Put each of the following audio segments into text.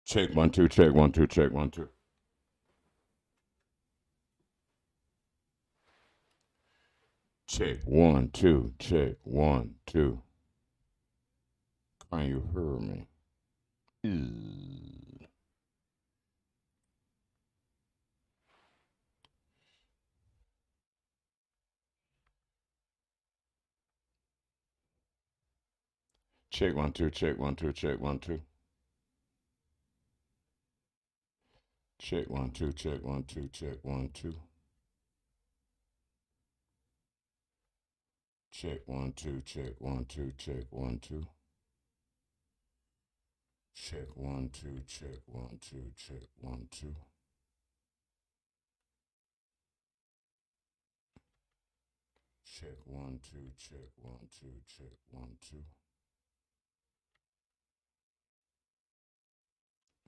Check 1 2, check 1 2, check 1 2. Check 1 2, check 1 2. Can you hear me? Check 1 2, check 1 2, check 1 2. Check 1 2, check 1 2, check 1 2. Check 1 2, check 1 2, check 1 2. Check 1 2, check 1 2, check 1 2. Check 1 2, check 1 2, check 1 2.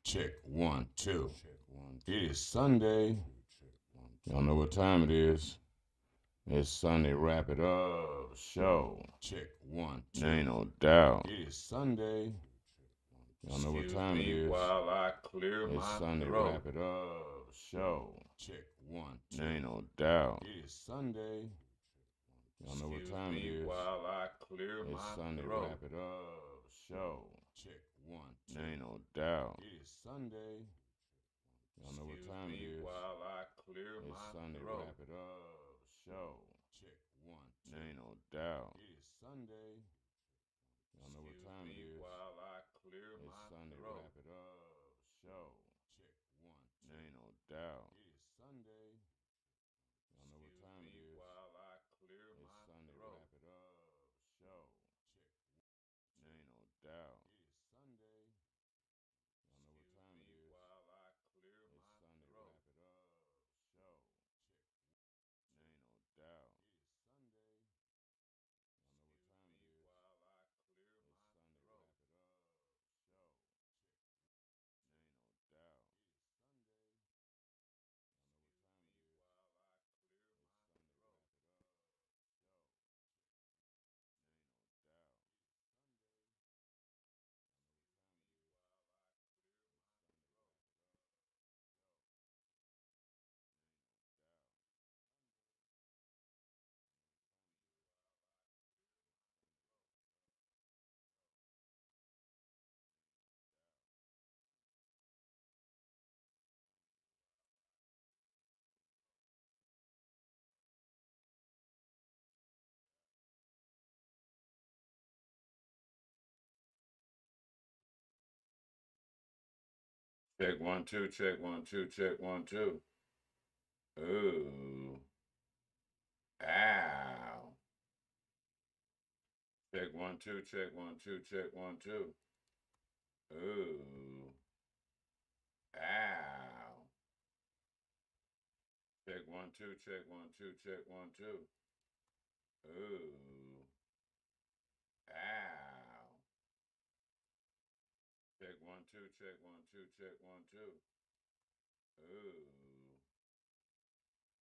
Check 1 2. It is Sunday. Y'all know what time it is. It's Sunday Wrap It Up Show. Check 1 2. Ain't no doubt. It is Sunday. Y'all know what time it is. While I clear it's my Sunday throat. Wrap It Up Show. Check 1 2. Ain't no doubt. It is Sunday. Y'all know what time it is. While I clear it's my Sunday throat. Wrap It Up Show. Check 1 2. Ain't no doubt. It is Sunday. Y'all know what time it is. While I clear it's my Sunday throat. Wrap It Up Show. Check 1 2. Ain't no doubt. It is Sunday. Y'all know what time it is. While I clear it's my Sunday throat. Wrap It Up Show. Check 1 2. Ain't no doubt. It is Sunday. Y'all know what time it is. While I clear it's my Sunday throat. Wrap It Up Show. Check 1. Ain't no doubt. It is Sunday. Y'all know what time it is. While I clear it's my Sunday throat. Wrap It Up Show. Check 1. Ain't no doubt. It is Sunday. Y'all know what time it is. While I clear it's my Sunday throat. Wrap It Up Show. Check 1. Ain't no doubt. It is Sunday. Y'all know what time it is. While I clear it's my Sunday throat. Wrap It Up Show. Check 1. Ain't no doubt. It is Sunday. Y'all know what time it is. it's Sunday Wrap It Up Show. Ain't no doubt. Sunday. Y'all know what time it is. it's Sunday Wrap It Up Show. Ain't no doubt. Check 1 2, check 1 2, check 1 2. Ooh. Ow. Check 1 2, check 1 2, check 1 2. Ooh. Ow. Check 1 2, check 1 2, check 1 2. Ooh. Ow. Check 1 2, check 1 2, check 1 2. Ooh. Ow. Check 1 2, check 1 2, check 1 2. Ooh.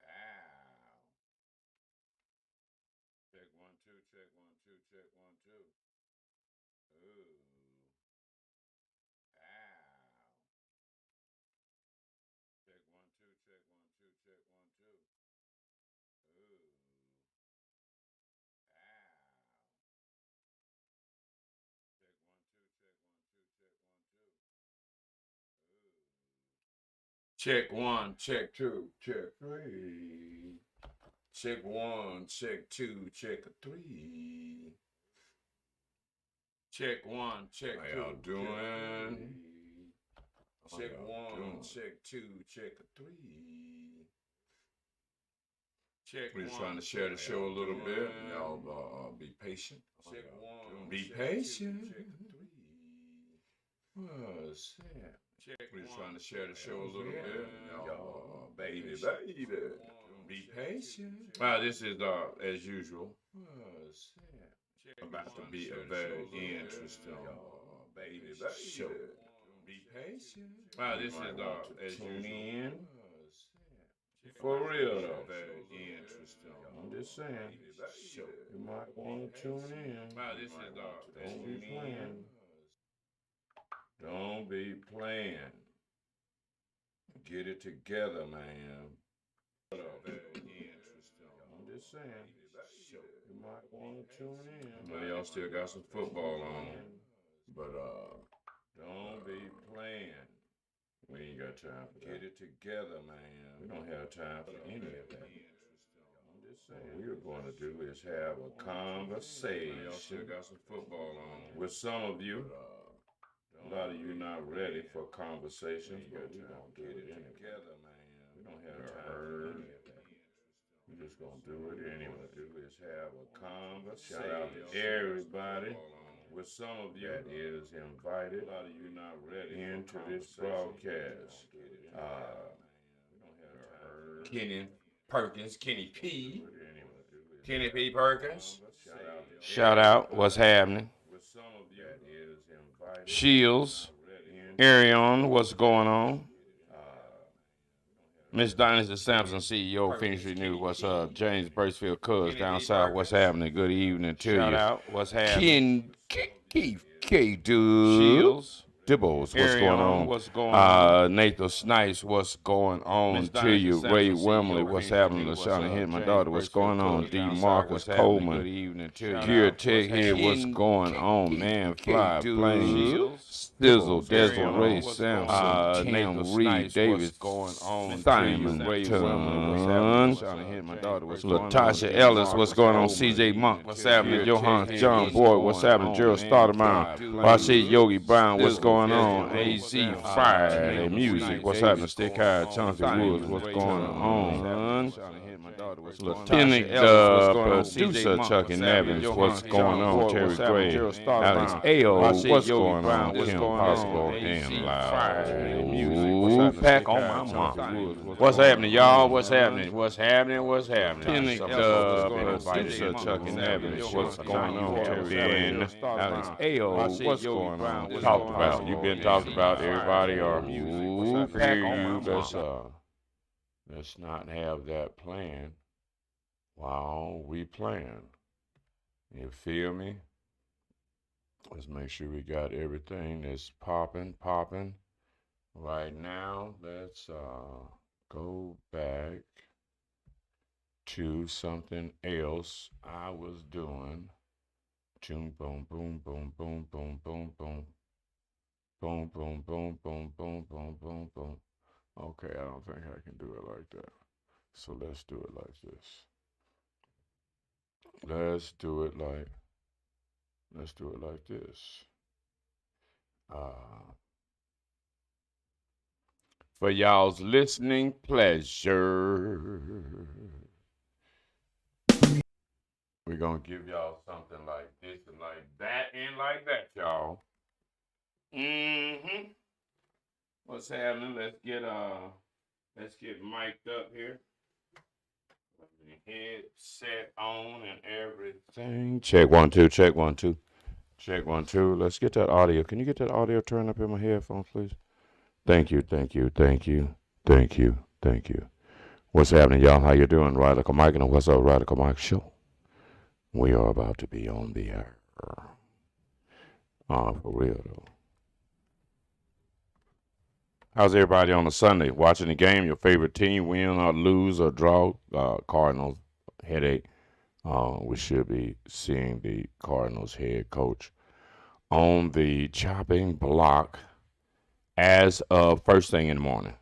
Ow. Check 1 2, check 1 2, check 1 2. Ooh. Ow. Check 1 2, check 1 2, check 1 2. Ooh. Check 1, check 2, check 3. Check 1, check 2, check 3. Check 1, check 2. How y'all doing? Check y'all 1, doing? check 2, check 3. Check We're just 1, trying to share the check show a little doing? bit. Y'all be patient. Check 1, Be check patient. 2, check 3. What's that? Check We're just 1, trying to share the check show a little bit. Y'all, Baby. Be Be patient. patient. This is as usual. What's that? Check About to 1, be a check very 2, interesting baby. show. Be patient. This is as tune usual. in. For real though. Very interesting. I'm just saying. Show. You might want to tune in. This is Don't be playing. Don't be playing. Get it together, man. I'm just saying, you might want to tune in. I know y'all still got some football on, but don't be playing. We ain't got time for that. Get it together, man. We don't have time for any of that. I'm just saying, what we're going to do is have a conversation. Y'all still got some football on with some of you. A lot of you not ready for conversations, but we're going to get it together, man. We don't have time for any of that. We're just going to do it anyway. What we're going to do is have a conversation. Shout out to everybody. With some of you that is invited, a lot of you not ready into this broadcast. Kenny Perkins, Kenny P. Kenny P. Perkins. Shout out, what's happening? Shields, Ervin, what's going on? Miss Dynasty Sampson CEO, Phoenix News, what's up? James Burstfield Cuz down south, what's happening? Good evening to you. Shout out, what's happening? K dude. Shields. Dibbles, what's going on? What's going on? Nathan Snipes, what's going on to you? Ray Wemley, what's happening? LaShawn Hinton, my daughter, what's going on? D. Marcus Coleman, good evening to you. Pure Tech here, what's going on? Man, Fly, Plain, Stizzle, Desiree Sampson, Cam Reed, Davis, Simon, Latasha Ellis, what's going on? CJ Monk, what's happening? Johan John Boyd, what's happening? Gerald Stoudemire, I see Yogi Brown, what's going on? AZ Friday Music, what's happening? Stick High, Chauncey Woods, what's going on? Lieutenant producer Chucky Nevins, what's going on? Terry Gray, Alex Ayo, what's going on? Kim Possible and Loud Music, Pack on my mom. What's happening, y'all? What's happening? What's happening? What's happening? Lieutenant producer Chucky Nevins, what's going on? Terry Gray, Alex Ayo, what's going on? Talked about. You've been talked about. Everybody are let's not have that plan while we plan. You feel me? Let's make sure we got everything that's popping. Right now, let's go back to something else I was doing. Boom, boom, boom, boom, boom, boom, boom, boom. Boom, boom, boom, boom, boom, boom, boom, boom. Okay, I don't think I can do it like that. So let's do it like this. Let's do it like this. For y'all's listening pleasure, we're gonna give y'all something like this and like that and like that, y'all. What's happening? Let's get mic'd up here. Headset on and everything. Check 1 2. Check 1 2. Check 1 2. Let's get that audio. Can you get that audio turned up in my headphones, please? Thank you. What's happening, y'all? How you doing? Radicalmike and what's up, Radicalmike Show? We are about to be on the air. For real though. How's everybody on a Sunday? Watching the game, your favorite team win or lose or draw? Cardinals, headache. We should be seeing the Cardinals head coach on the chopping block as of first thing in the morning.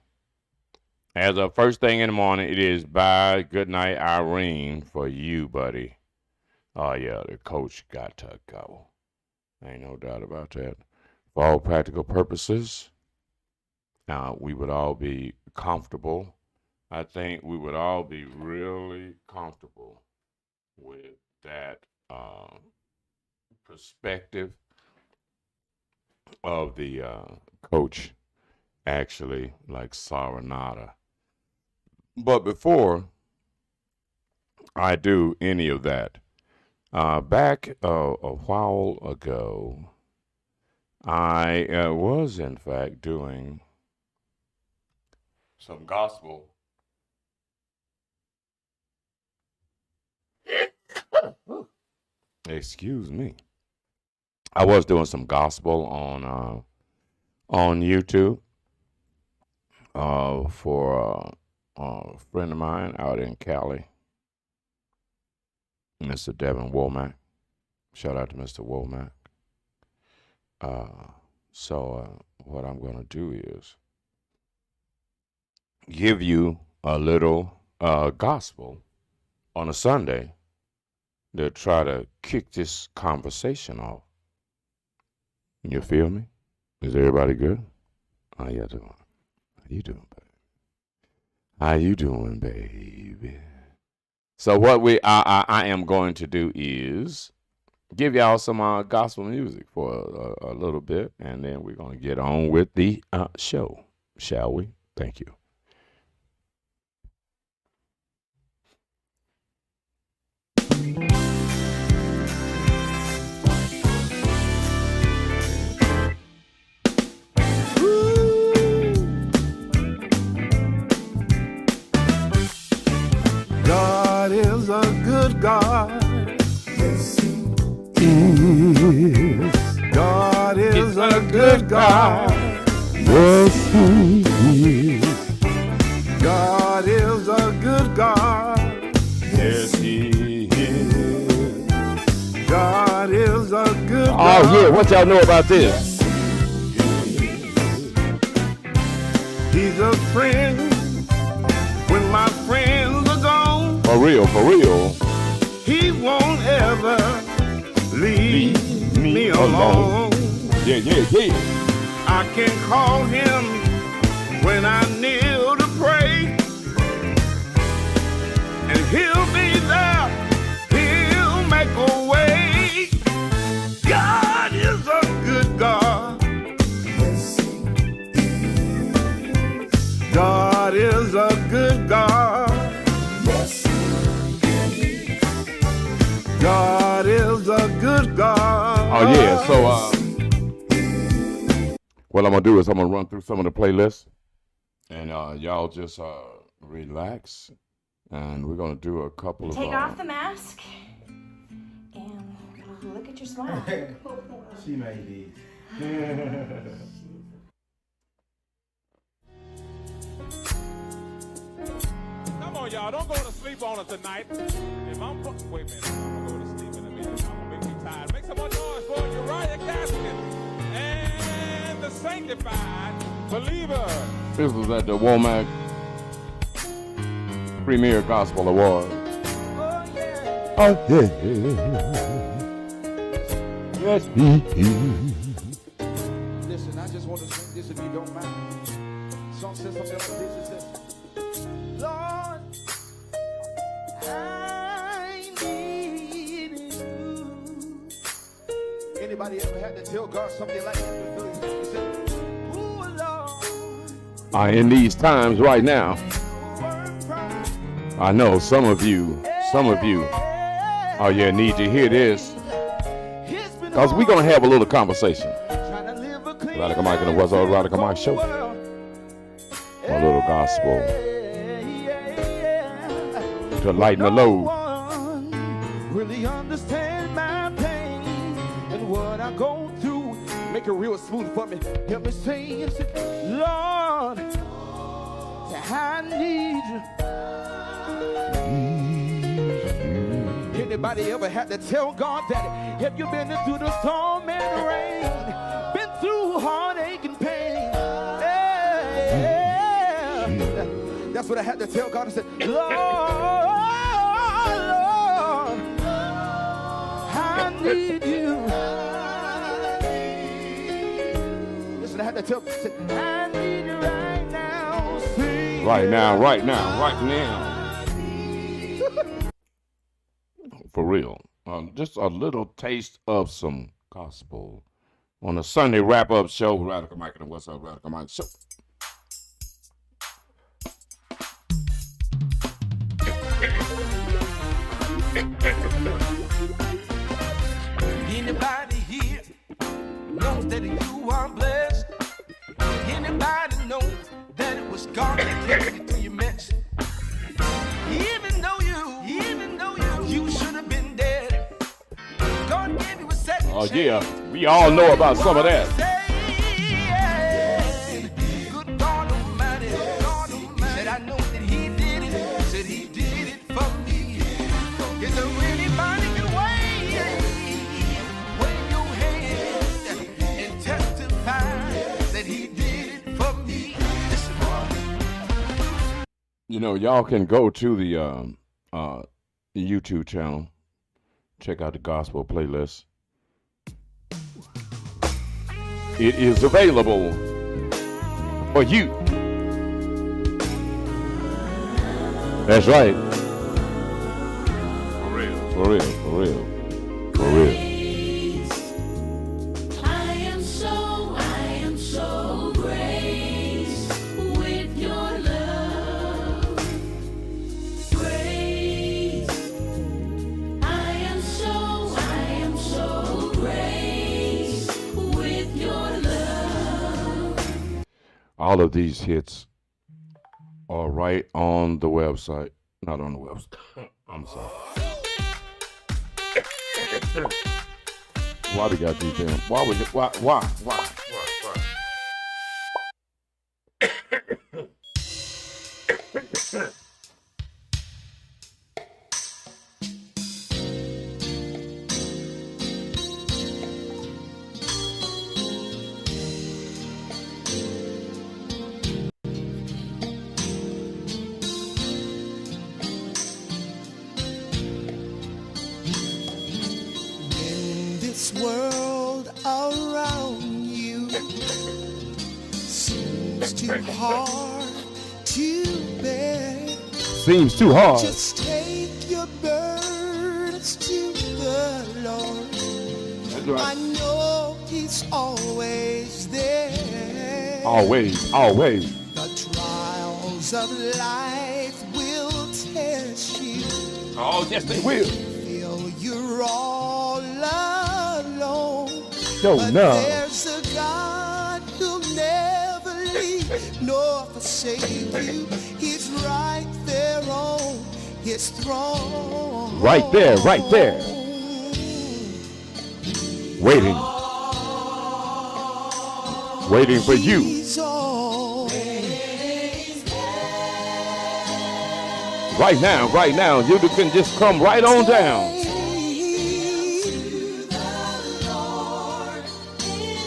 As of first thing in the morning, it is bye, good night, Irene, for you, buddy. Oh, yeah, the coach got to go. Ain't no doubt about that. For all practical purposes, we would all be comfortable. I think we would all be really comfortable with that perspective of the coach actually like Saranada. But before I do any of that, back a while ago, I was in fact doing some gospel. Excuse me. I was doing some gospel on YouTube for a friend of mine out in Cali, Mr. Devin Womack. Shout out to Mr. Womack. So what I'm going to do is give you a little gospel on a Sunday to try to kick this conversation off. You feel me? Is everybody good? How you doing? How you doing, baby? How you doing, baby? So what I am going to do is give y'all some gospel music for a little bit, and then we're going to get on with the show, shall we? Thank you. God is a good God. Yes, He is. God is a good God. Yes, He is. God is a good God. Yes, He is. God is a good God. Oh, yeah. What y'all know about this? He's a friend when my friends are gone. For real, for real. He won't ever leave me alone. Yeah, yeah, yeah. I can call him when I kneel to pray, and he'll be there. He'll make a way. God is a good God. God is a good God. God is a good God. Oh, yeah. So, what I'm going to do is I'm going to run through some of the playlists, and y'all just relax, and we're going to do a couple of... Take off the mask, and look at your smile. She made these. Come on, y'all. Don't go to sleep on us tonight. If I'm... Wait a minute. I'm going to go to sleep in a minute. I'm going to make me tired. Make some more noise for Uriah Gaskin and the Sanctified Believer. This was at the Womack Premier Gospel Award. Oh, yeah. Oh, yeah. Yes, He is. Listen, I just want to sing this if you don't mind. The song says something like this. It says, Lord, I need you. Anybody ever had to tell God something like that? You said, ooh, Lord. In these times right now, I know some of you, oh yeah, need to hear this, because we're going to have a little conversation. Radical Mike and the What's Up Radical Mike Show. A little gospel to lighten the load. Really understand my pain and what I go through. Make it real smooth for me. Help me sing, Lord, I need you. Anybody ever had to tell God that? Have you been through the storm and the rain? Been through heartache and pain? Yeah. That's what I had to tell God. I said, Lord, I need you. Listen, I had to tell him, I said, I need you right now. Sing Right now. For real. Just a little taste of some gospel on a Sunday wrap-up show with Radical Mike and the What's Up Radical Mike Show. Anybody here knows that you are blessed? Anybody know that it was God that took you through your mess? Even though you should have been dead, God gave you a second chance. Oh yeah, we all know about some of that. You know, y'all can go to the YouTube channel, check out the gospel playlist. It is available for you. That's right. For real. For real, for real, for real. I am so graced with your love. Grace. I am so graced with your love. All of these hits are right on the website. Not on the website. I'm sorry. Why we got these damn? Why? In this world around you seems too hard to bear. Seems too hard. Just take your burdens to the Lord. That's I right. know He's always there. Always, always. The trials of life will test you. Oh, yes, they will. Feel you're all alone. Yo, But no. there's a God who'll never leave nor forsake you. He's right there on His throne. Right there, right there. Waiting. Waiting for you. He's always Right now. You can just come right on down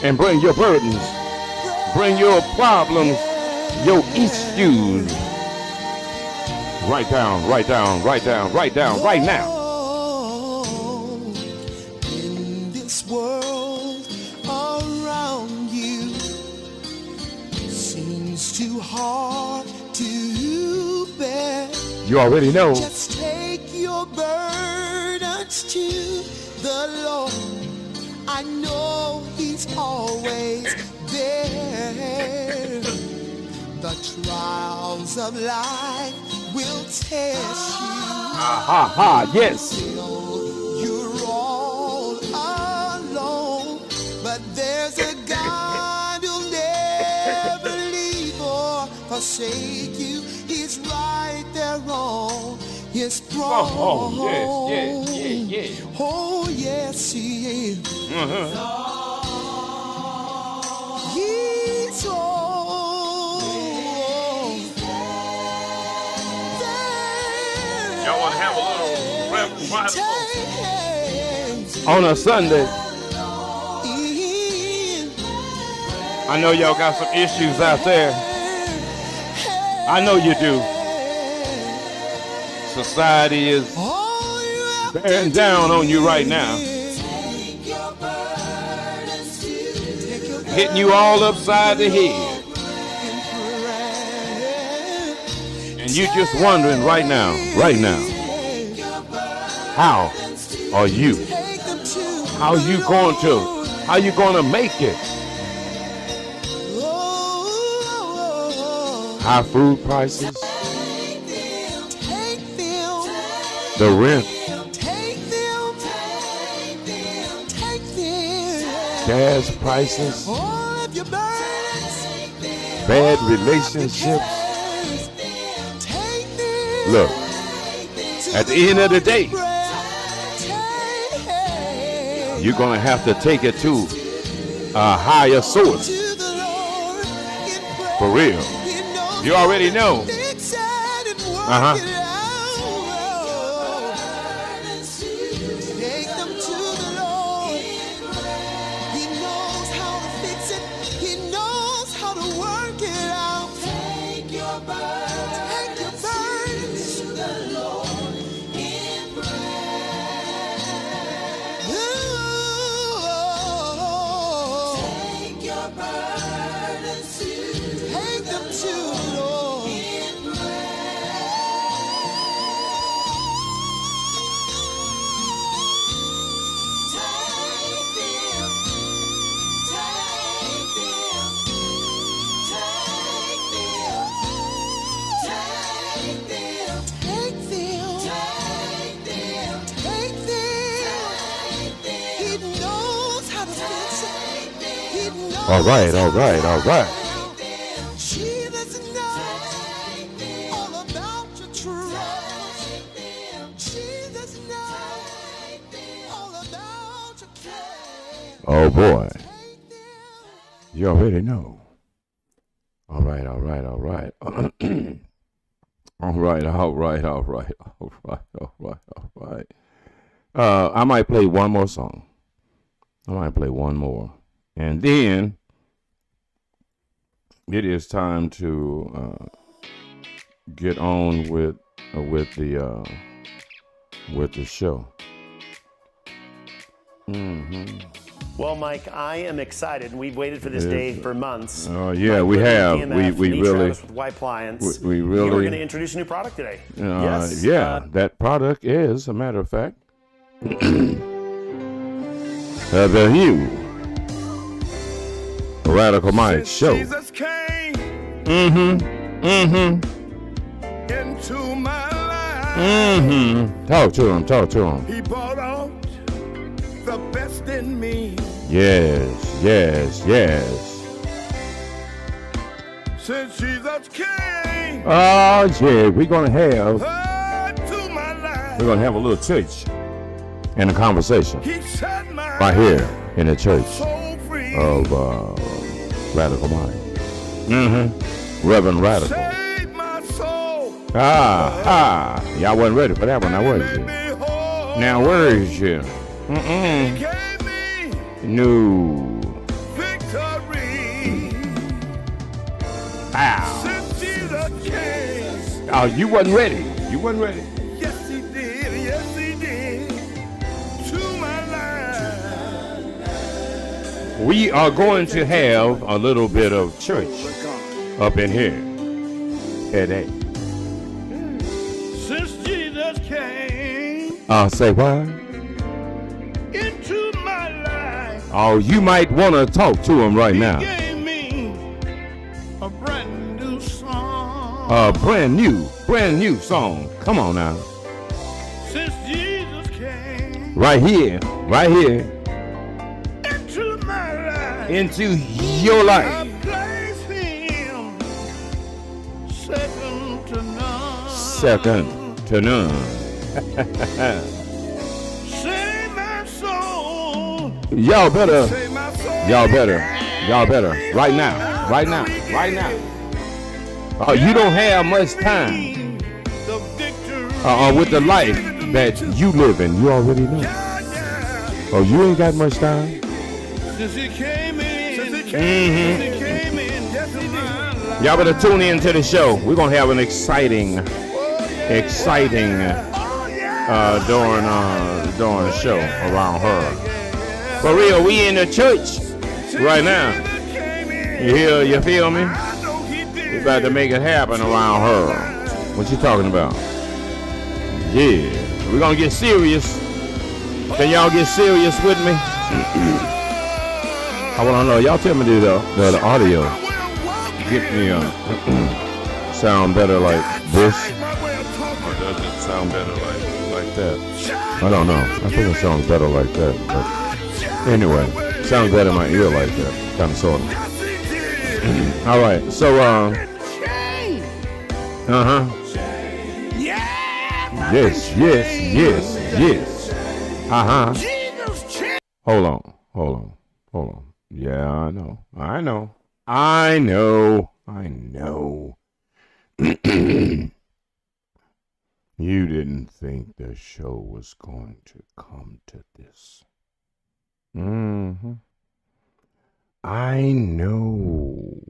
and bring your burdens, bring your problems, your issues. Right down, right now. in this world around you seems too hard to bear. You already know. Just take your burdens to the Lord. I know He's always there. The trials of life will test you. Yes. You're all alone, but there's a God who'll never leave or forsake you. He's right there on His throne. Oh, yes. Oh, yes, He is. He's Y'all want to have a little revival? On a Sunday. I know y'all got some issues out there. I know you do. Society is bearing down on you right now. Hitting you all upside the head. And you just wondering right now, how are you? How you going to make it? High food prices, the rent, gas prices, bad relationships. Look, at the end of the day, you're going to have to take it to a higher source. For real. You already know. Take them to the Lord. He knows how to fix it. He knows how to work it out. Take your burdens. burdens to take them to the Lord in prayer. Take them, take them, take them, take them, take them, take them, take them. He knows how to fix it. He knows All right. Jesus knows all about your troubles. Jesus knows all about your care. Oh boy. Take them. You already know. All right. All right. I might play one more song. And then it is time to get on with the show. Well, Mike, I am excited. We've waited for this day for months. Oh yeah, we have. We really. With Y Appliance. We really. You were going to introduce a new product today. Yes. Yeah, that product is, a matter of fact, the new Radicalmike show. Jesus came into my life. Talk to him. He brought out the best in me. Yes. Since Jesus came Oh yeah, we're gonna have to my life, a little church and a conversation he set my right here in the church soul free. of Radicalmike. Reverend Radical. Saved my soul. Y'all wasn't ready for that one, now was you? Made me whole. Now where is you? He gave me No. victory. Ow. Since Jesus came. Oh, you wasn't ready. Yes, he did. To my life. We are going to have a little bit of church up in here today. Since Jesus came Say what? into my life, Oh, you might want to talk to him right he now. gave me a brand new song. Brand new song. Come on now. Since Jesus came Right here. into my life, Into your I life. place him second to none. Second to none. Save my soul. Y'all better. Save my soul. Y'all better. Right now. Oh, you don't have much time. The victory. With the life that you live in. You already know. Oh, you ain't got much time? Since he came in. Yes, he did. Y'all better tune in to the show. We're going to have an exciting during the show around her. For real, we in the church right now. You feel me? We about to make it happen around her. What you talking about? Yeah. We're going to get serious. Can y'all get serious with me? I want to know. Y'all tell me the audio. Get me sound better like this. Or does it sound better like that? I don't know. I think it sounds better like that. But anyway, it sounds better in my ear like that. Kind of sort of. All right. So, Yes. Hold on. Yeah, I know. You didn't think the show was going to come to this. I know.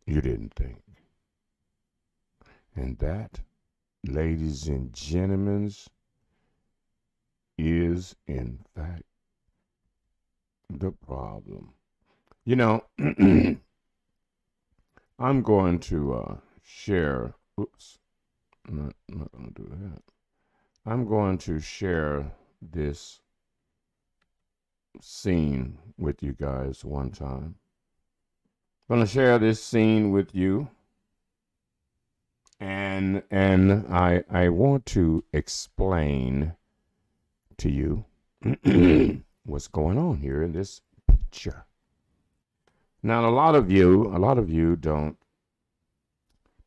You didn't think. And that, ladies and gentlemen, is in fact the problem. You know, I'm going to share. Oops, not going to do that. I'm going to share this scene with you guys one time. I'm going to share this scene with you, and I want to explain to you what's going on here in this picture. Now, a lot of you don't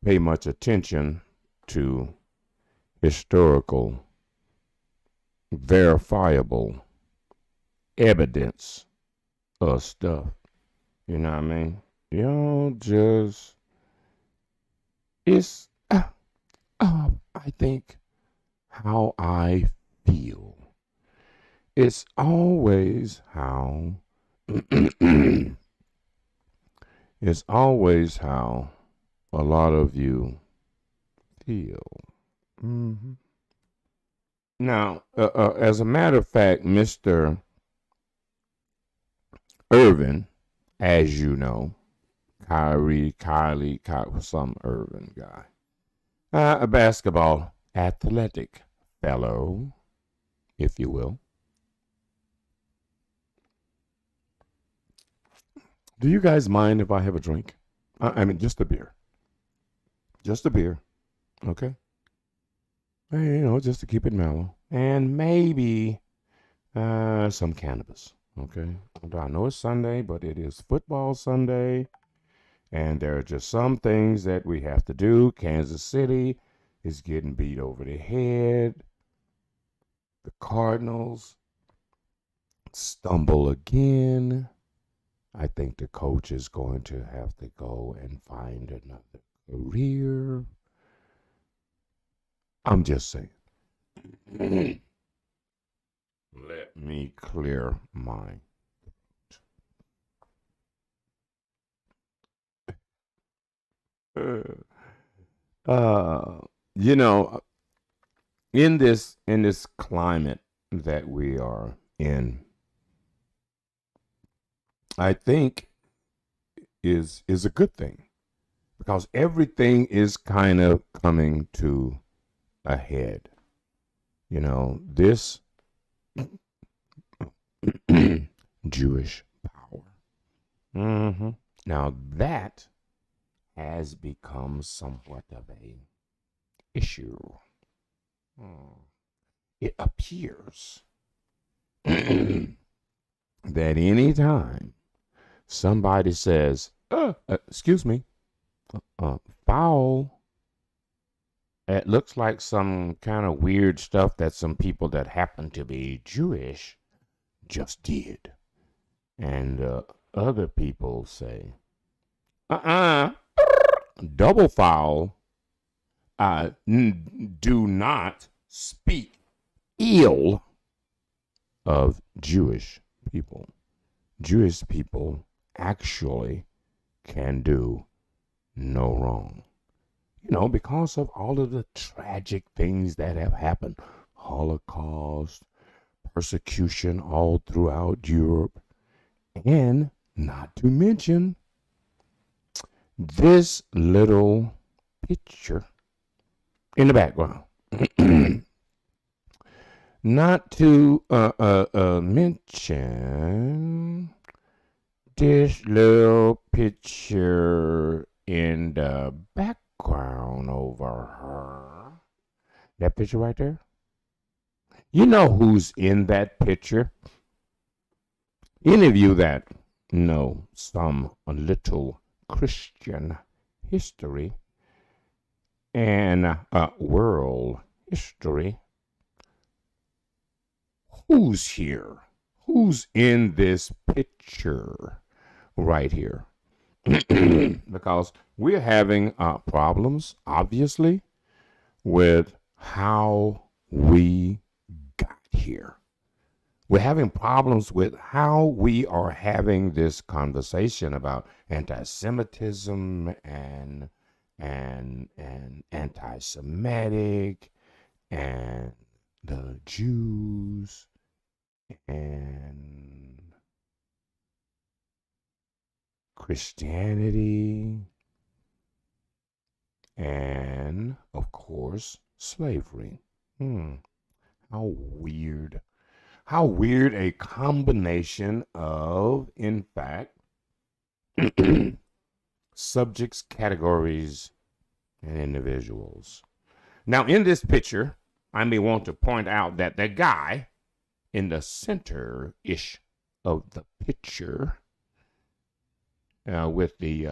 pay much attention to historical, verifiable evidence of stuff. You know what I mean? Y'all just, it's, I think, how I feel. It's always how, it's always how a lot of you feel. Mm-hmm. Now, as a matter of fact, Mr. Ervin, as you know, Kylie, some Ervin guy, a basketball athletic fellow, if you will. Do you guys mind if I have a drink? I mean, just a beer. Just a beer, okay? Hey, you know, just to keep it mellow. And maybe some cannabis, okay? I know it's Sunday, but it is football Sunday. And there are just some things that we have to do. Kansas City is getting beat over the head. The Cardinals stumble again. I think the coach is going to have to go and find another career. I'm just saying. Let me clear my you know, in this climate that we are in, I think is a good thing, because everything is kind of coming to a head. You know, this Jewish power. Mm-hmm. Now that has become somewhat of a issue. It appears that anytime somebody says, excuse me, foul, it looks like some kind of weird stuff that some people that happen to be Jewish just did. And other people say, double foul, do not speak ill of Jewish people. Jewish people actually can do no wrong. You know, because of all of the tragic things that have happened, Holocaust, persecution all throughout Europe, and not to mention this little picture in the background. Not to mention this little picture in the background over her. That picture right there? You know who's in that picture? Any of you that know some little Christian history and world history, who's here? Who's in this picture right here? Because we're having problems, obviously, with how we got here. We're having problems with how we are having this conversation about anti-Semitism and anti-Semitic and the Jews and Christianity, and, of course, slavery. How weird. How weird a combination of, in fact, subjects, categories, and individuals. Now, in this picture, I may want to point out that the guy in the center-ish of the picture with the,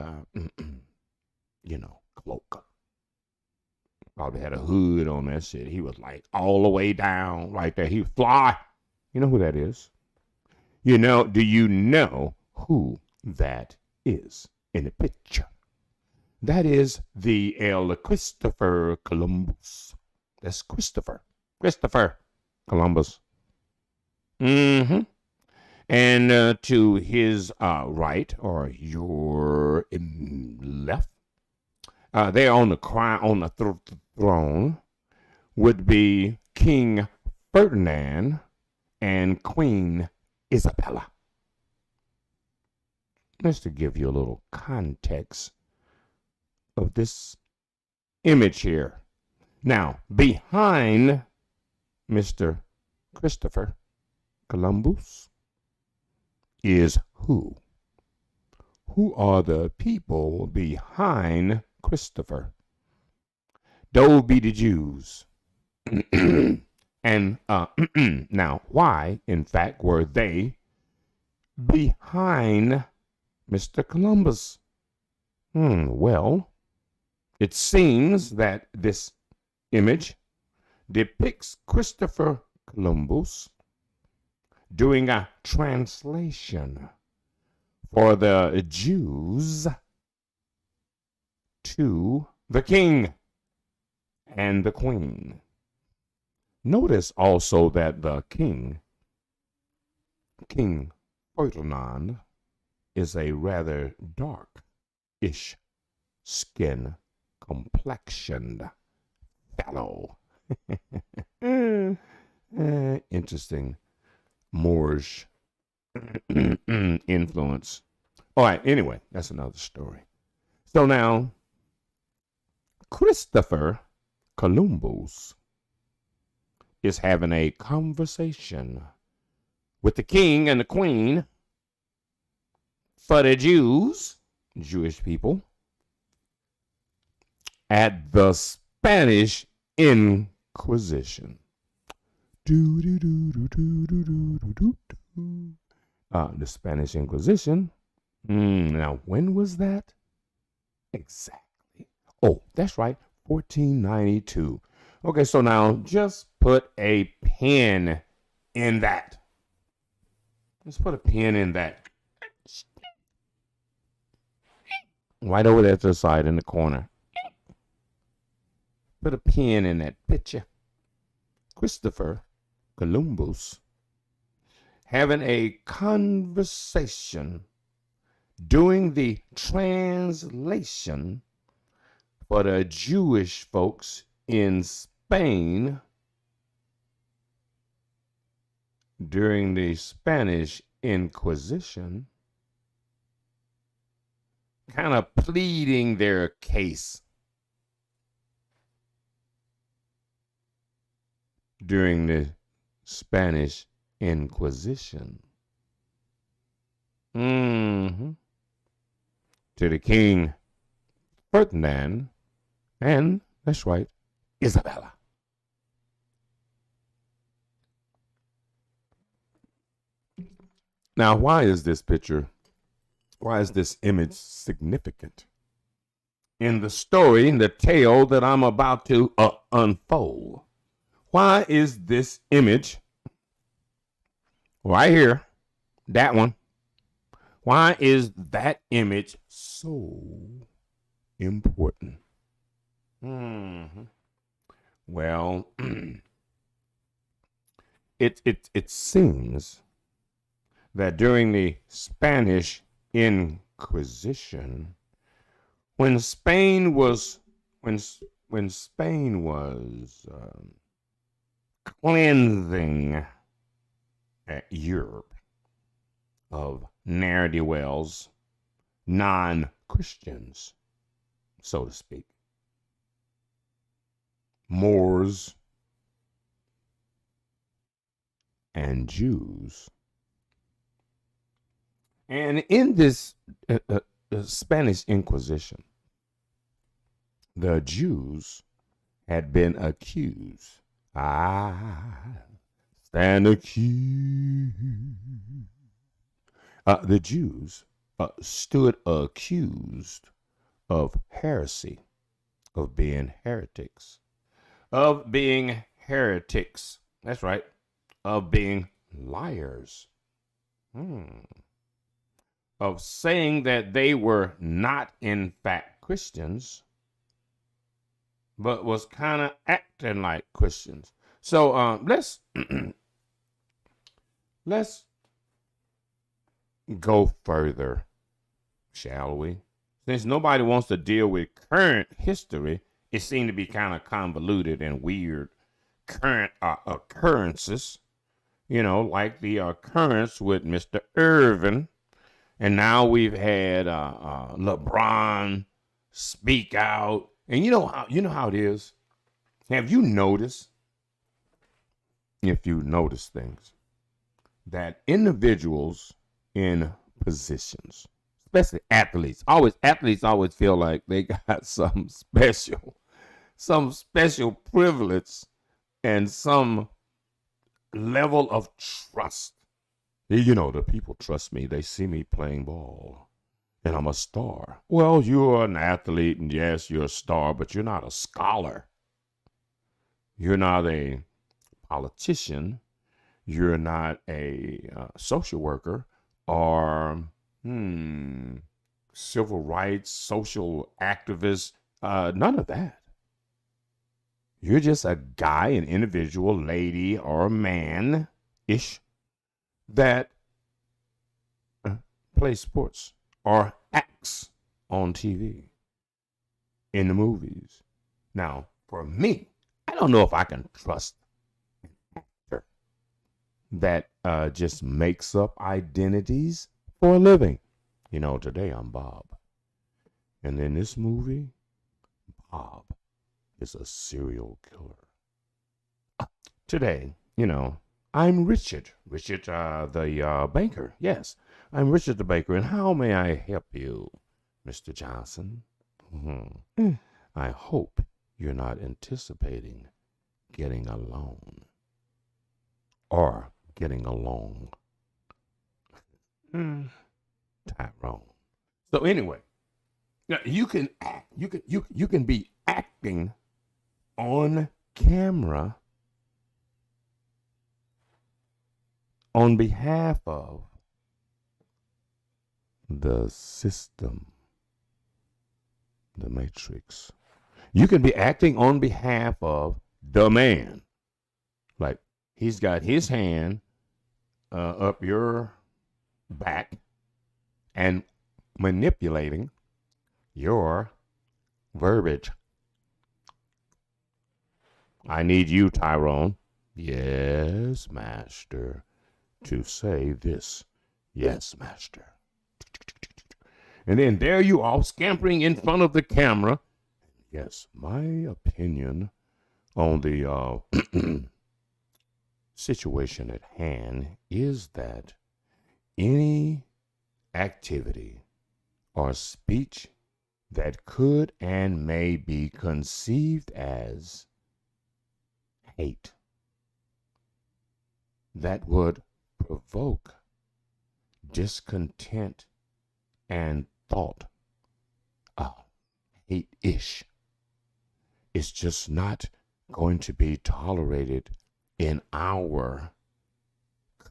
cloak. Probably had a hood on that shit. He was like all the way down right there. He fly. You know who that is? Do you know who that is in the picture? That is the Christopher Columbus. That's Christopher Columbus. And to his right, or your left, there on the throne would be King Ferdinand and Queen Isabella. Just to give you a little context of this image here. Now, behind Mr. Christopher Columbus is who? Who are the people behind Christopher? Those be the Jews. And now, why, in fact, were they behind Mr. Columbus? Well, it seems that this image depicts Christopher Columbus doing a translation for the Jews to the king and the queen. Notice also that the King Ferdinand, is a rather dark-ish skin complexioned fellow. Interesting Moorish influence. All right, anyway, that's another story. So now, Christopher Columbus is having a conversation with the king and the queen for the Jews, Jewish people, at the Spanish Inquisition. The Spanish Inquisition. Now, when was that? Exactly. Oh, that's right, 1492. Okay, so now just put a pin in that. Let's put a pin in that. Right over there to the side in the corner. Put a pin in that picture. Christopher Columbus having a conversation, doing the translation for the Jewish folks in Spain during the Spanish Inquisition, kind of pleading their case during the Spanish Inquisition. To the King Ferdinand and, that's right, Isabella. Now, why is this image significant in the story, in the tale that I'm about to unfold? Why is this image right here, that one, why is that image so important? Well, it seems that during the Spanish Inquisition, when Spain was cleansing Europe of ne'er-do-wells, non-Christians, so to speak. Moors and Jews. And in this Spanish Inquisition, the Jews had been accused. Stand accused. The Jews stood accused of heresy, of being heretics. That's right. Of being liars. Of saying that they were not in fact Christians, but was kind of acting like Christians. So let's go further, shall we? Since nobody wants to deal with current history, it seemed to be kind of convoluted and weird. Current occurrences, like the occurrence with Mr. Ervin, and now we've had LeBron speak out, and you know how it is. Have you noticed? If you notice things, that individuals in positions, especially athletes always feel like they got some special privilege and some level of trust. The people trust me. They see me playing ball and I'm a star. Well, you're an athlete and yes, you're a star, but you're not a scholar. You're not a politician. You're not a social worker or civil rights, social activist. None of that. You're just a guy, an individual, lady, or man-ish that plays sports or acts on TV, in the movies. Now, for me, I don't know if I can trust an actor that just makes up identities for a living. Today I'm Bob. And in this movie, Bob is a serial killer. Today, I'm Richard. Richard, the banker. Yes, I'm Richard the baker. And how may I help you, Mr. Johnson? I hope you're not anticipating getting a loan or getting along. Tyrone. So anyway, you can act. You can be acting on camera on behalf of the system, the matrix. You can be acting on behalf of the man. Like he's got his hand up your back and manipulating your verbiage. I need you, Tyrone. Yes, master. To say this. Yes, master. And then there you are, scampering in front of the camera. Yes, my opinion on the situation at hand is that any activity or speech that could and may be conceived as hate, that would provoke discontent and thought, hate-ish, is just not going to be tolerated in our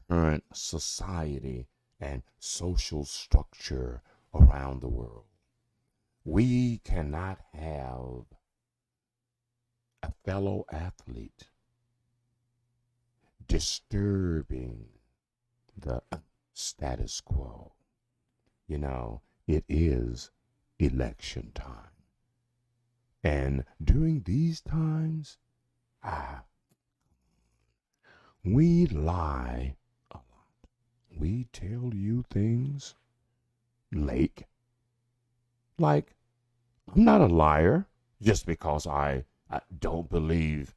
current society and social structure around the world. We cannot have a fellow athlete disturbing the status quo. It is election time. And during these times, we lie a lot. We tell you things late Like, I'm not a liar just because I don't believe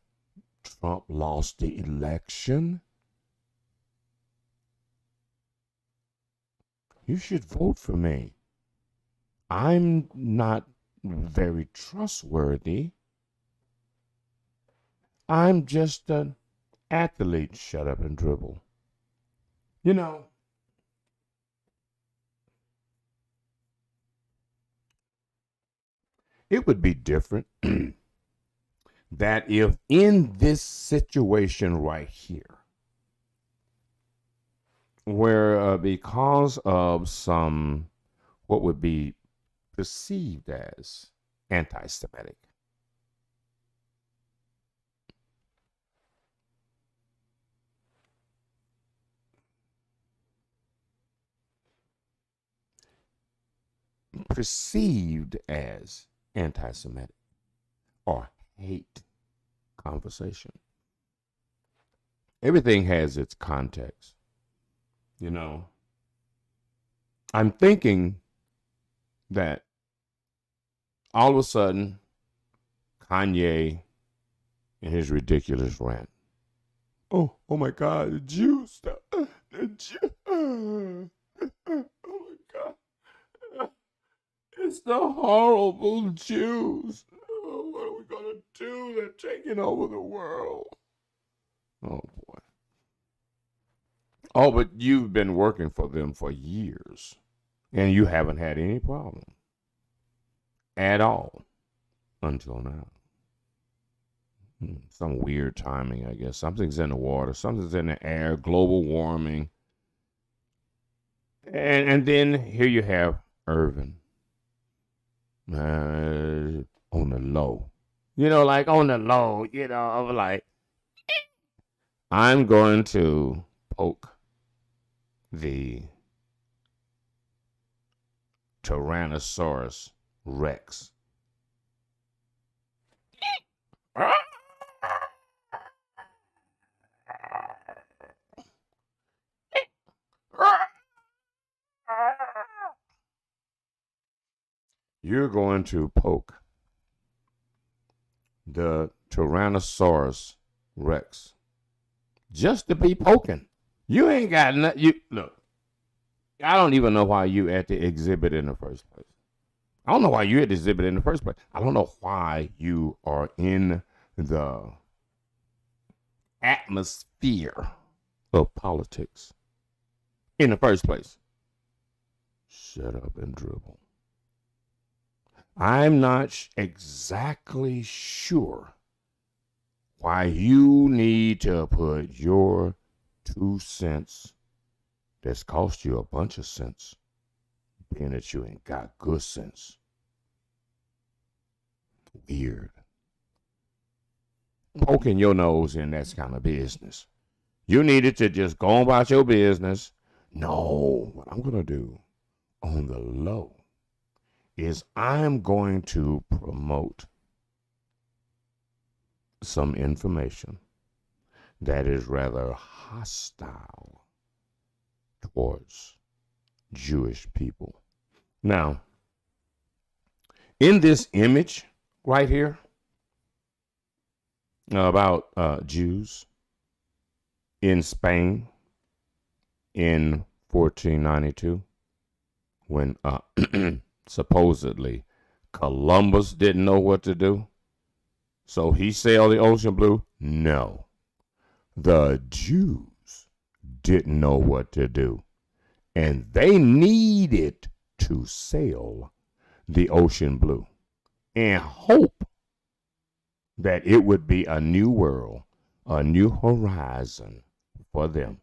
Trump lost the election. You should vote for me. I'm not very trustworthy. I'm just an athlete. Shut up and dribble. You know, it would be different that if in this situation right here, where because of some what would be perceived as anti-Semitic, perceived as anti-Semitic or hate conversation. Everything has its context. You know, I'm thinking that all of a sudden, Kanye and his ridiculous rant. Oh my God, the Jews stuff. The Jews. Oh my God. It's the horrible Jews. Oh, what are we going to do? They're taking over the world. Oh, boy. Oh, but you've been working for them for years, and you haven't had any problem at all until now. Some weird timing, I guess. Something's in the water. Something's in the air. Global warming. And then here you have Ervin. On the low. You know, like on the low, you know, I'm like, I'm going to poke the Tyrannosaurus Rex. You're going to poke the Tyrannosaurus Rex just to be poking. You ain't got nothing. You look. I don't even know why you at the exhibit in the first place. I don't know why you at the exhibit in the first place. I don't know why you are in the atmosphere of politics in the first place. Shut up and dribble. I'm not exactly sure why you need to put your 2 cents that's cost you a bunch of sense, being that you ain't got good sense. Weird. Poking your nose in that kind of business. You needed to just go about your business. No, what I'm going to do on the low is I'm going to promote some information that is rather hostile towards Jewish people. Now, in this image right here about Jews in Spain in 1492, when supposedly Columbus didn't know what to do, so he sailed the ocean blue. No, the Jews didn't know what to do, and they needed to sail the ocean blue and hope that it would be a new world, a new horizon for them.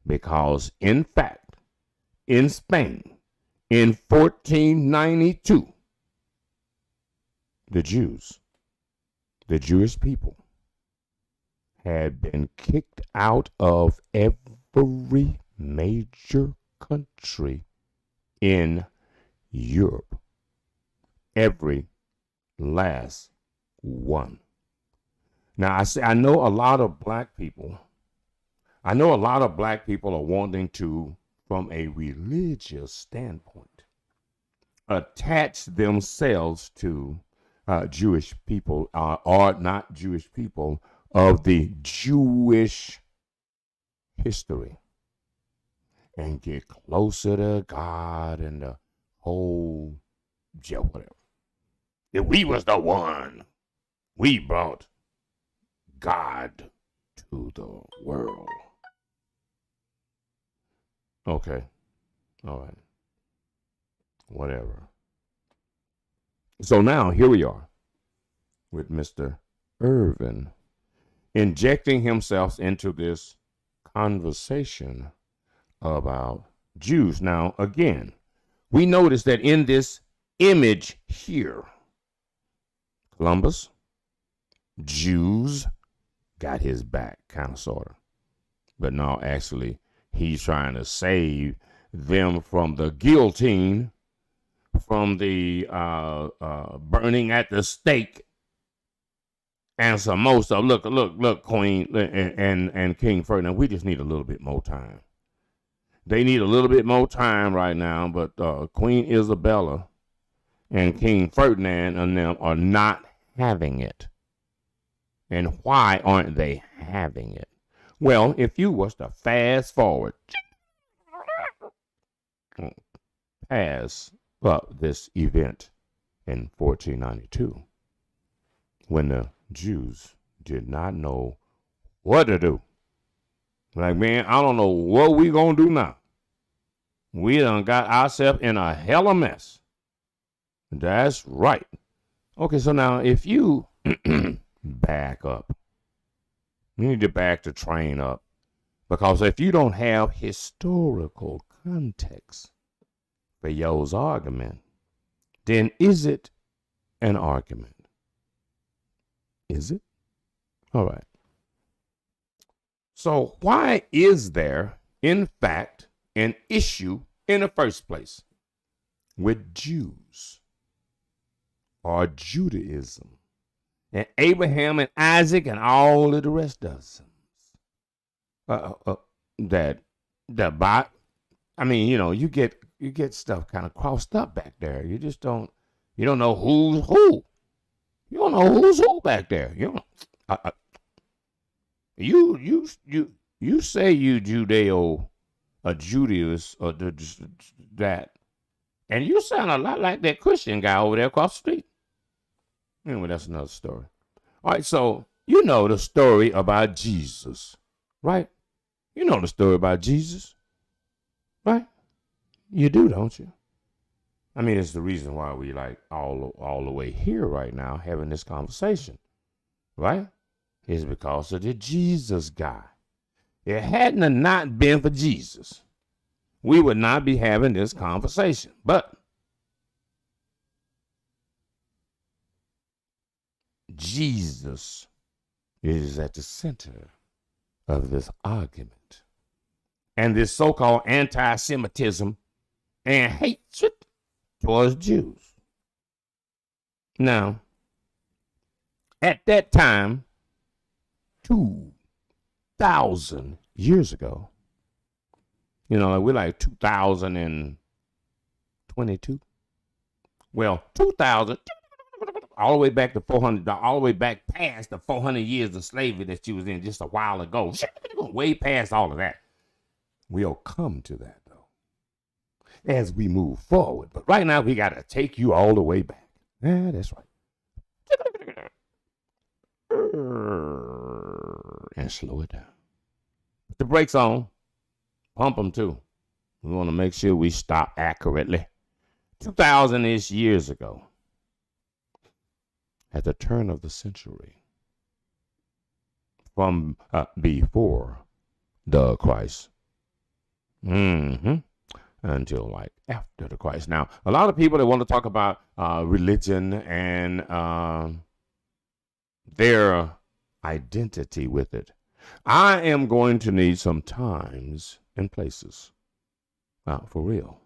Because in fact, in Spain, in 1492, the Jews, the Jewish people, had been kicked out of every major country in Europe. Every last one. Now, I know a lot of black people. I know a lot of black people are wanting to, from a religious standpoint, attached themselves to Jewish people or not Jewish people of the Jewish history and get closer to God and the whole whatever. If we was the one, we brought God to the world. Okay. All right. Whatever. So now here we are with Mr. Ervin injecting himself into this conversation about Jews. Now, again, we notice that in this image here, Columbus, Jews got his back, kind of, sort of. But no, actually, he's trying to save them from the guillotine, from the burning at the stake, and some more stuff. Look, Queen and King Ferdinand, we just need a little bit more time. They need a little bit more time right now, but Queen Isabella and King Ferdinand and them are not having it. And why aren't they having it? Well, if you was to fast forward past this event in 1492, when the Jews did not know what to do. Like, man, I don't know what we gonna do now. We done got ourselves in a hell of a mess. That's right. Okay, so now if you back up, you need to back the train up. Because if you don't have historical context for your argument, then is it an argument? Is it? All right. So why is there, in fact, an issue in the first place with Jews or Judaism and Abraham and Isaac and all of the rest of them? I mean, you get stuff kind of crossed up back there. You just don't know who's who. You don't know who's who back there. You say you Judeo, a Judaist, or that, and you sound a lot like that Christian guy over there across the street. Anyway, that's another story. All right, so you know the story about Jesus, right? You know the story about Jesus, right? You do, don't you? I mean, it's the reason why we like all the way here right now having this conversation, right? It's because of the Jesus guy. It hadn't not been for Jesus, we would not be having this conversation. But Jesus is at the center of this argument and this so-called anti-Semitism and hatred towards Jews. Now, at that time, 2,000 years ago, we're like 2022. Well, 2,000, all the way back to 400, all the way back past the 400 years of slavery that she was in just a while ago, way past all of that. We'll come to that, though, as we move forward. But right now, we got to take you all the way back. Yeah, that's right. And slow it down. Put the brakes on. Pump them, too. We want to make sure we stop accurately. 2,000-ish years ago, at the turn of the century, from before the Christ, until like after the Christ. Now, a lot of people that want to talk about religion and their identity with it, I am going to need some times and places, for real,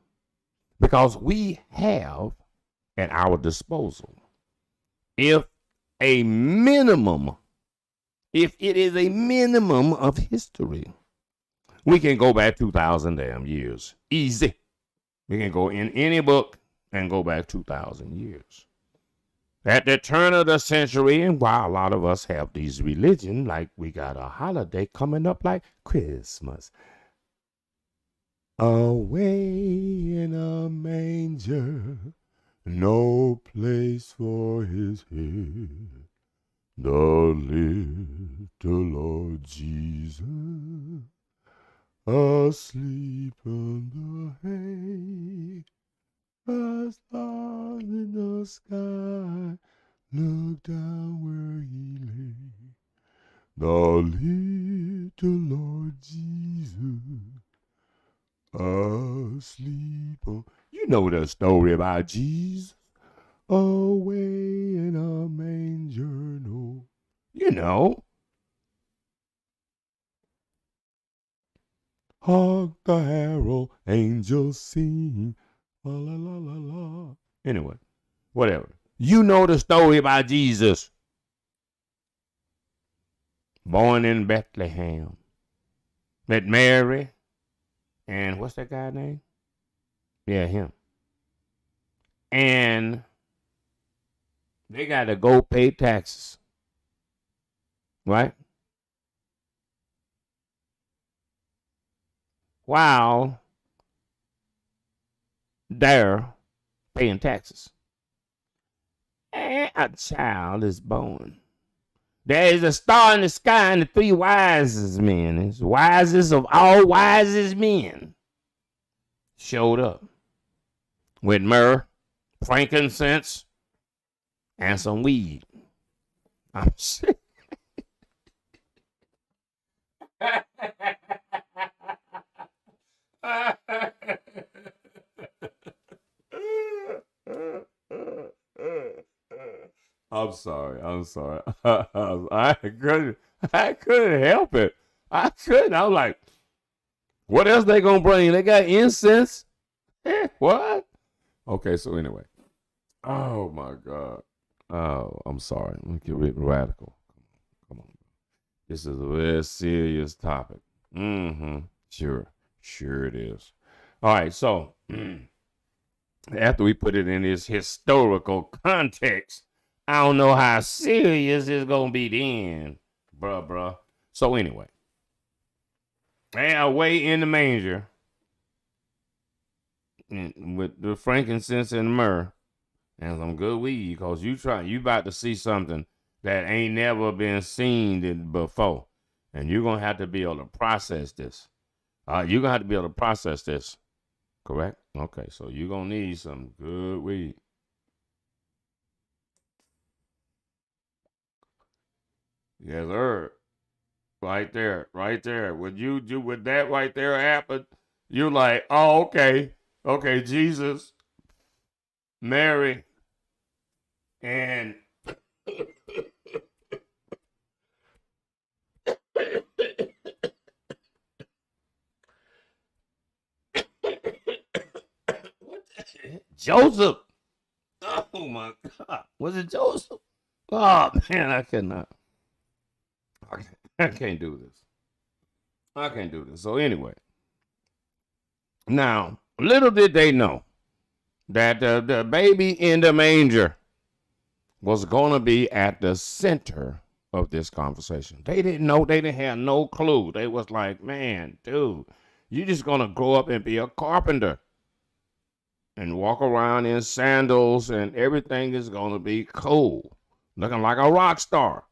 because we have at our disposal, if it is a minimum of history, we can go back 2,000 damn years. Easy. We can go in any book and go back 2,000 years. At the turn of the century, and while a lot of us have these religions, like we got a holiday coming up like Christmas. Away in a manger, no place for his head, the little Lord Jesus, asleep on the hay, a star in the sky, look down where he lay, the little Lord Jesus, asleep on. You know the story about Jesus, away in a manger, no. You know. Hark the herald angels sing, la la la la la. Anyway, whatever. You know the story about Jesus. Born in Bethlehem. Met Mary. And what's that guy's name? Yeah, him. And they got to go pay taxes. Right? While they're paying taxes. And a child is born. There is a star in the sky, and the three wisest men, it's wisest of all wisest men, showed up with myrrh, frankincense, and some weed. I'm sick. I'm sorry. I couldn't help it. I couldn't. I was like, what else they gonna bring? They got incense? What? Okay, so anyway. Oh my God. Oh, I'm sorry. Let me get rid of radical. Come on. This is a very serious topic. Sure it is. All right, so after we put it in this historical context, I don't know how serious it's going to be then, bruh. So anyway, they are way in the manger with the frankincense and the myrrh and some good weed, because you about to see something that ain't never been seen before. And you're going to have to be able to process this. You're going to have to be able to process this. Correct? Okay, so you're going to need some good weed. Yes, sir. Right there. Would that right there happen? You're like, oh, okay. Okay, Jesus, Mary, and Joseph. Oh my God. Was it Joseph? Oh man, I cannot. I can't do this. So anyway, now little did they know that the baby in the manger was going to be at the center of this conversation. They didn't know. They didn't have no clue. They was like, man, dude, you just going to grow up and be a carpenter and walk around in sandals and everything is going to be cool, looking like a rock star.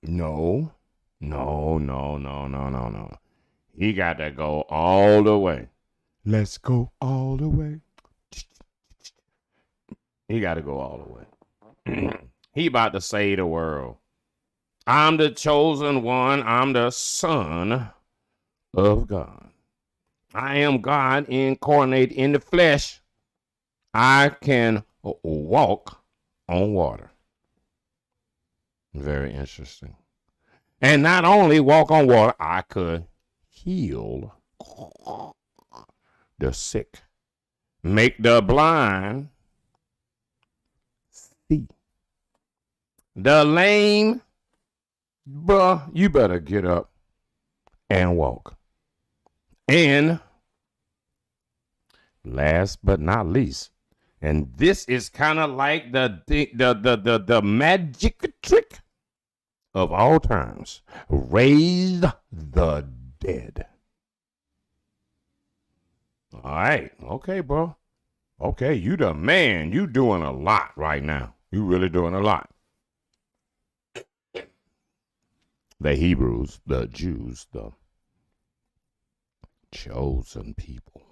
No. He got to go all the way. Let's go all the way. He got to go all the way. He about to save the world. I'm the chosen one. I'm the Son of God. I am God incarnate in the flesh. I can walk on water. Very interesting. And not only walk on water, I could heal the sick, make the blind see. The lame, bruh, you better get up and walk. And last but not least, And this is kind of like the magic trick of all times. Raise the dead. All right. Okay, bro. Okay, you the man. You doing a lot right now. You really doing a lot. The Hebrews, the Jews, the chosen people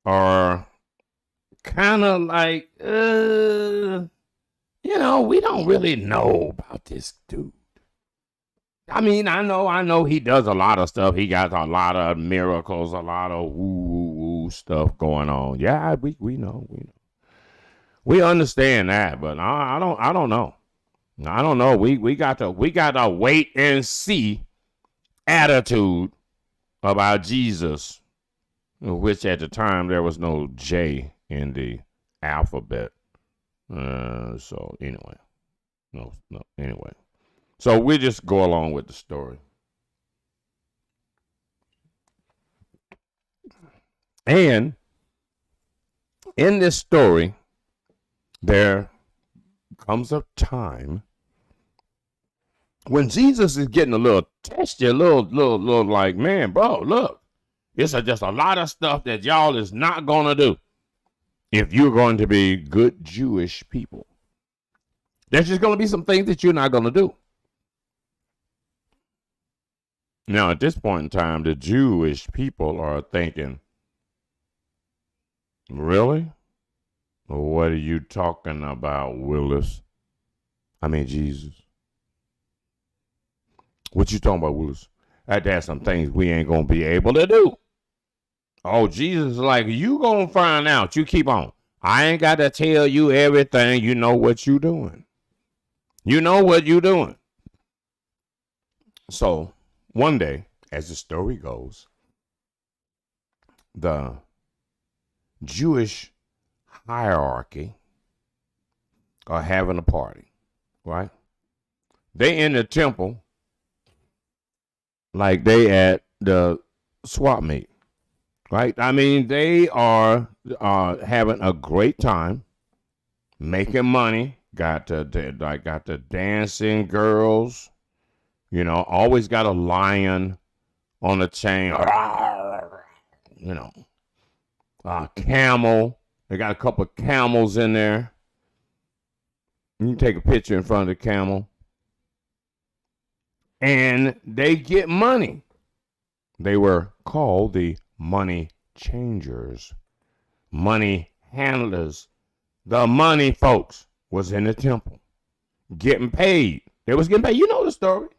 are kind of like, we don't really know about this dude. I mean, I know he does a lot of stuff. He got a lot of miracles, a lot of woo stuff going on. Yeah, we know. We understand that, but I don't know. I don't know. We got to wait and see attitude about Jesus, which at the time there was no J in the alphabet. So anyway, anyway. So we just go along with the story. And in this story, there comes a time when Jesus is getting a little testy, a little like, man, bro, look, it's just a lot of stuff that y'all is not going to do if you're going to be good Jewish people. There's just going to be some things that you're not going to do. Now, at this point in time, the Jewish people are thinking, really? What are you talking about, Willis? I mean, Jesus. What you talking about, Willis? There's some things we ain't going to be able to do. Oh, Jesus is like, you going to find out. You keep on. I ain't got to tell you everything. You know what you doing. You know what you doing. So, one day, as the story goes, the Jewish hierarchy are having a party, right? They in the temple like they at the swap meet, right? I mean, they are having a great time, making money. Got the dancing girls, always got a lion on the chain, camel. They got a couple of camels in there. You can take a picture in front of the camel. And they get money. They were called the money changers, money handlers. The money folks was in the temple getting paid. They was getting paid. You know the story.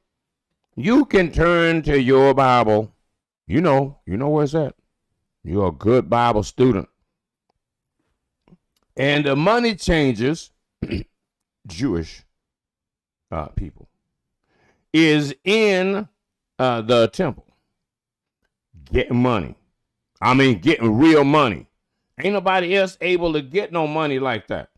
You can turn to your Bible. You know where it's at. You're a good Bible student. And the money changers, Jewish people, is in the temple getting money. I mean, getting real money. Ain't nobody else able to get no money like that.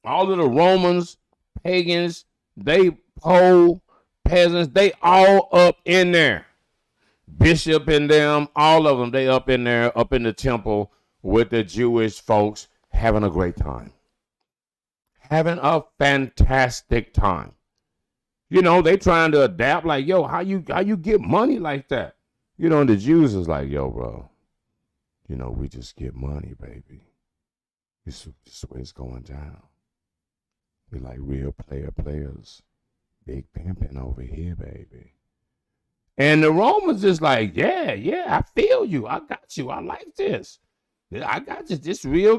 All of the Romans, pagans, they Pole, peasants, they all up in there. Bishop and them, all of them, they up in there, up in the temple with the Jewish folks, having a great time. Having a fantastic time. They trying to adapt like, yo, how you get money like that? And the Jews is like, yo, bro, we just get money, baby. This is the way it's going down. We like real players. Big pimping over here, baby. And the Romans is like, yeah, I feel you. I got you. I like this. I got you. This real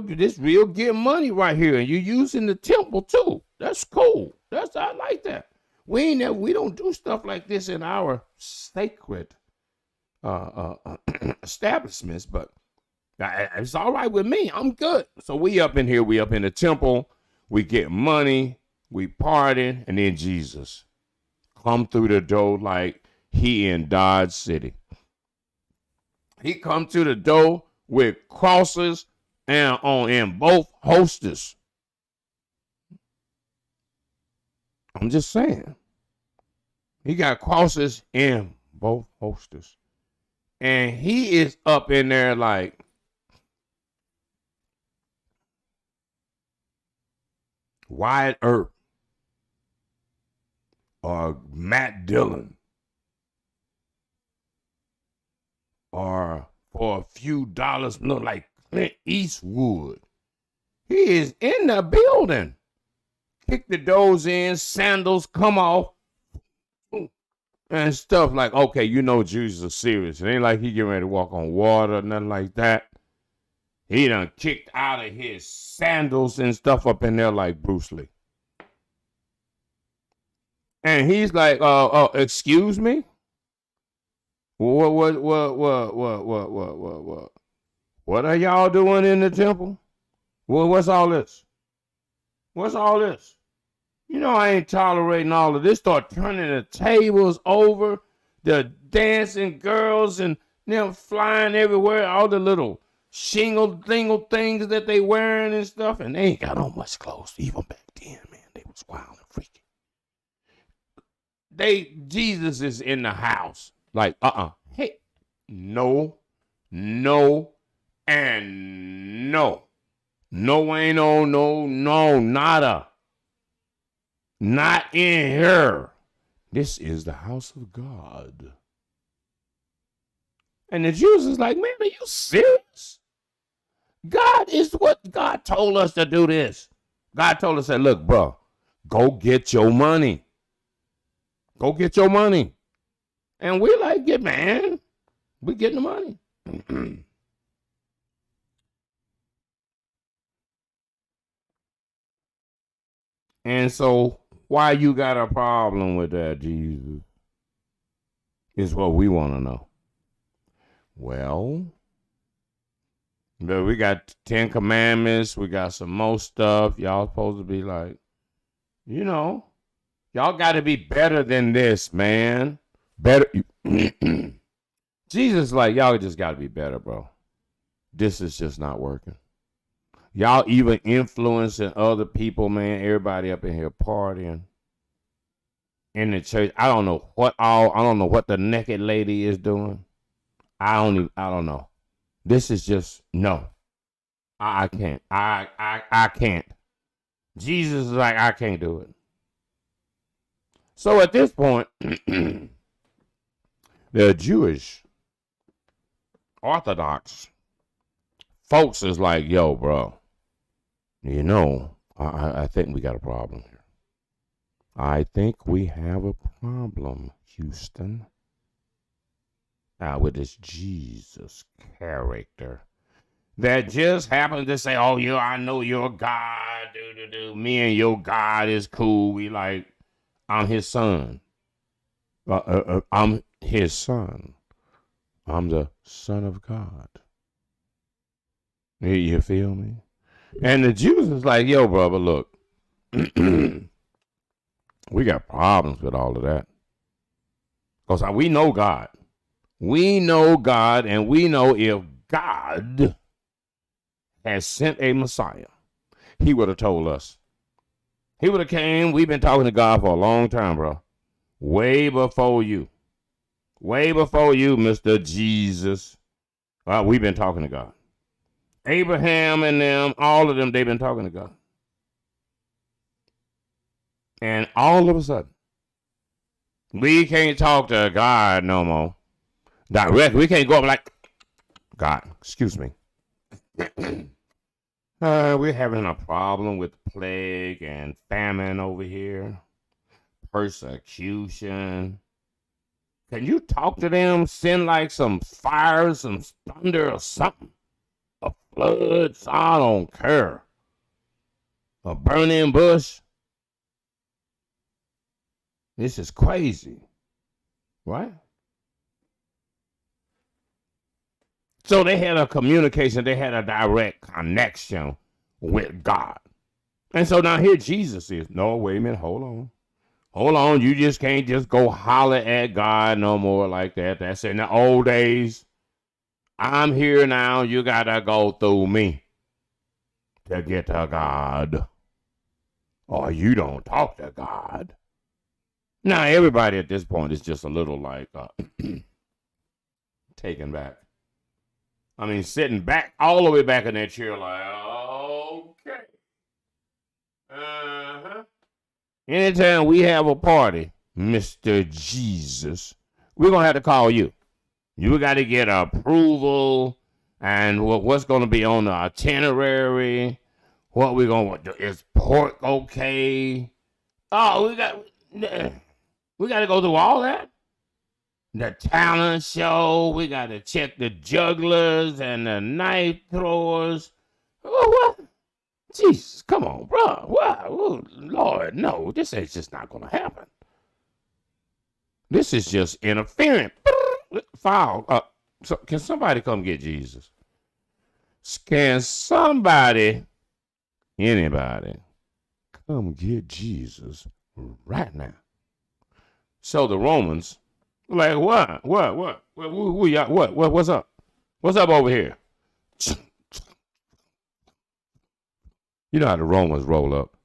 get money right here. And you using the temple too. That's cool. I like that. We don't do stuff like this in our sacred establishments, but it's all right with me. I'm good. So we up in here. We up in the temple. We get money. We partying. And then Jesus come through the door like he in Dodge City. He come to the door with crosses and in both holsters. I'm just saying. He got crosses in both holsters. And he is up in there like, Wyatt Earp or Matt Dillon or for a few dollars, look like Clint Eastwood. He is in the building. Kick the doors in, sandals come off, and stuff like, okay, you know Jesus is serious. It ain't like he getting ready to walk on water or nothing like that. He done kicked out of his sandals and stuff up in there like Bruce Lee. And he's like, excuse me? What are y'all doing in the temple? Well, what's all this? What's all this? You know I ain't tolerating all of this. Start turning the tables over, the dancing girls and them flying everywhere, all the little shingle-dingle things that they wearing and stuff, and they ain't got on much clothes. Even back then, man, they was wild and freaky. Jesus is in the house. Like, hey, no, and no. No ain't no, nada. Not in here. This is the house of God. And the Jews is like, man, are you serious? God told us to do this. God told us, say, look, bro, go get your money. Go get your money. And we like, yeah, man, we getting the money. And so why you got a problem with that, Jesus? Is what we want to know. Well, but we got 10 commandments. We got some more stuff. Y'all supposed to be like, you know, y'all got to be better than this, man. Better. Jesus like, y'all just got to be better, bro. This is just not working. Y'all even influencing other people, man. Everybody up in here partying in the church. I don't know what the naked lady is doing. I don't know. This is just, no. I can't. I can't. Jesus is like, I can't do it. So at this point, the Jewish Orthodox folks is like, yo, bro, you know, I think we got a problem here. I think we have a problem, Houston. With this Jesus character that just happened to say, oh, yeah, I know your God. Me and your God is cool. We like, I'm his son. I'm his son. I'm the son of God. You feel me? And the Jews is like, yo, brother, look, we got problems with all of that. Because we know God. We know God, and we know if God has sent a Messiah, he would have told us. He would have came. We've been talking to God for a long time, bro. Way before you. Way before you, Mr. Jesus. We've been talking to God. Abraham and them, all of them, they've been talking to God. And all of a sudden, we can't talk to God no more. Direct. We can't go up like, God, excuse me. We're having a problem with plague and famine over here. Persecution. Can you talk to them? Send like some fire, some thunder or something. A flood. I don't care. A burning bush. This is crazy. Right? So they had a communication, they had a direct connection with God. And so now here Jesus is, no, wait a minute, hold on. Hold on, you just can't just go holler at God no more like that. That's in the old days. I'm here now, you gotta go through me to get to God. Or you don't talk to God. Now everybody at this point is just a little like, taken back. I mean, sitting back, all the way back in that chair, like, okay. Uh-huh. Anytime we have a party, Mr. Jesus, we're going to have to call you. You got to get approval and what's going to be on the itinerary. What we're going to do. Is pork okay? Oh, we got to go through all that. The talent show. We got to check the jugglers and the knife throwers. What? Jesus, come on, bro. What? Oh, Lord, no. This is just not going to happen. This is just interfering. Foul. So can somebody come get Jesus? Can somebody, anybody, come get Jesus right now? So the Romans, like, what? Who y'all? What's up? What's up over here? You know how the Romans roll up.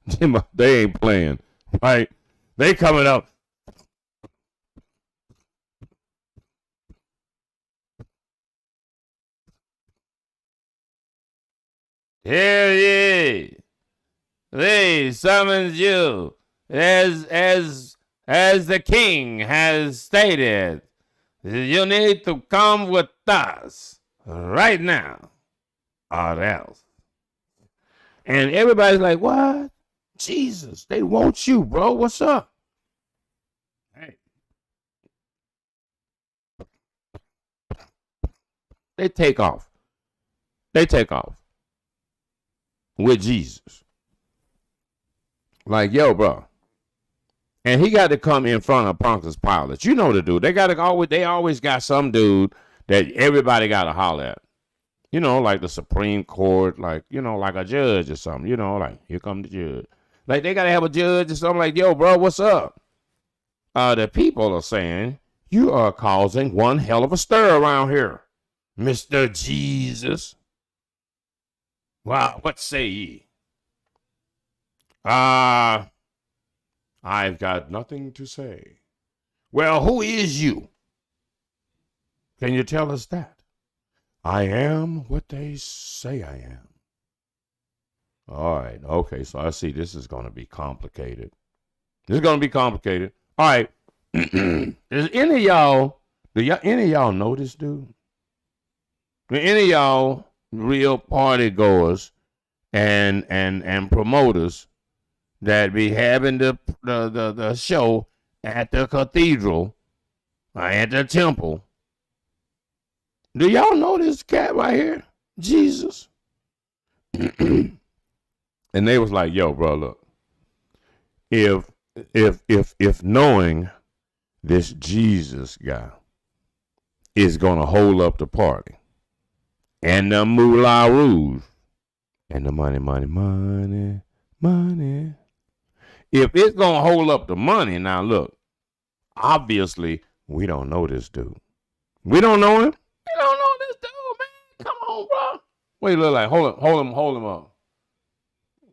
They ain't playing, right? They coming up. Hear ye! They summons you, as the king has stated. You need to come with us right now, or else. And everybody's like, what? Jesus, they want you, bro. What's up? Hey. They take off. With Jesus. Like, yo, bro. And he got to come in front of Pontius Pilate. You know the dude. They always got some dude that everybody got to holler at. You know, like the Supreme Court, like, you know, like a judge or something. You know, like, here come the judge. Like, they got to have a judge or something like, yo, bro, what's up? The people are saying, you are causing one hell of a stir around here, Mr. Jesus. Wow, what say ye? I've got nothing to say. Well, who is you? Can you tell us that? I am what they say I am. All right, okay, so I see this is going to be complicated. All right, does any of y'all know this dude? Do any of y'all real party goers and promoters that be having the show at the cathedral or at the temple? Do y'all know this cat right here? Jesus. And they was like, yo, bro, look. If knowing this Jesus guy is gonna hold up the party and the moolah rouge and the money. If it's gonna hold up the money, now look, obviously we don't know this dude. We don't know him. We don't know this dude, man. Come on, bro. What he look like? Hold him up.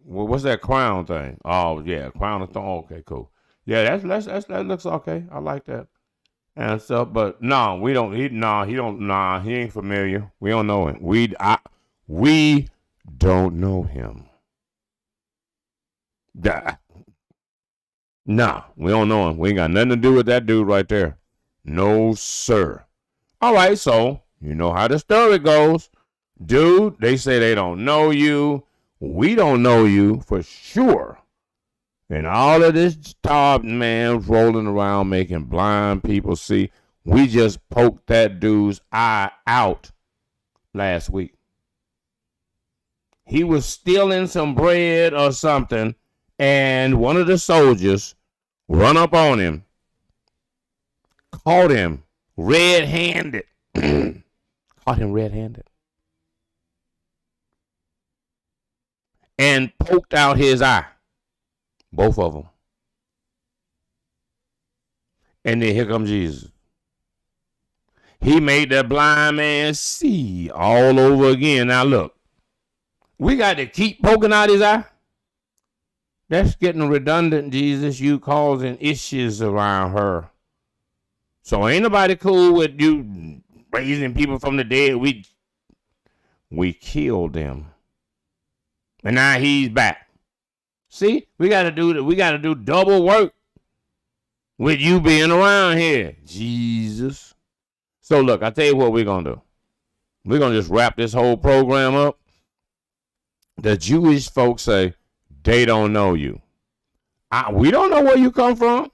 Well, what's that crown thing? Oh yeah, crown of thorn. Okay, cool. Yeah, that looks okay. I like that. And stuff, but no, we don't. He ain't familiar. We don't know him. We don't know him. Nah, we don't know him. We ain't got nothing to do with that dude right there. No, sir. All right, so you know how the story goes. Dude, they say they don't know you. We don't know you for sure. And all of this starved man rolling around making blind people see. We just poked that dude's eye out last week. He was stealing some bread or something, and one of the soldiers run up on him, caught him red-handed. And poked out his eye. Both of them. And then here comes Jesus. He made the blind man see all over again. Now look, we got to keep poking out his eye. That's getting redundant, Jesus. You causing issues around her. So ain't nobody cool with you raising people from the dead. We killed him. And now he's back. See, we gotta do double work with you being around here. Jesus. So look, I tell you what we're gonna do. We're gonna just wrap this whole program up. The Jewish folks say they don't know you. We don't know where you come from.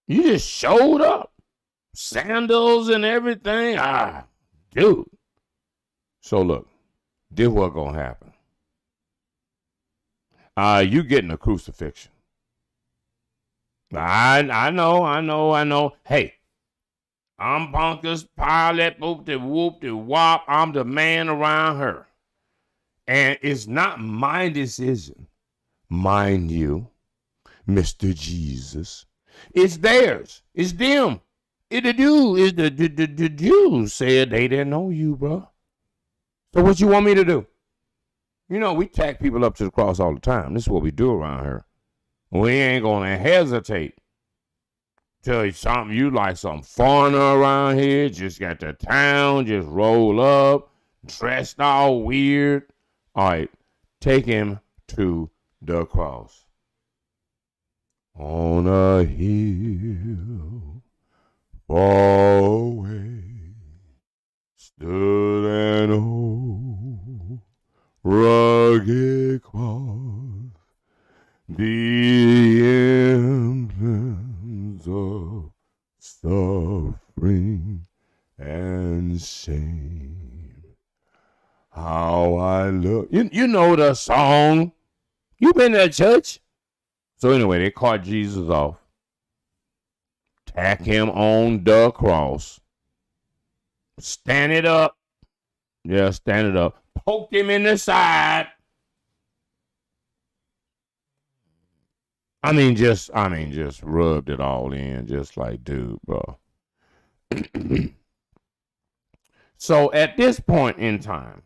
You just showed up. Sandals and everything. Dude. So look, this what's gonna happen. You getting a crucifixion. I know. Hey, I'm Pontius Pilate, boop de whoop de wop. I'm the man around her. And it's not my decision, mind you, Mr. Jesus. It's theirs. It's them. The Jews said they didn't know you, bro. So what you want me to do? You know, we tack people up to the cross all the time. This is what we do around here. We ain't gonna hesitate. Tell you something, you like some foreigner around here, just got the town, just roll up, dressed all weird. All right, take him to the cross. On a hill far away stood an old rugged cross, the emblems of suffering and shame. How I look. You know the song. You been to church? So anyway, they caught Jesus off. Tack him on the cross. Stand it up. Yeah, stand it up. Poked him in the side. I mean, just rubbed it all in, just like, dude, bro. So at this point in time,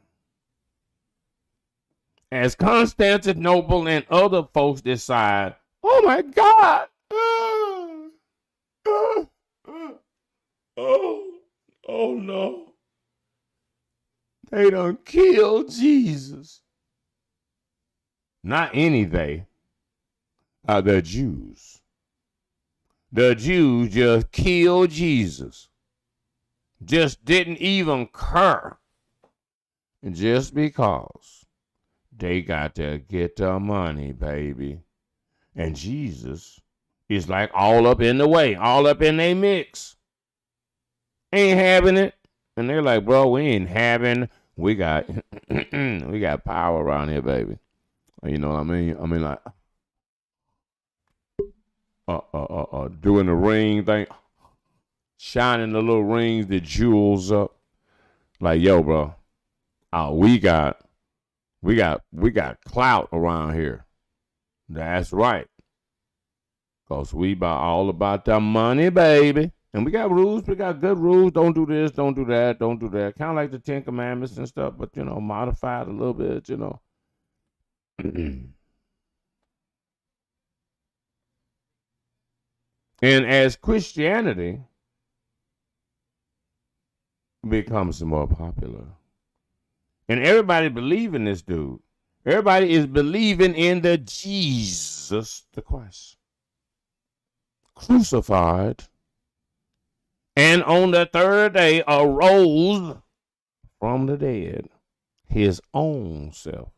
as Constantinople and other folks decide, oh my God, oh no, they done killed Jesus. Not any they. The Jews. The Jews just killed Jesus. Just didn't even care. Just because they got to get the money, baby. And Jesus is like all up in the way, all up in their mix. Ain't having it. And they're like, bro, we ain't having, we got power around here, baby. You know what I mean? I mean, like, doing the ring thing, shining the little rings, the jewels up. Like, yo, bro, we got clout around here. That's right. Cause we all about the money, baby. And we got rules. We got good rules. Don't do this. Don't do that. Don't do that. Kind of like the 10 Commandments and stuff, but modified a little bit. And as Christianity becomes more popular, and everybody believing this dude, everybody is believing in the Jesus, the Christ, crucified, and on the third day arose from the dead, his own self,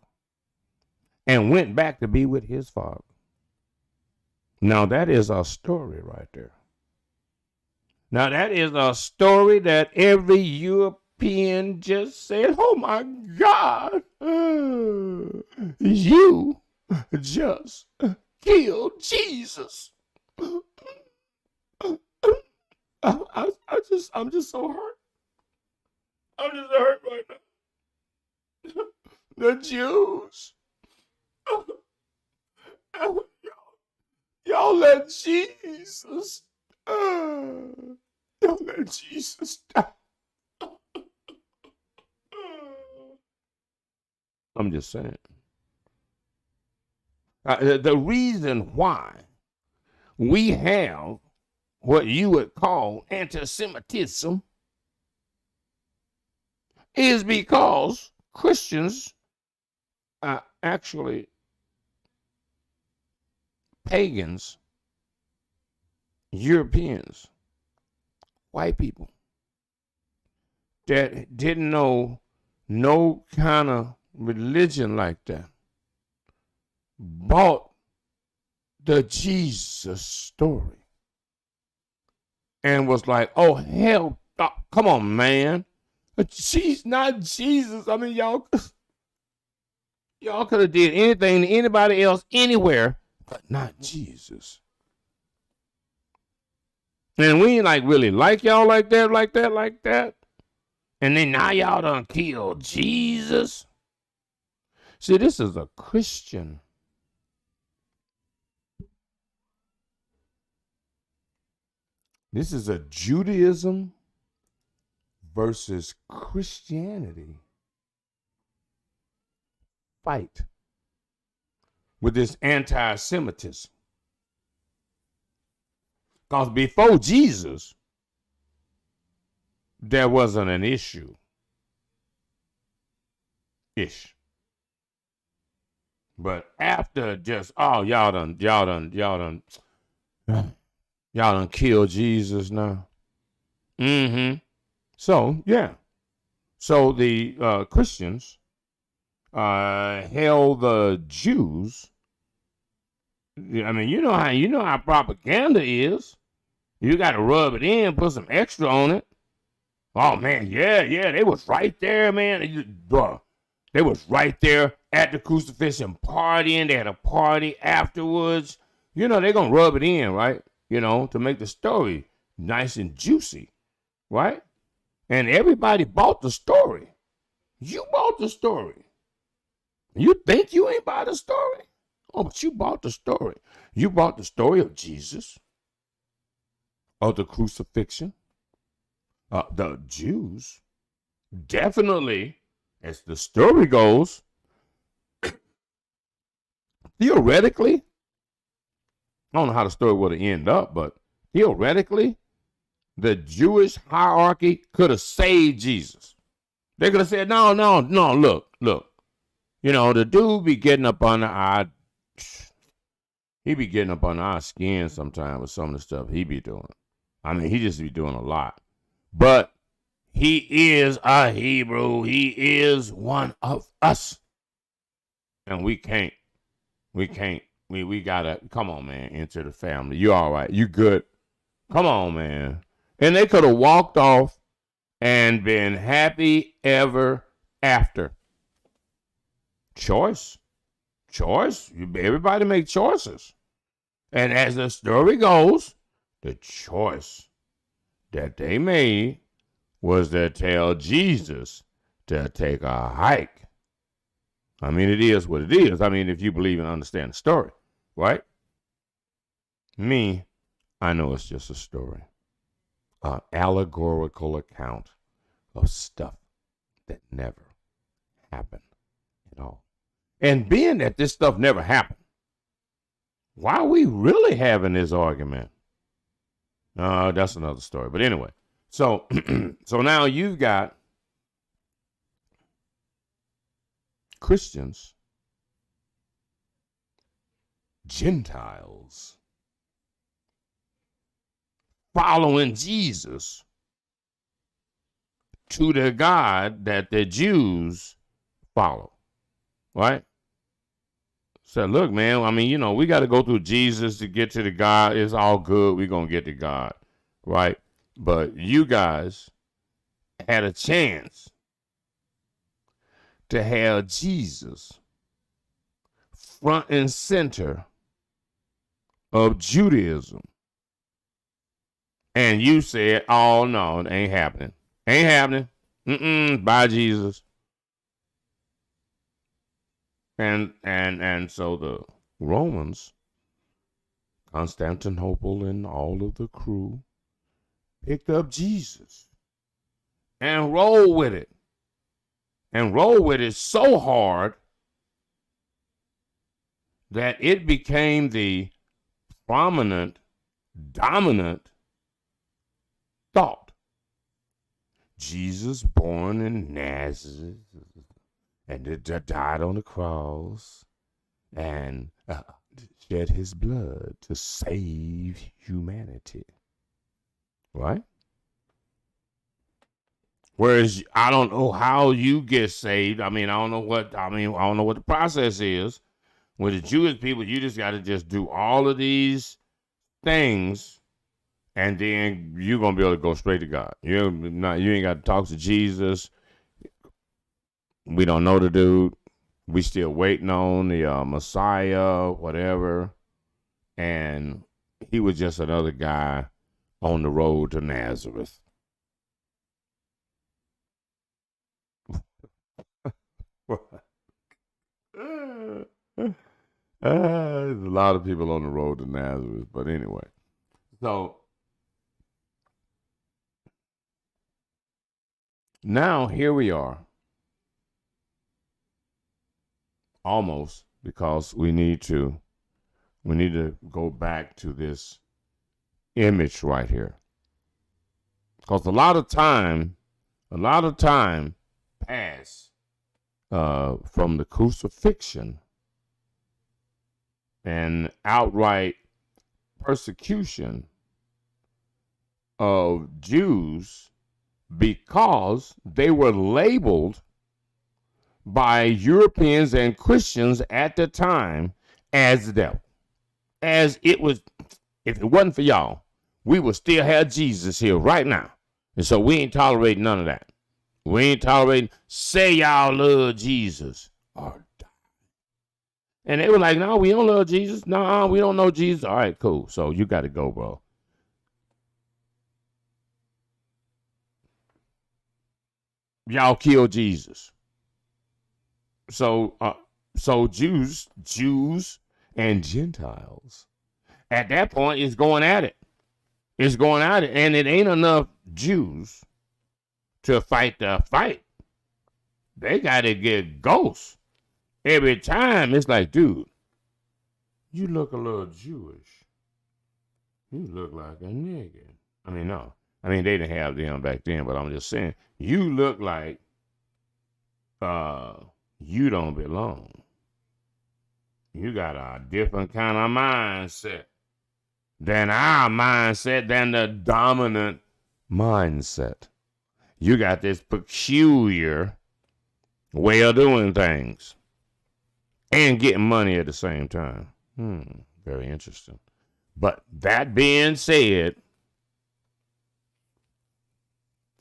and went back to be with his Father. Now that is a story right there. Now that is a story that every European just said, oh my God, you just killed Jesus. I'm just so hurt. I'm just hurt right now. The Jews. Y'all let Jesus. Y'all let Jesus die. I'm just saying. The reason why we have what you would call anti-Semitism is because Christians are actually pagans, Europeans, white people that didn't know no kind of religion like that bought the Jesus story and was like, oh, hell, come on, man. She's not Jesus. I mean, y'all could have did anything to anybody else anywhere, but not Jesus. And we ain't like really like y'all like that. And then now y'all done killed Jesus. See, this is a Christian. This is a Judaism versus Christianity fight with this anti-Semitism. Because before Jesus, there wasn't an issue. But after just, oh, y'all done killed Jesus now. Mm-hmm. So, yeah. So the Christians held the Jews. I mean, you know how propaganda is. You got to rub it in, put some extra on it. Oh man, yeah, they was right there, man. They was right there at the crucifixion partying. They had a party afterwards. You know, they're gonna rub it in, right? You know, to make the story nice and juicy, right? And everybody bought the story. You bought the story. You think you ain't bought the story? Oh, but you bought the story. You bought the story of Jesus, of the crucifixion. The Jews definitely, as the story goes, theoretically, I don't know how the story would have ended up, but theoretically, the Jewish hierarchy could have saved Jesus. They could have said, no, look. You know, the dude be getting up under our skin sometimes with some of the stuff he be doing. I mean, he just be doing a lot. But he is a Hebrew. He is one of us. And we gotta, come on, man, enter the family. You all right. You good. Come on, man. And they could have walked off and been happy ever after. Choice. Everybody make choices. And as the story goes, the choice that they made was to tell Jesus to take a hike. I mean, it is what it is. I mean, if you believe and understand the story, right? Me, I know it's just a story. An allegorical account of stuff that never happened at all. And being that this stuff never happened, why are we really having this argument? That's another story. But anyway, so now you've got Christians, Gentiles, following Jesus to the God that the Jews follow, right? Said, look, man, I mean, you know, we got to go through Jesus to get to the God. It's all good. We're going to get to God, right? But you guys had a chance to have Jesus front and center of Judaism. And you said, oh, no, it ain't happening. Ain't happening. Bye, Jesus. And so the Romans, Constantinople and all of the crew, picked up Jesus and rolled with it. And rolled with it so hard that it became the prominent, dominant thought. Jesus born in Nazareth and died on the cross and shed his blood to save humanity. Right? Whereas I don't know how you get saved. I don't know what the process is. With the Jewish people, you just got to just do all of these things, and then you're gonna be able to go straight to God. You ain't got to talk to Jesus. We don't know the dude. We still waiting on the Messiah, whatever. And he was just another guy on the road to Nazareth. There's a lot of people on the road to Nazareth, but anyway. So now here we are. Almost, because we need to go back to this image right here. Because a lot of time passed from the crucifixion and outright persecution of Jews because they were labeled by Europeans and Christians at the time as the devil. As it was, if it wasn't for y'all, we would still have Jesus here right now. And so we ain't tolerating none of that. We ain't tolerating, say y'all love Jesus or die. And they were like, no, we don't love Jesus. No, we don't know Jesus. All right, cool. So you got to go, bro. Y'all killed Jesus. So Jews and Gentiles at that point is going at it. It's going at it. And it ain't enough Jews to fight the fight. They got to get ghosts. Every time it's like, dude, you look a little Jewish. You look like a nigga. No. They didn't have them back then, but I'm just saying, you look like you don't belong. You got a different kind of mindset than our mindset, than the dominant mindset. You got this peculiar way of doing things and getting money at the same time. Very interesting. But that being said,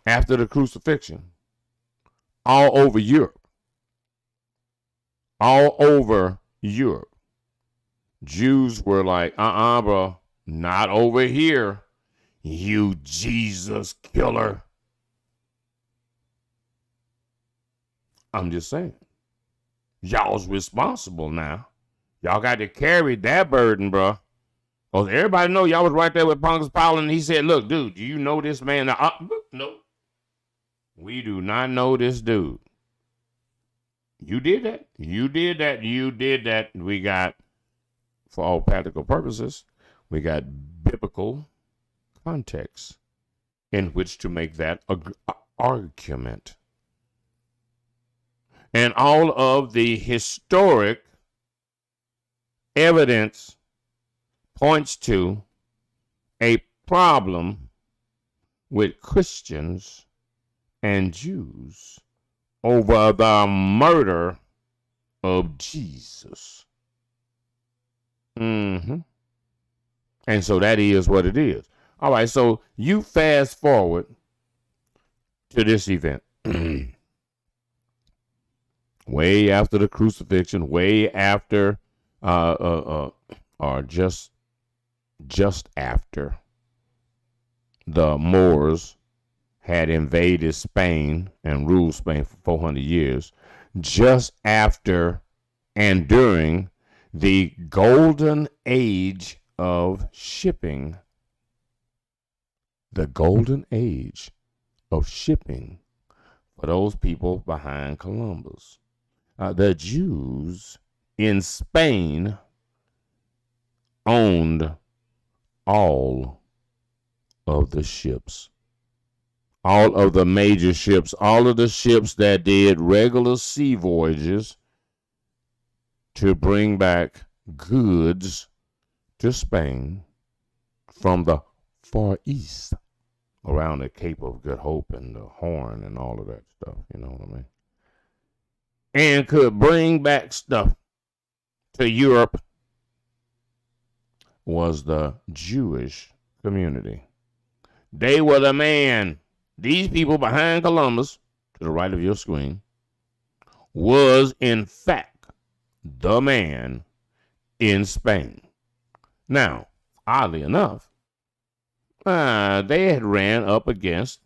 after the crucifixion, all over Europe, Jews were like, bro, not over here, you Jesus killer. I'm just saying, y'all's responsible now. Y'all got to carry that burden, bro. Because everybody know y'all was right there with Pontius Pilate, and he said, look, dude, do you know this man? No. We do not know this dude. You did that. You did that. You did that. We got, for all practical purposes, we got biblical context in which to make that argument. And all of the historic evidence points to a problem with Christians and Jews over the murder of Jesus. And so that is what it is. All right, so you fast forward to this event. Way after the crucifixion, way after, or just after the Moors had invaded Spain and ruled Spain for 400 years, just after and during the golden age of shipping. The golden age of shipping for those people behind Columbus. The Jews in Spain owned all of the ships. all of the major ships, all of the ships that did regular sea voyages to bring back goods to Spain from the Far East, around the Cape of Good Hope and the Horn and all of that stuff, you know what I mean? And could bring back stuff to Europe was the Jewish community. They were the man. These people behind Columbus, to the right of your screen, was in fact the man in Spain. Now, oddly enough, they had ran up against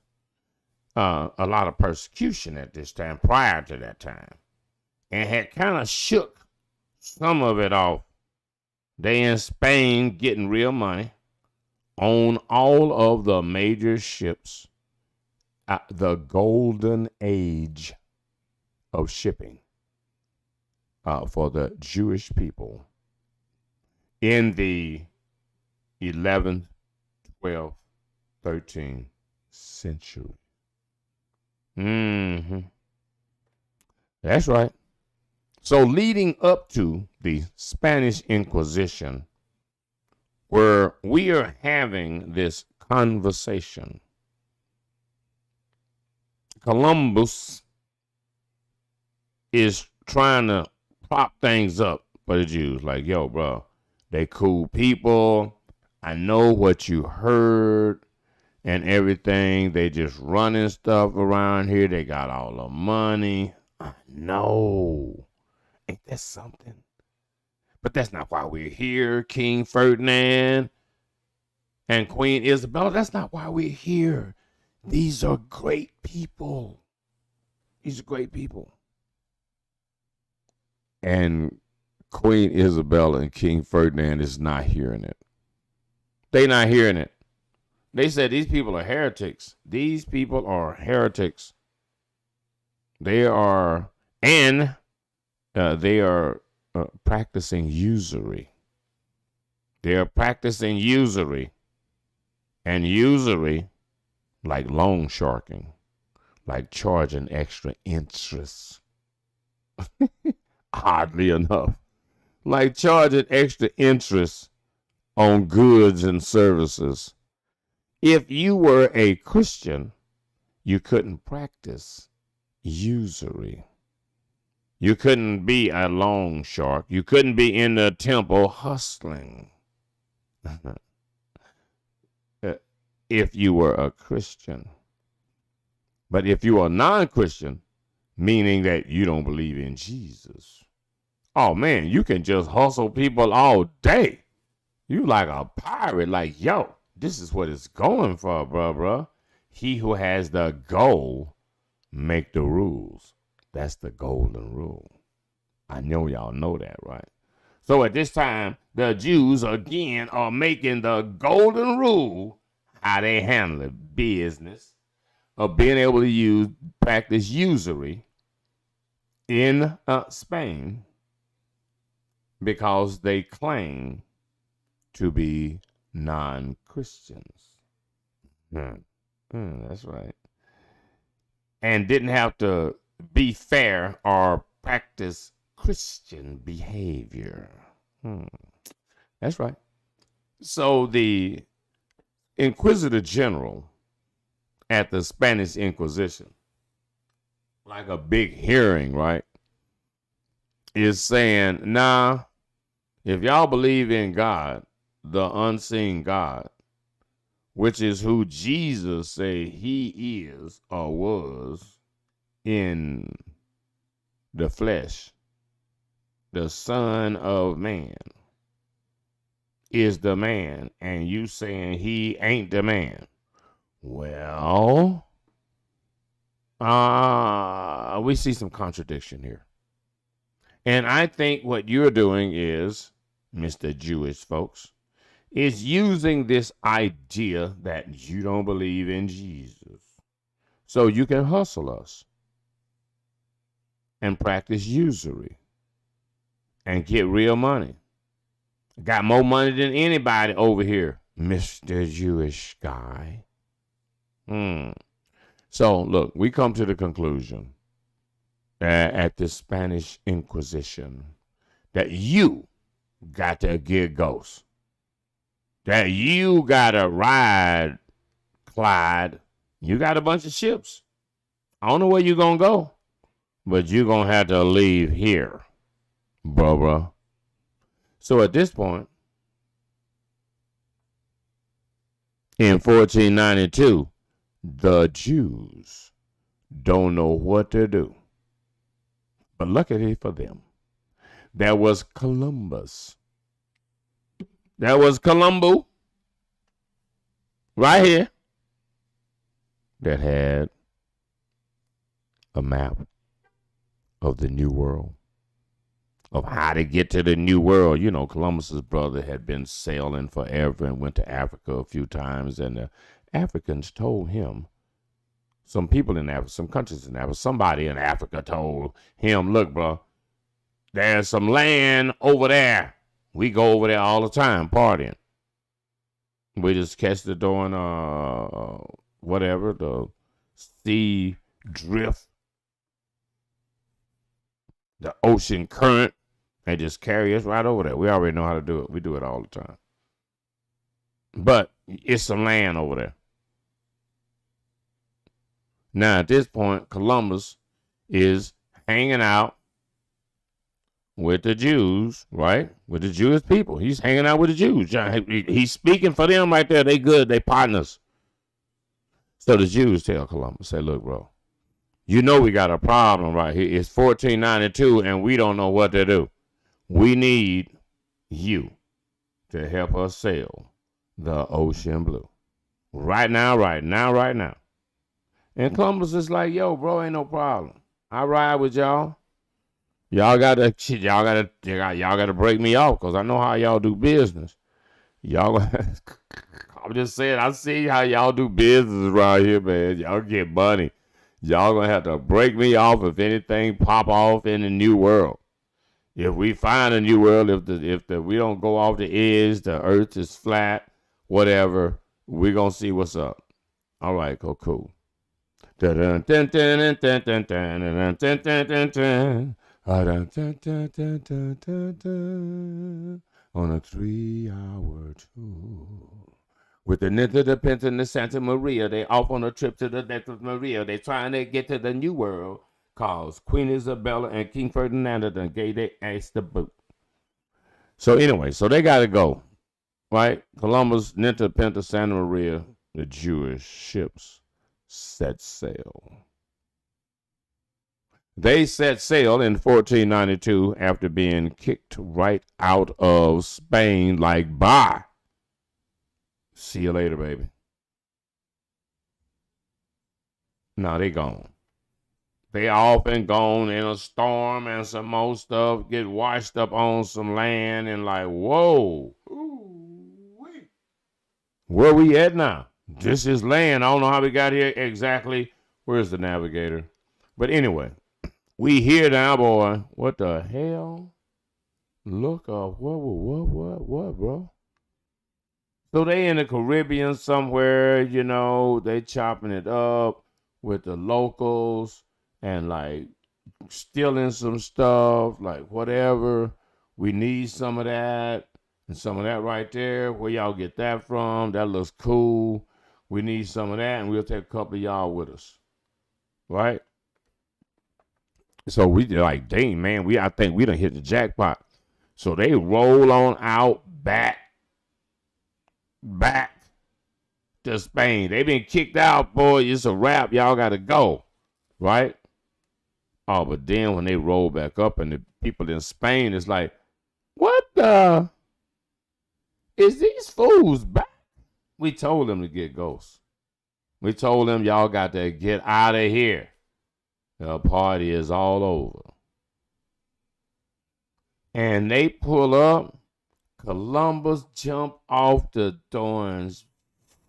a lot of persecution at this time, prior to that time, and had kind of shook some of it off. They in Spain getting real money on all of the major ships, the golden age of shipping for the Jewish people in the 11th, 12th, 13th century. That's right. So leading up to the Spanish Inquisition, where we are having this conversation, Columbus is trying to prop things up for the Jews. Like, yo, bro, they cool people. I know what you heard and everything. They just running stuff around here. They got all the money. I know. Ain't that something? But that's not why we're here. King Ferdinand and Queen Isabella, that's not why we're here. These are great people. These are great people. And Queen Isabella and King Ferdinand is not hearing it. They not hearing it. They said these people are heretics. These people are heretics. They are, and they are practicing usury. They are practicing usury. And usury, like loan sharking, like charging extra interest. Oddly enough, like charging extra interest on goods and services. If you were a Christian, you couldn't practice usury. You couldn't be a loan shark. You couldn't be in the temple hustling. If you were a Christian. But if you are non-Christian, meaning that you don't believe in Jesus, oh man, you can just hustle people all day. You like a pirate, like, yo, this is what it's going for, bruh. He who has the goal make the rules. That's the golden rule. I know y'all know that, right? So at this time, the Jews again are making the golden rule how they handle it, business of being able to practice usury in Spain because they claim to be non-Christians. That's right. And didn't have to be fair or practice Christian behavior. That's right. So the Inquisitor General at the Spanish Inquisition, like a big hearing, right, is saying, nah, if y'all believe in God, the unseen God, which is who Jesus say he is or was in the flesh, the Son of Man is the man, and you saying he ain't the man. Well, we see some contradiction here. And I think what you're doing is, Mr. Jewish folks, is using this idea that you don't believe in Jesus so you can hustle us and practice usury and get real money. Got more money than anybody over here, Mr. Jewish guy. So, look, we come to the conclusion at the Spanish Inquisition that you got to get ghosts. That you got to ride Clyde. You got a bunch of ships. I don't know where you're going to go, but you're going to have to leave here, bruh. So at this point, in 1492, the Jews don't know what to do. But luckily for them, there was Columbus. There was Columbo right here that had a map of the New World, of how to get to the New World. You know, Columbus's brother had been sailing forever and went to Africa a few times, and the Africans told him, some people in Africa, some countries in Africa, somebody in Africa told him, look, bro, there's some land over there. We go over there all the time partying. We just catch the doing whatever, the sea drift, the ocean current. They just carry us right over there. We already know how to do it. We do it all the time. But it's some land over there. Now, at this point, Columbus is hanging out with the Jews, right? With the Jewish people. He's hanging out with the Jews. He's speaking for them right there. They good. They partners. So the Jews tell Columbus, say, look, bro, you know we got a problem right here. It's 1492, and we don't know what to do. We need you to help us sail the ocean blue. Right now, right now, right now. And Columbus is like, yo, bro, ain't no problem. I ride with y'all. Y'all gotta break me off, because I know how y'all do business. I'm just saying, I see how y'all do business around here, man. Y'all get money. Y'all gonna have to break me off if anything pop off in the New World. If we find a New World, if we don't go off the edge, the earth is flat, whatever, we gonna see what's up. All right, cool. On a 3-hour tour. With the Ninta, the Pinta, and the Santa Maria, they off on a trip to the death of Maria. They trying to get to the New World, cause Queen Isabella and King Ferdinand done gave their ass the boot. So anyway, so they got to go, right? Columbus, Ninta, Pinta, Santa Maria, the Jewish ships set sail. They set sail in 1492 after being kicked right out of Spain like, bye. See you later, baby. Now they gone. They off and gone in a storm, and some more stuff get washed up on some land, and like, whoa. Ooh-wee. Where we at now? This is land. I don't know how we got here exactly. Where's the navigator? But anyway, we here now, boy. What the hell? Look up. What, bro? So they in the Caribbean somewhere, you know, they chopping it up with the locals and like stealing some stuff, like whatever. We need some of that and some of that right there. Where y'all get that from? That looks cool. We need some of that, and we'll take a couple of y'all with us, right? So we like, dang, man, I think we done hit the jackpot. So they roll on out back to Spain. They been kicked out, boy. It's a wrap. Y'all got to go, right? Oh, but then when they roll back up and the people in Spain is like, what the? Is these fools back? We told them to get ghosts. We told them y'all got to get out of here. The party is all over. And they pull up. Columbus jump off the Thorns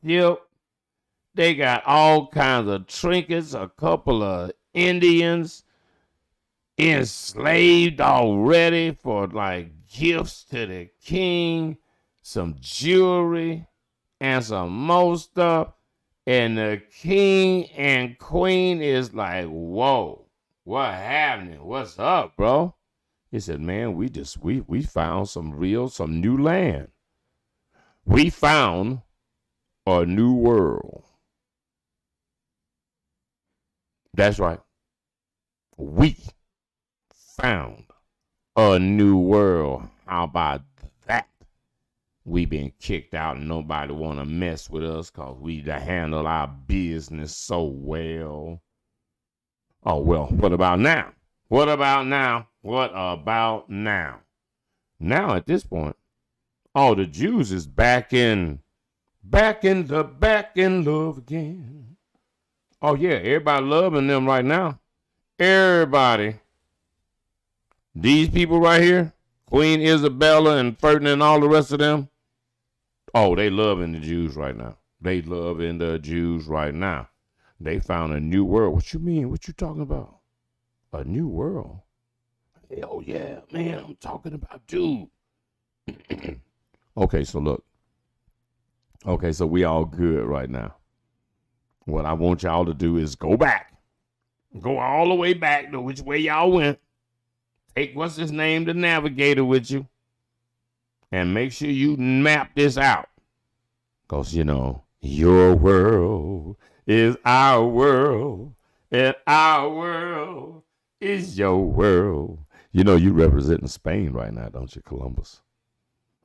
ship. They got all kinds of trinkets, a couple of Indians enslaved already for like gifts to the king, some jewelry, and some more stuff. And the king and queen is like, whoa, what happening? What's up, bro? He said, man, we found some new land. We found a new world. That's right. We found a new world. How about that? We been kicked out and nobody want to mess with us because we handle our business so well. Oh, well, what about now? What about now? What about now? Now at this point, all the Jews is back in love again. Oh yeah, everybody loving them right now. Everybody. These people right here, Queen Isabella and Ferdinand and all the rest of them, oh, they loving the Jews right now. They loving the Jews right now. They found a new world. What you mean? What you talking about? A new world? Hell yeah, man, I'm talking about dude. Okay, so look. Okay, so we all good right now. What I want y'all to do is go back. Go all the way back to which way y'all went. Take, what's his name, the navigator with you. And make sure you map this out. Because, you know, your world is our world. And our world is your world. You know, you representing Spain right now, don't you, Columbus?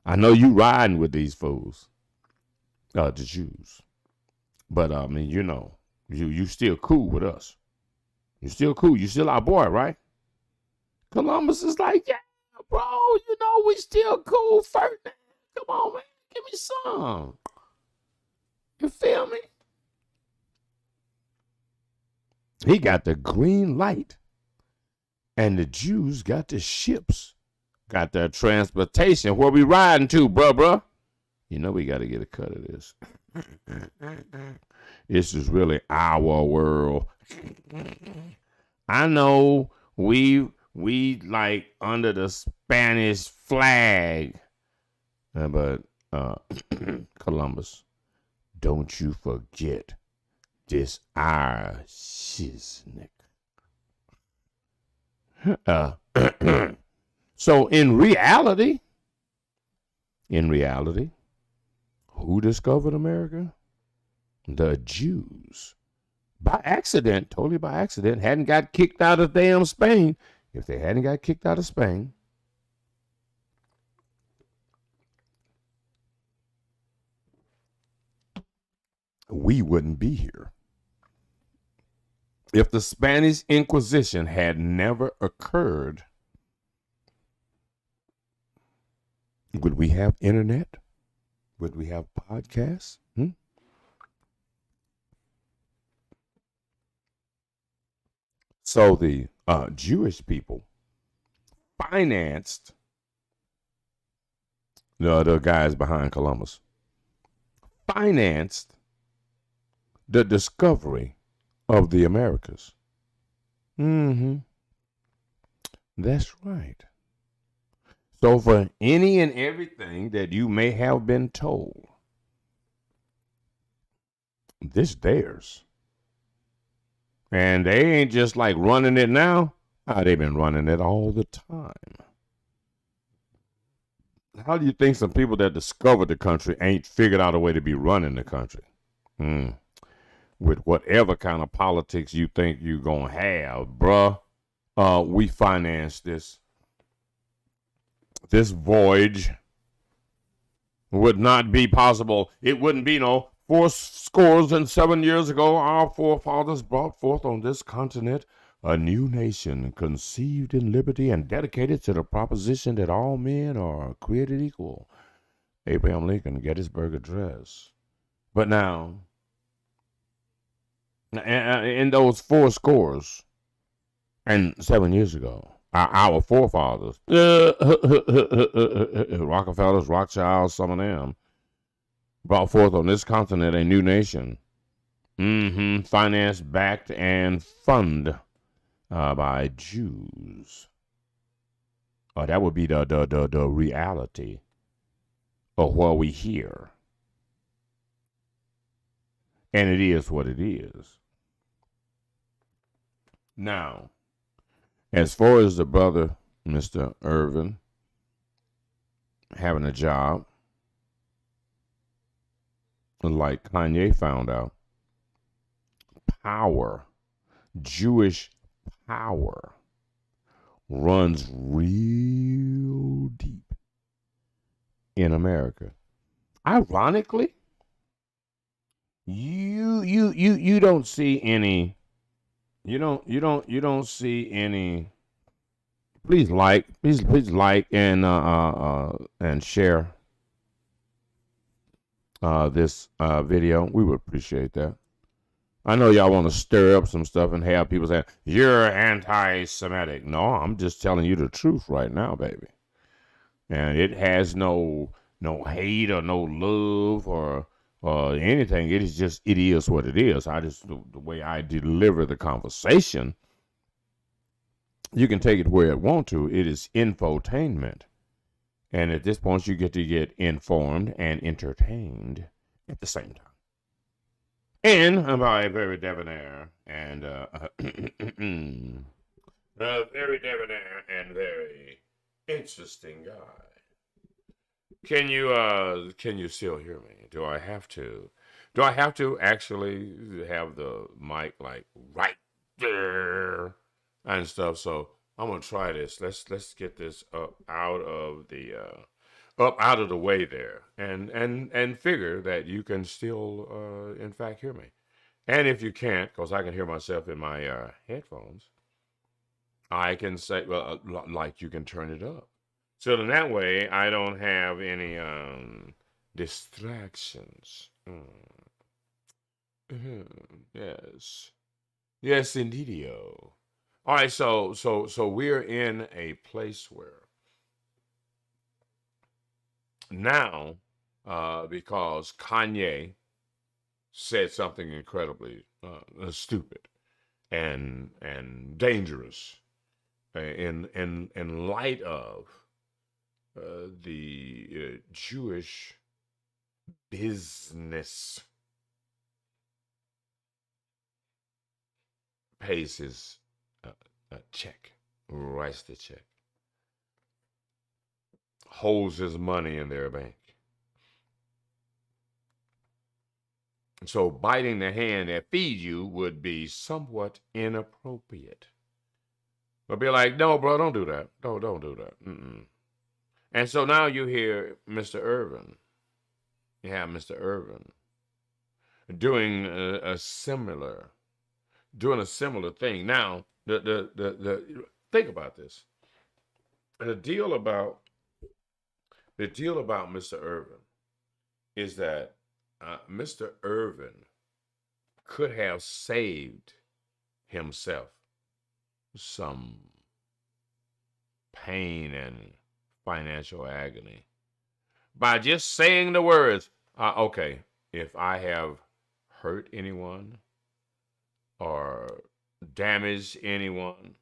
I know you riding with these fools. The Jews. But, I mean, you know, you still cool with us. You still cool. You still our boy, right? Columbus is like, yeah, bro, you know, we still cool, Ferdinand. Come on, man. Give me some. You feel me? He got the green light. And the Jews got the ships. Got their transportation. Where we riding to, bruh? You know we got to get a cut of this. This is really our world. I know we like under the Spanish flag. But Columbus, don't you forget this our shiznick. So in reality, who discovered America? The Jews. By accident, totally by accident, hadn't got kicked out of damn Spain. If they hadn't got kicked out of Spain, we wouldn't be here. If the Spanish Inquisition had never occurred, would we have internet? Would we have podcasts? So the Jewish people financed the guys behind Columbus, financed the discovery of the Americas. That's right. So for any and everything that you may have been told, this theirs. And they ain't just like running it now. They've been running it all the time. How do you think some people that discovered the country ain't figured out a way to be running the country? With whatever kind of politics you think you're going to have, bruh. We financed this. This voyage would not be possible. It wouldn't be no 407 years ago. Our forefathers brought forth on this continent a new nation conceived in liberty and dedicated to the proposition that all men are created equal. Abraham Lincoln, Gettysburg Address. But now, in those 407 years ago, our forefathers, Rockefellers, Rothschilds, some of them, brought forth on this continent a new nation, financed, backed, and funded by Jews. That would be the reality of what we hear. And it is what it is. Now, as far as the brother, Mr. Ervin, having a job, like Kanye found out, power, Jewish power, runs real deep in America. Ironically, you don't see any. You don't see any. Please like and share this video. We would appreciate that. I know y'all want to stir up some stuff and have people say you're anti-Semitic. No, I'm just telling you the truth right now, baby. And it has no hate or no love or anything. It is what it is. The way I deliver the conversation, you can take it where it want to. It is infotainment. And at this point, you get to get informed and entertained at the same time. And by a very debonair and a very debonair and very interesting guy. Can you still hear me? Do I have to actually have the mic like right there and stuff? So I'm gonna try this. Let's get this up out of the way there, and figure that you can still in fact hear me. And if you can't, because I can hear myself in my headphones, I can say, well, like you can turn it up. So in that way, I don't have any distractions. Yes, indeedio. All right, so we're in a place where now, because Kanye said something incredibly stupid and dangerous in light of the Jewish business pays his check, writes the check, holds his money in their bank. So biting the hand that feeds you would be somewhat inappropriate. But be like, no, bro, don't do that. Don't do that. Mm-mm. And so now you hear Mr. Ervin. You have Mr. Ervin doing a similar thing. Now, the think about this. The deal about Mr. Ervin is that Mr. Ervin could have saved himself some pain and financial agony by just saying the words, okay, if I have hurt anyone or damaged anyone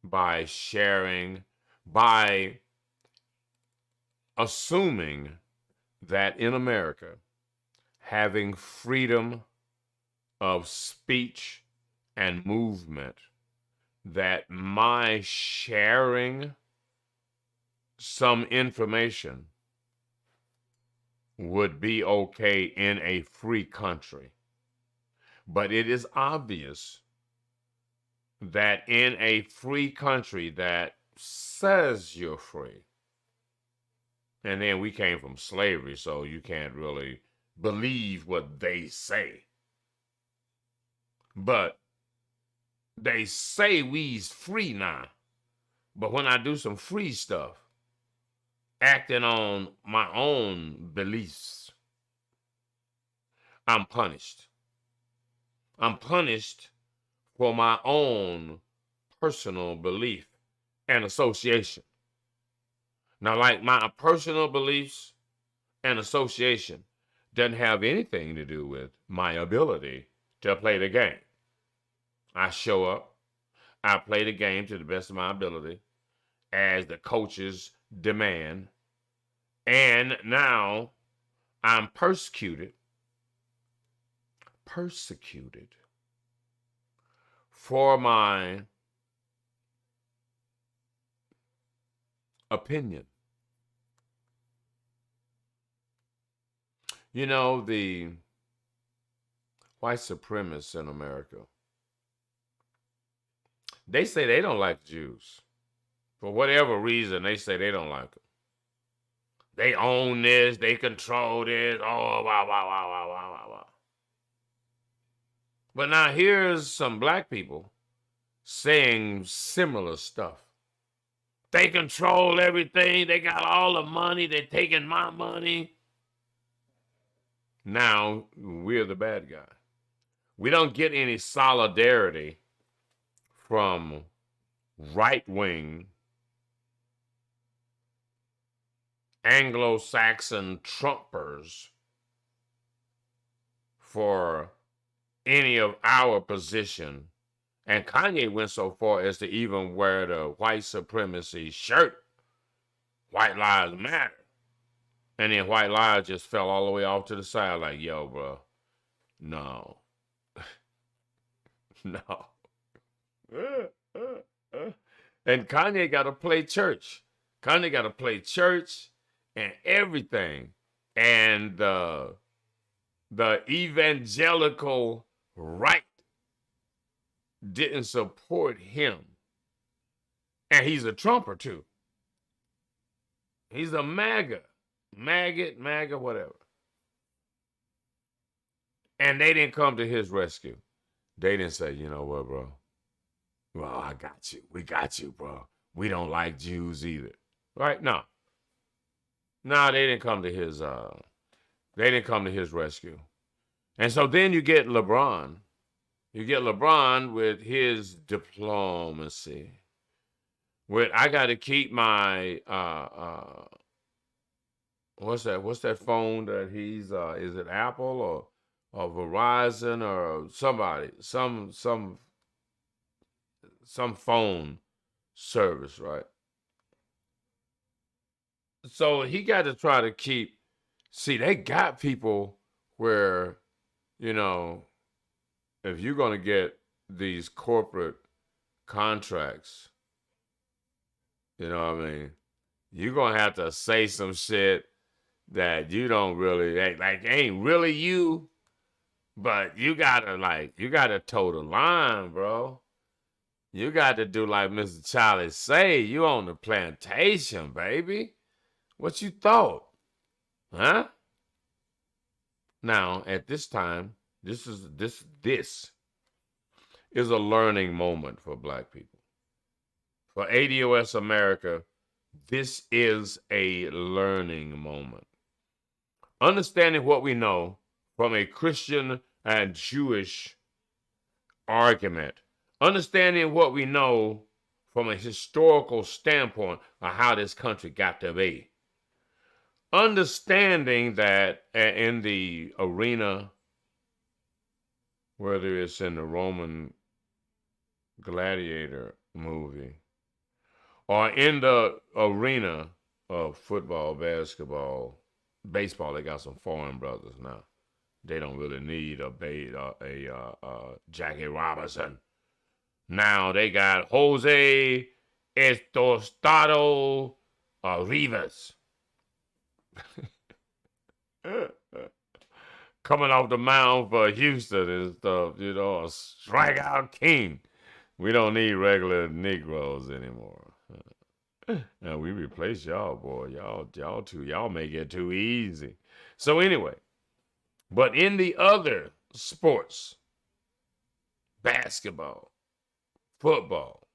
by sharing, by assuming that in America, having freedom of speech and movement, that my sharing some information would be okay in a free country. But it is obvious that in a free country that says you're free, and then we came from slavery, so you can't really believe what they say. But they say we's free now. But when I do some free stuff, acting on my own beliefs, I'm punished. I'm punished for my own personal belief and association. Now, like my personal beliefs and association doesn't have anything to do with my ability to play the game. I show up, I play the game to the best of my ability as the coaches demand, and now I'm persecuted persecuted for my opinion. You know, the white supremacists in America, they say they don't like Jews. For whatever reason, they say they don't like them. They own this, they control this, oh, wow, wow, wow, wow, wow, wow, wow. But now here's some black people saying similar stuff. They control everything, they got all the money, they're taking my money. Now we're the bad guy. We don't get any solidarity from right-wing Anglo-Saxon Trumpers for any of our position. And Kanye went so far as to even wear the white supremacy shirt, White Lives Matter. And then White Lives just fell all the way off to the side like, yo, bro, no. No. And Kanye got to play church. Kanye got to play church and everything. And the evangelical right didn't support him. And he's a Trumper too. He's a maggot, whatever. And they didn't come to his rescue. They didn't say, you know what, bro? Well, I got you. We got you, bro. We don't like Jews either. Right? No. No, they didn't come to his rescue. And so then you get LeBron. You get LeBron with his diplomacy. With I gotta keep my what's that phone that he's is it Apple or Verizon or somebody, some phone service, right? So he got to try to keep, see, they got people where, you know, if you're going to get these corporate contracts, you know what I mean, you're going to have to say some shit that you don't really, like ain't really you, but you got to toe the line, bro. You got to do like Mr. Charlie say, you on the plantation, baby. What you thought? Huh? Now, at this time, this is a learning moment for black people. For ADOS America, this is a learning moment. Understanding what we know from a Christian and Jewish argument. Understanding what we know from a historical standpoint of how this country got to be. Understanding that in the arena, whether it's in the Roman gladiator movie, or in the arena of football, basketball, baseball, they got some foreign brothers now. They don't really need a Jackie Robinson. Now they got Jose Estostado Rivas. Coming off the mound for Houston and stuff, you know, a strikeout king. We don't need regular Negroes anymore. Now we replace y'all, boy. Y'all make it too easy. So anyway, but in the other sports, basketball, football,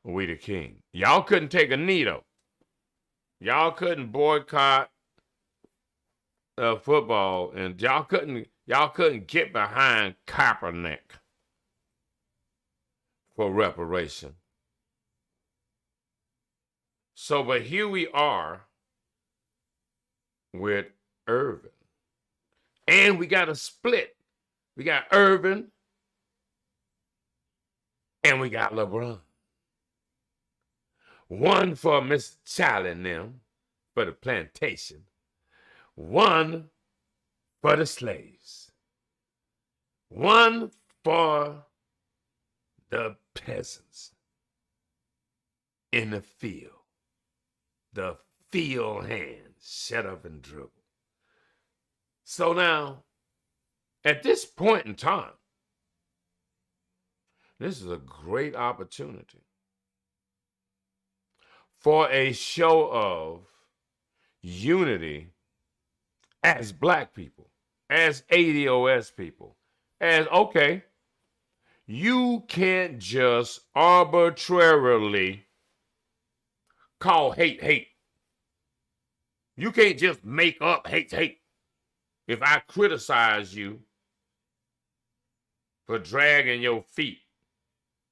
we the king. Y'all couldn't take a knee though. Y'all couldn't boycott football, and y'all couldn't get behind Kaepernick for reparation. So, but here we are with Ervin, and we got a split. We got Ervin, and we got LeBron. One for Mr. Charlie and them for the plantation. one for the slaves, one for the peasants in the field, the field hands, shut up and dribble. So now, at this point in time, this is a great opportunity for a show of unity as black people, as ADOS people, as, okay, you can't just arbitrarily call hate hate. You can't just make up hate hate. If I criticize you for dragging your feet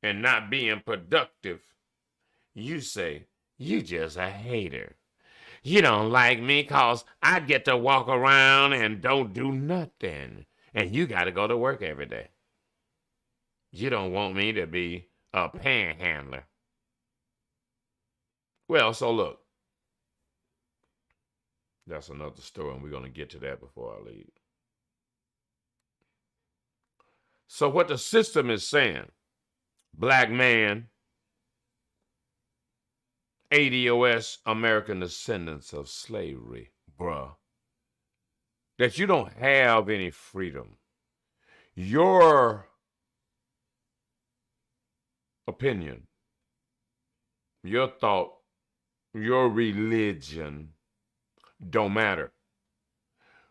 and not being productive, you say, you just a hater. You don't like me because I get to walk around and don't do nothing. And you got to go to work every day. You don't want me to be a panhandler. Well, so look. That's another story, and we're going to get to that before I leave. So what the system is saying, black man, ADOS, American descendants of slavery, bruh, that you don't have any freedom. Your opinion, your thought, your religion don't matter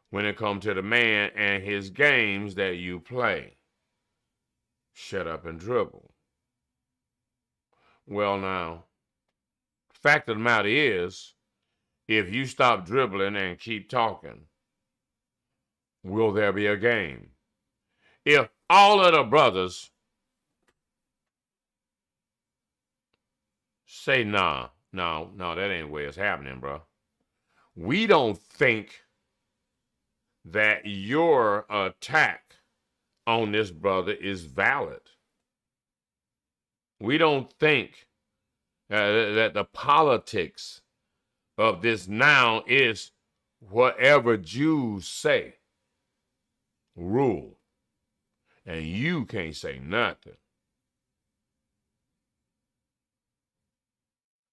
when it comes to the man and his games that you play. Shut up and dribble. Well, now, fact of the matter is, if you stop dribbling and keep talking, will there be a game? If all of the brothers say, no, that ain't the way it's happening, bro. We don't think that your attack on this brother is valid. We don't think that the politics of this now is whatever Jews say, rule. And you can't say nothing.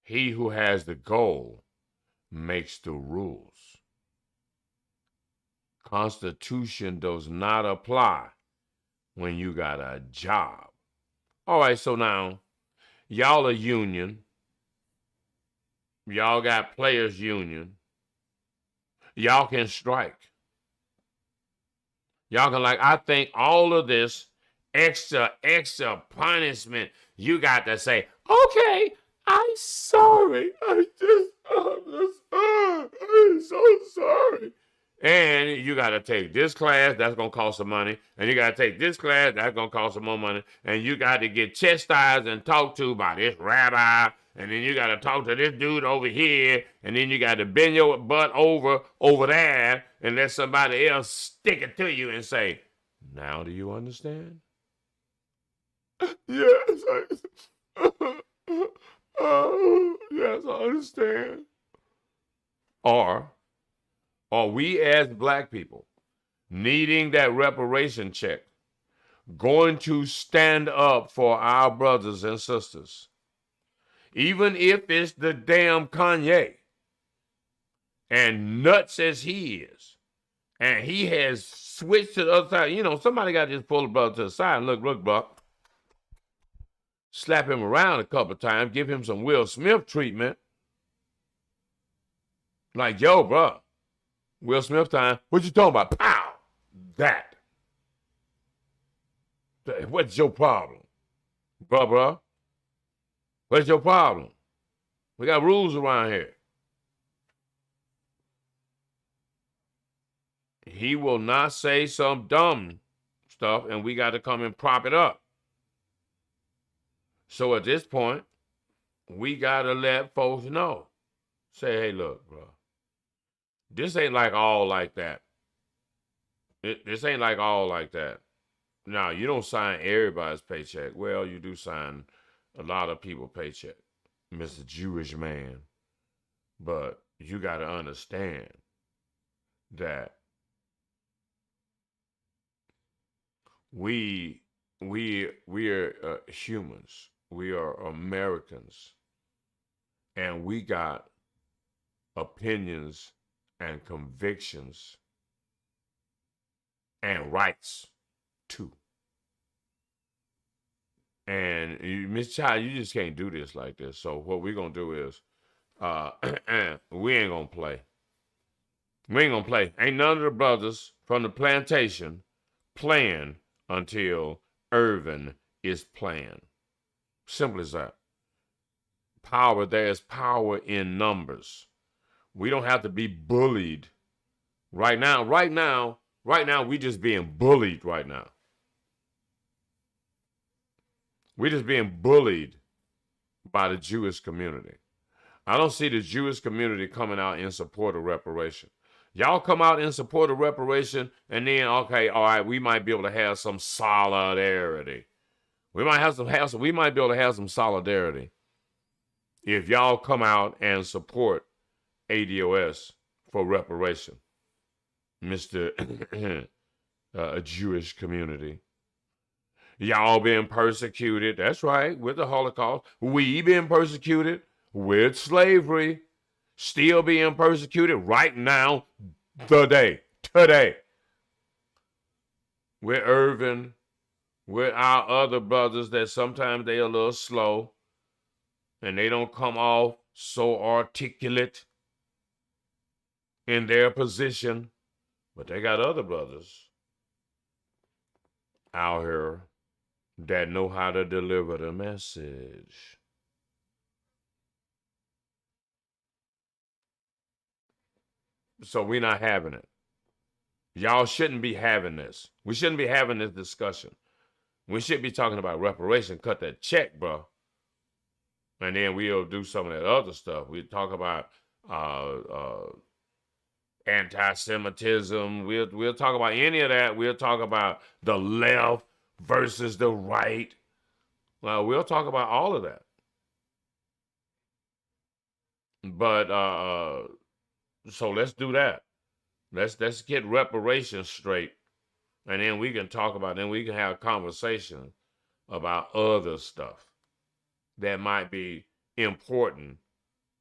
He who has the goal makes the rules. Constitution does not apply when you got a job. All right, so now, y'all are union. Y'all got players union. Y'all can strike. Y'all can, like, I think all of this extra punishment, you got to say, okay, I'm sorry. I'm so sorry. And you got to take this class, that's going to cost some money. And you got to take this class, that's going to cost some more money. And you got to get chastised and talked to by this rabbi. And then you got to talk to this dude over here. And then you got to bend your butt over there and let somebody else stick it to you and say, now do you understand? Yes, yes, I understand. Or are we as black people needing that reparation check going to stand up for our brothers and sisters? Even if it's the damn Kanye and nuts as he is, and he has switched to the other side, you know, somebody got to just pull the brother to the side and look, bro. Slap him around a couple of times, give him some Will Smith treatment. Like, yo, bro, Will Smith time, what you talking about? Pow! That. What's your problem? Bruh? What's your problem? We got rules around here. He will not say some dumb stuff, and we got to come and prop it up. So at this point, we got to let folks know. Say, hey, look, bro, this ain't like all like that. This ain't like all like that. Now, you don't sign everybody's paycheck. Well, you do sign a lot of people's paycheck, Mr. Jewish man. But you got to understand, that we are humans. We are Americans, and we got opinions and convictions and rights too. And Miss Child, you just can't do this like this. So what we're gonna do is, we ain't gonna play. We ain't gonna play. Ain't none of the brothers from the plantation playing until Ervin is playing. Simple as that. Power, there's power in numbers. We don't have to be bullied. Right now, we just being bullied right now. We're just being bullied by the Jewish community. I don't see the Jewish community coming out in support of reparation. Y'all come out in support of reparation, and then, okay, all right, we might be able to have some solidarity. We might be able to have some solidarity if y'all come out and support ADOS for reparation, Mr. Jewish community. Y'all being persecuted, that's right, with the Holocaust. We being persecuted with slavery, still being persecuted right now, today. With Ervin, with our other brothers that sometimes they a little slow and they don't come off so articulate in their position, but they got other brothers out here that know how to deliver the message. So we're not having it. Y'all shouldn't be having this. We shouldn't be having this discussion. We should be talking about reparation. Cut that check, bro. And then we'll do some of that other stuff. We talk about anti-Semitism. We'll talk about any of that. We'll talk about the left versus the right. Well, we'll talk about all of that. But so let's do that. Let's get reparations straight, and then we can talk about. Then we can have a conversation about other stuff that might be important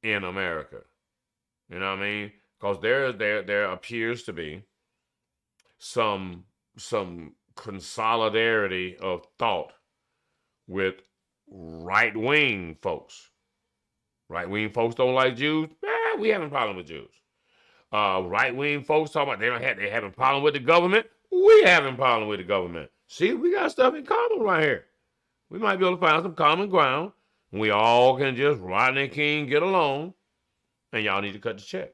in America. You know what I mean? Because there appears to be some consolidarity of thought with right-wing folks. Right-wing folks don't like Jews. We having a problem with Jews. Right-wing folks talking about they having a problem with the government. We having a problem with the government. See, we got stuff in common right here. We might be able to find some common ground. And we all can just Rodney King get along. And y'all need to cut the check.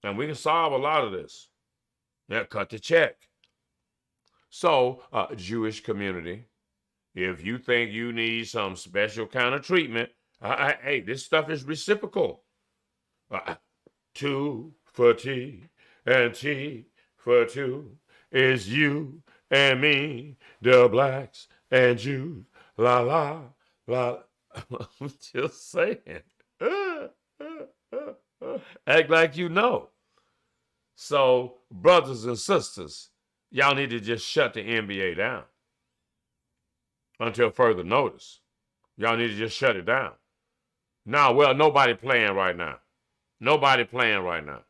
And we can solve a lot of this. Yeah, cut the check. So, Jewish community, if you think you need some special kind of treatment, hey, this stuff is reciprocal. 2 for T and T for 2 is you and me, the blacks and Jews. La la la. I'm just saying. Act like you know. So, brothers and sisters, y'all need to just shut the NBA down until further notice. Y'all need to just shut it down. Now, well, nobody playing right now. Nobody playing right now.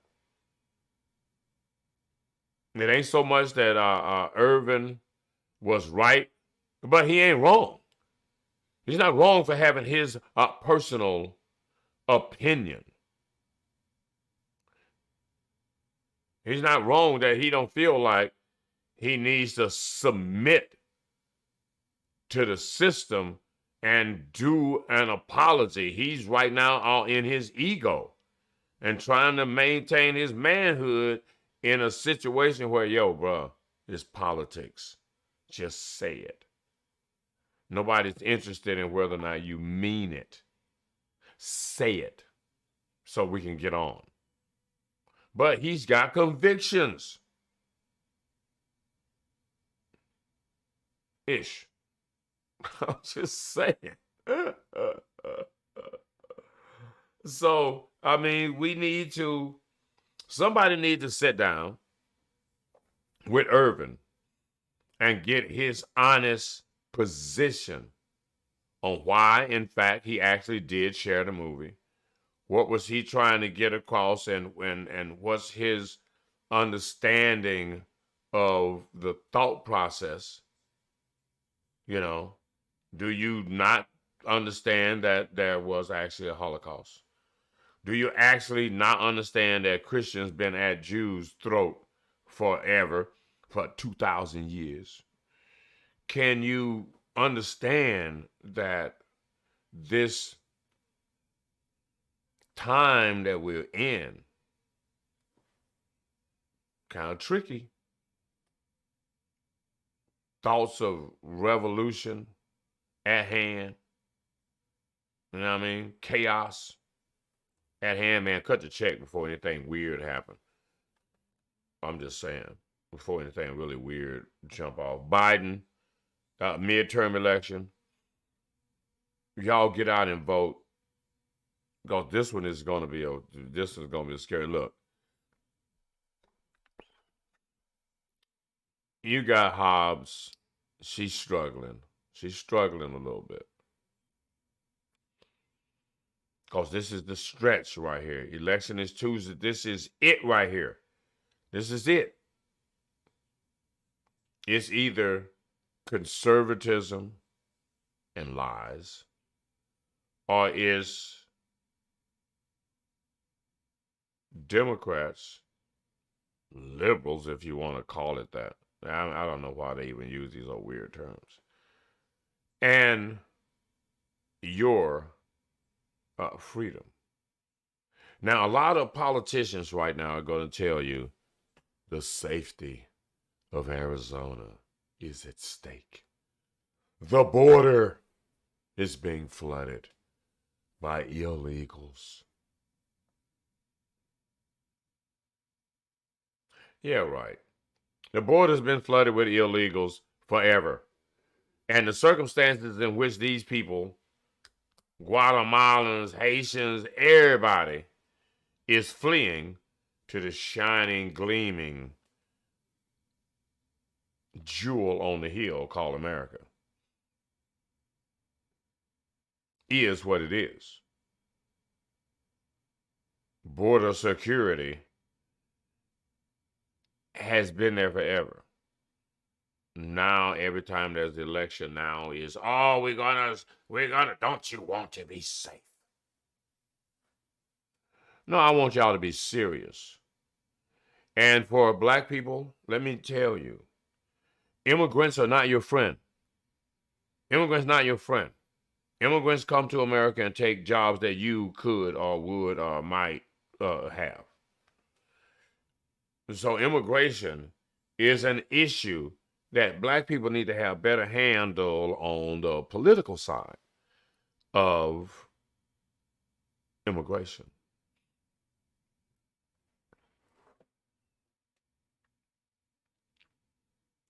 It ain't so much that Ervin was right, but he ain't wrong. He's not wrong for having his personal opinion. He's not wrong that he don't feel like he needs to submit to the system and do an apology. He's right now all in his ego and trying to maintain his manhood in a situation where, yo, bro, it's politics. Just say it. Nobody's interested in whether or not you mean it. Say it so we can get on. But he's got convictions. Ish. I'm just saying. So, I mean, we need to Somebody needs to sit down with Ervin and get his honest position on why, in fact, he actually did share the movie. What was he trying to get across, and what's his understanding of the thought process? You know, do you not understand that there was actually a Holocaust? Do you actually not understand that Christians been at Jews' throat forever, for 2,000 years? Can you understand that this time that we're in, kind of tricky? Thoughts of revolution at hand. You know what I mean? Chaos at hand, man. Cut the check before anything weird happens. I'm just saying, before anything really weird jump off. Biden, midterm election. Y'all get out and vote, because this one is going to be a scary look. You got Hobbs. She's struggling. She's struggling a little bit, because this is the stretch right here. Election is Tuesday. This is it right here. This is it. It's either conservatism and lies, or is Democrats, liberals, if you want to call it that. I don't know why they even use these old weird terms. And your freedom. Now, a lot of politicians right now are going to tell you the safety of Arizona is at stake. The border is being flooded by illegals. Yeah, right. The border's been flooded with illegals forever. And the circumstances in which these people, Guatemalans, Haitians, everybody, is fleeing to the shining, gleaming jewel on the hill called America is what it is. Border security has been there forever. Now, every time there's an election, now is, we're gonna, don't you want to be safe? No, I want y'all to be serious. And for black people, let me tell you, immigrants are not your friend. Immigrants not your friend. Immigrants come to America and take jobs that you could or would or might have. So immigration is an issue that black people need to have better handle on the political side of immigration.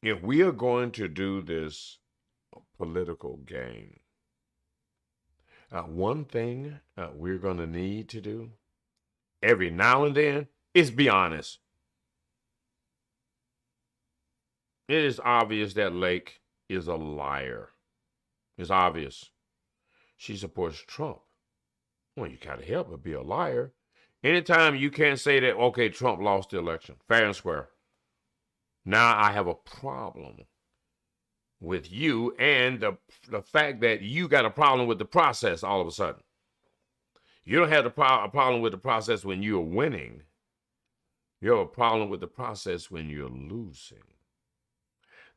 If we are going to do this political game, one thing we're going to need to do every now and then is be honest. It is obvious that Lake is a liar. It's obvious. She supports Trump. Well, you can't help but be a liar. Anytime you can't say that, okay, Trump lost the election, fair and square. Now I have a problem with you and the fact that you got a problem with the process all of a sudden. You don't have a problem with the process when you're winning. You have a problem with the process when you're losing.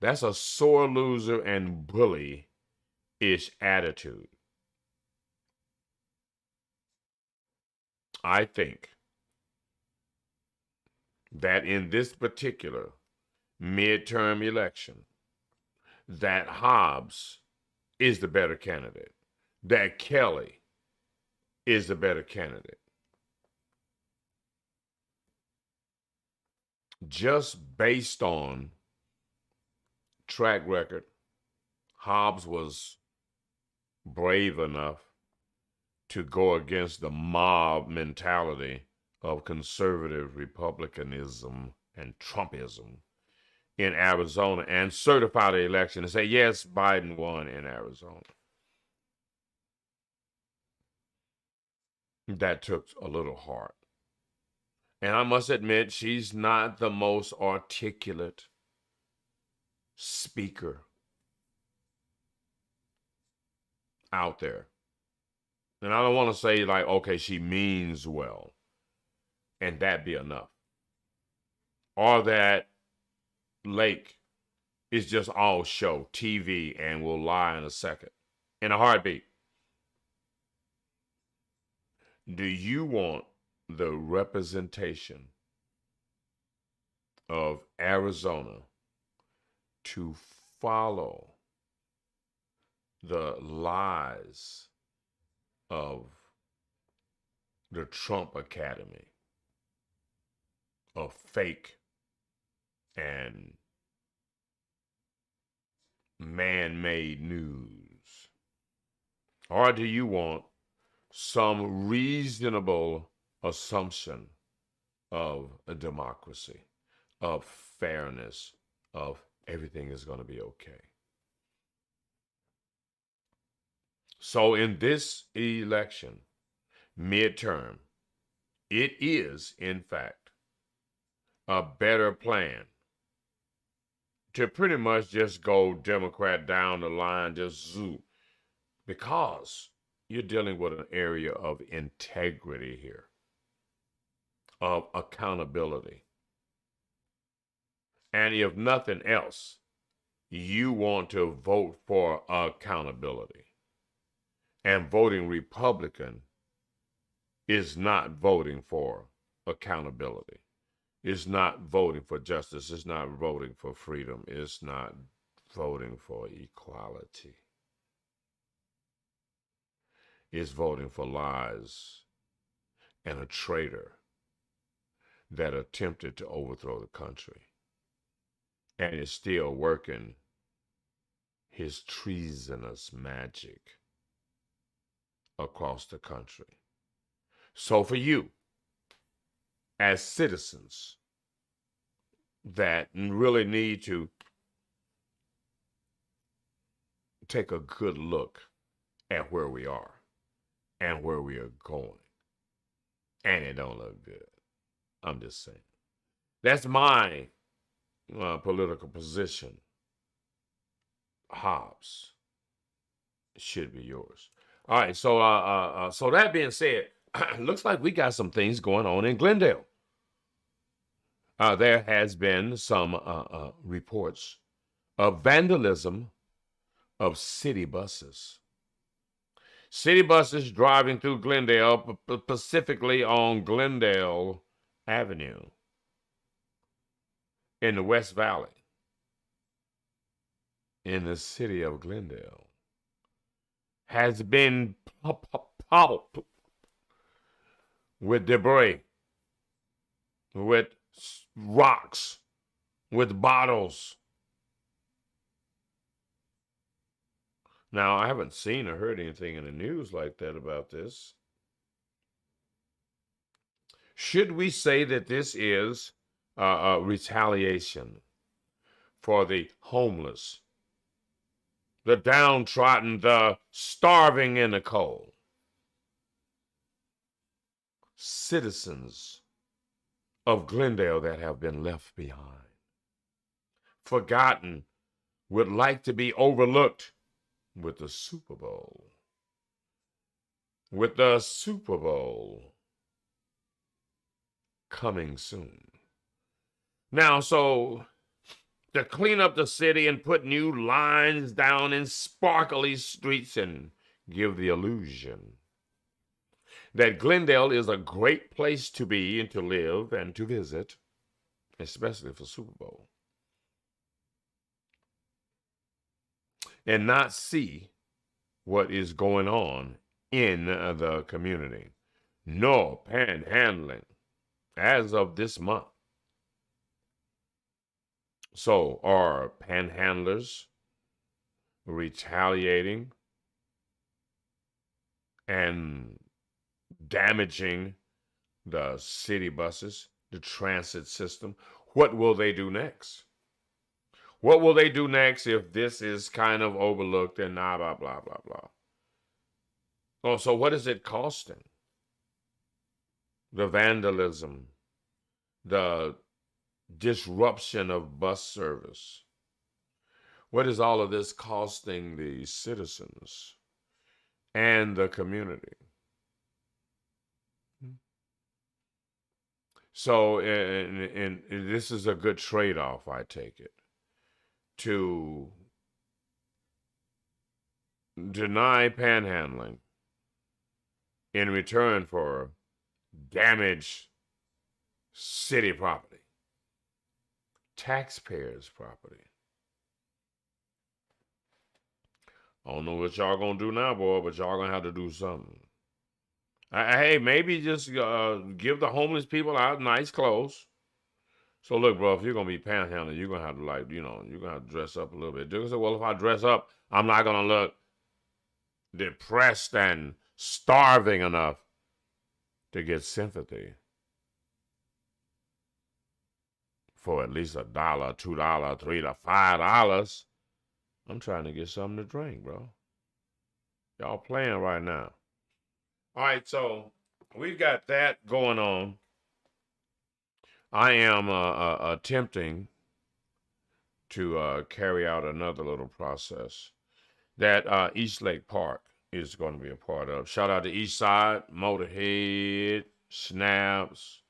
That's a sore loser and bully-ish attitude. I think that in this particular midterm election, that Hobbs is the better candidate, that Kelly is the better candidate. Just based on track record, Hobbs was brave enough to go against the mob mentality of conservative republicanism and Trumpism in Arizona and certify the election and say, yes, Biden won in Arizona. That took a little heart. And I must admit, she's not the most articulate speaker out there. And I don't want to say like, okay, she means well, and that be enough. Or that Lake is just all show, TV, and will lie in a second, in a heartbeat. Do you want the representation of Arizona to follow the lies of the Trump Academy of fake and man-made news? Or do you want some reasonable assumption of a democracy, of fairness, of everything is going to be okay? So in this election, midterm, it is, in fact, a better plan to pretty much just go Democrat down the line, just zoom, because you're dealing with an area of integrity here, of accountability. And if nothing else, you want to vote for accountability. And voting Republican is not voting for accountability. It's not voting for justice. It's not voting for freedom. It's not voting for equality. It's voting for lies and a traitor that attempted to overthrow the country and is still working his treasonous magic across the country. So for you, as citizens that really need to take a good look at where we are and where we are going, and it don't look good. I'm just saying. That's my political position. Hobbs should be yours. All right, so that being said, looks like we got some things going on in Glendale. There has been some reports of vandalism of city buses. City buses driving through Glendale, specifically on Glendale Avenue in the West Valley, in the city of Glendale, has been pummeled with debris, with rocks, with bottles. Now, I haven't seen or heard anything in the news like that about this. Should we say that this is a retaliation for the homeless, the downtrodden, the starving in the cold? Citizens of Glendale that have been left behind, forgotten, would like to be overlooked with the Super Bowl. With the Super Bowl coming soon. Now, so to clean up the city and put new lines down in sparkly streets and give the illusion that Glendale is a great place to be and to live and to visit, especially for Super Bowl, and not see what is going on in the community. No panhandling as of this month. So are panhandlers retaliating and damaging the city buses, the transit system. What will they do next? What will they do next if this is kind of overlooked and blah, blah, blah, blah, blah? Oh, so what is it costing? The vandalism, the disruption of bus service. What is all of this costing the citizens and the community? So, and this is a good trade-off, I take it, to deny panhandling in return for damaged city property, taxpayers' property. I don't know what y'all gonna do now, boy, but y'all gonna have to do something. Hey, maybe just give the homeless people out nice clothes. So look, bro, if you're gonna be panhandling, you're gonna have to you're gonna have to dress up a little bit. Dude said, well, if I dress up, I'm not gonna look depressed and starving enough to get sympathy for at least $1, $2, $3 to $5. I'm trying to get something to drink, bro. Y'all playing right now. All right, so we've got that going on. I am attempting to carry out another little process that East Lake Park is going to be a part of. Shout out to East Side, Motorhead, Snaps,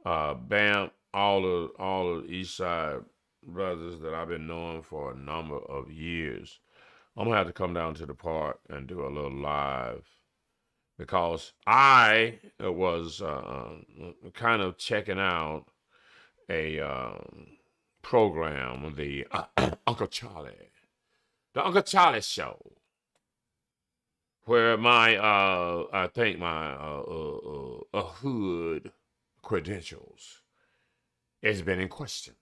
Bamp, all of East Side brothers that I've been knowing for a number of years. I'm going to have to come down to the park and do a little live, because I was kind of checking out a program, the Uncle Charlie Show, where my I think my hood credentials has been in question,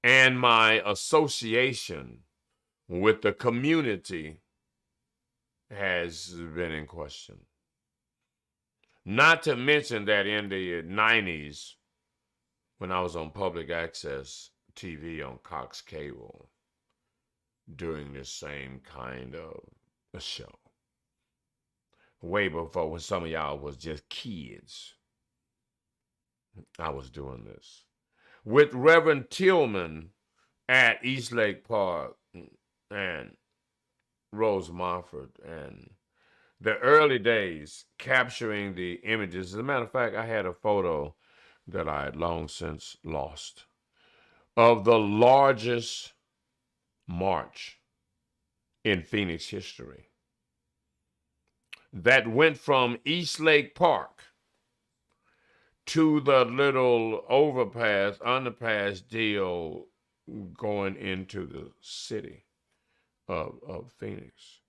and my association with the community has been in question. Not to mention that in the 90s, when I was on public access TV on Cox Cable, doing the same kind of a show, way before when some of y'all was just kids, I was doing this with Reverend Tillman at East Lake Park and Rose Mofford, and the early days capturing the images. As a matter of fact, I had a photo that I had long since lost of the largest march in Phoenix history that went from East Lake Park to the little underpass deal going into the city of Phoenix.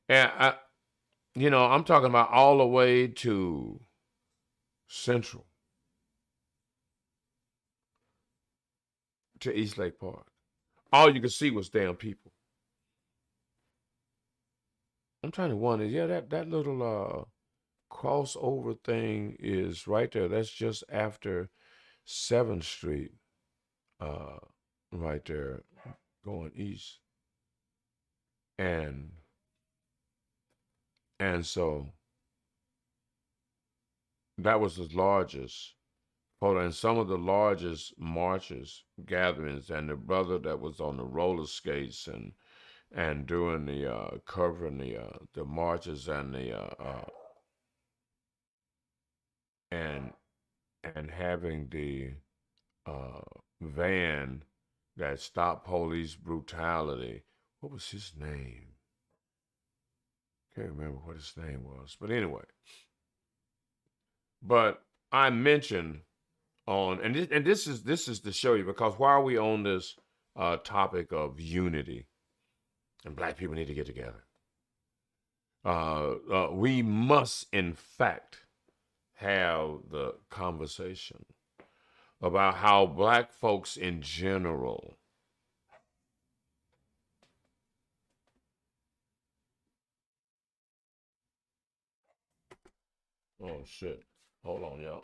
And I'm talking about all the way to Central, to East Lake Park. All you could see was damn people. I'm trying to wonder, that little crossover thing is right there. That's just after 7th Street, right there, going east. And so that was the largest photo, and some of the largest marches, gatherings, and the brother that was on the roller skates and doing the covering the marches and and having the van that stopped police brutality. What was his name? Can't remember what his name was, but anyway. But I mentioned and this is to show you, because while we on this topic of unity, and black people need to get together, we must in fact have the conversation about how black folks in general Oh, shit. Hold on, y'all.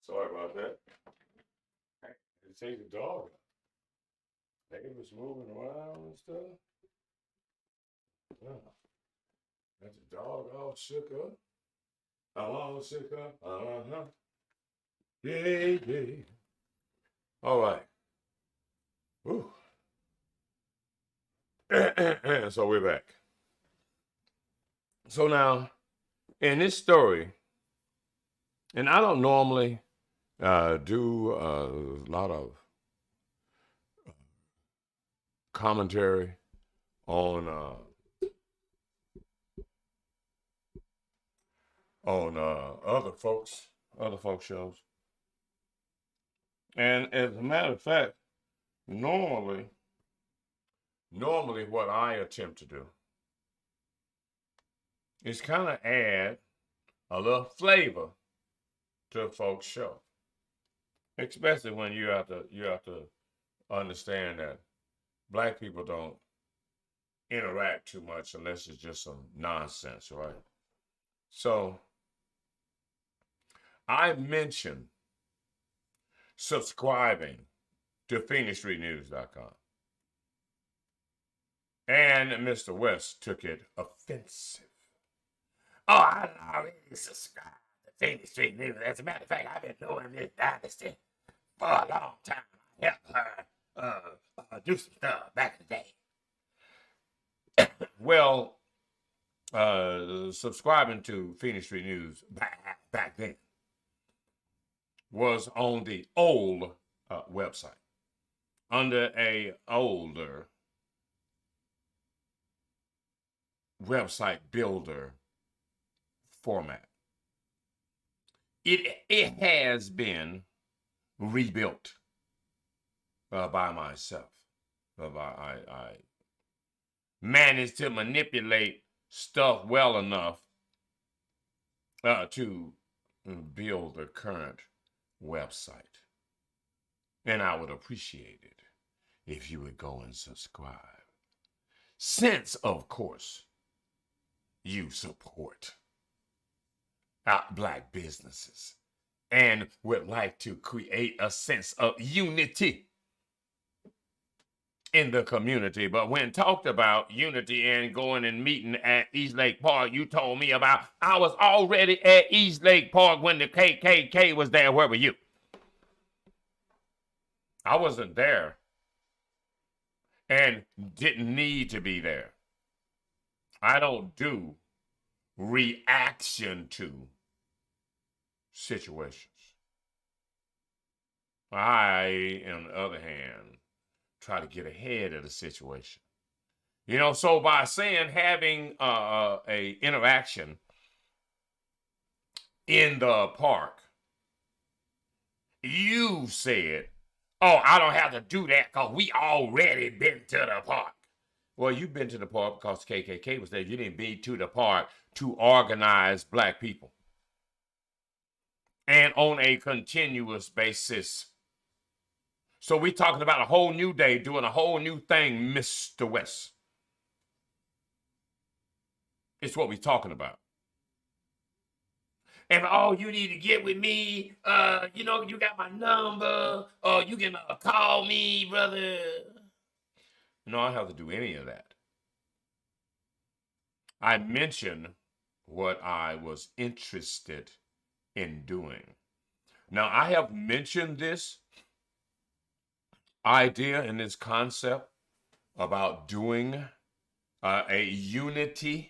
Sorry about that. It takes the dog. They was moving around and stuff. Yeah. Got the dog all shook up. I'm all shook up. Uh-huh. Yeah, yeah. All right. Whew. So we're back. So now, in this story, and I don't normally do a lot of commentary on other folks shows. And as a matter of fact, normally what I attempt to do is kind of add a little flavor to a folks show, especially when you have to understand that black people don't interact too much unless it's just some nonsense, right? So I mentioned subscribing to PhoenixStreetNews.com. And Mr. West took it offensive. Oh, I already subscribed to Phoenix Street News. As a matter of fact, I've been knowing this Dynasty for a long time. I helped her do some stuff back in the day. Well, subscribing to Phoenix Street News back then was on the old website under a older website builder format. It has been rebuilt by myself. I managed to manipulate stuff well enough to build the current website. And I would appreciate it if you would go and subscribe. Since, of course, you support black businesses and would like to create a sense of unity in the community. But when talked about unity and going and meeting at East Lake Park, you told me about I was already at East Lake Park when the KKK was there. Where were you? I wasn't there and didn't need to be there. I don't do reaction to situations. I, on the other hand, try to get ahead of the situation. You know, so by saying having a interaction in the park, you said, oh, I don't have to do that because we already been to the park. Well, you've been to the park because KKK was there. You didn't be to the park to organize black people. And on a continuous basis. So we're talking about a whole new day, doing a whole new thing, Mr. West. It's what we're talking about. And oh, you need to get with me. You know, you got my number. Or you can call me, brother. No, I don't have to do any of that. I mentioned what I was interested in doing. Now, I have mentioned this idea and this concept about doing a unity-ish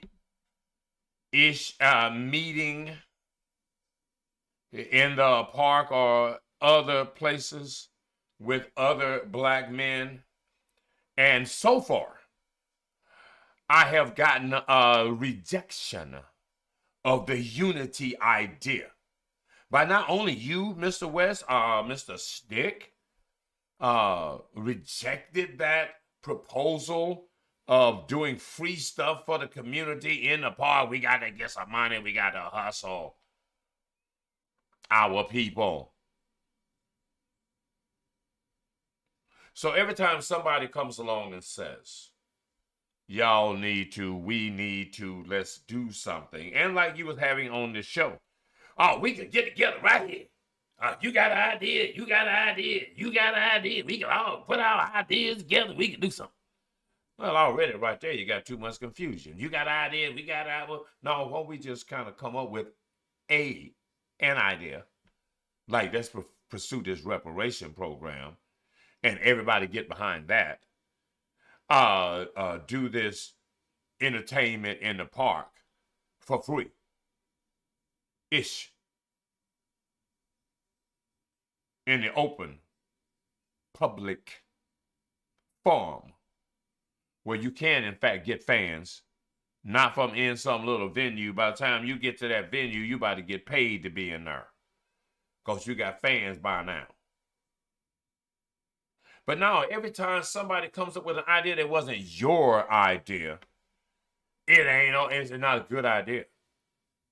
meeting in the park or other places with other black men. And so far, I have gotten a rejection of the unity idea by not only you, Mr. West, Mr. Stick, rejected that proposal of doing free stuff for the community in the park. We got to get some money. We got to hustle our people. So every time somebody comes along and says, y'all need to, we need to, let's do something. And like you was having on this show, oh, we can get together right here. You got an idea, you got an idea, you got an idea. We can all put our ideas together. We can do something. Well, already right there, you got too much confusion. You got an idea, we got an idea. No, why don't we just kind of come up with an idea? Like, let's pursue this reparation program and everybody get behind that. Do this entertainment in the park for free. Ish. In the open, public forum where you can, in fact, get fans, not from in some little venue. By the time you get to that venue, you about to get paid to be in there because you got fans by now. But now, every time somebody comes up with an idea that wasn't your idea, it's not a good idea.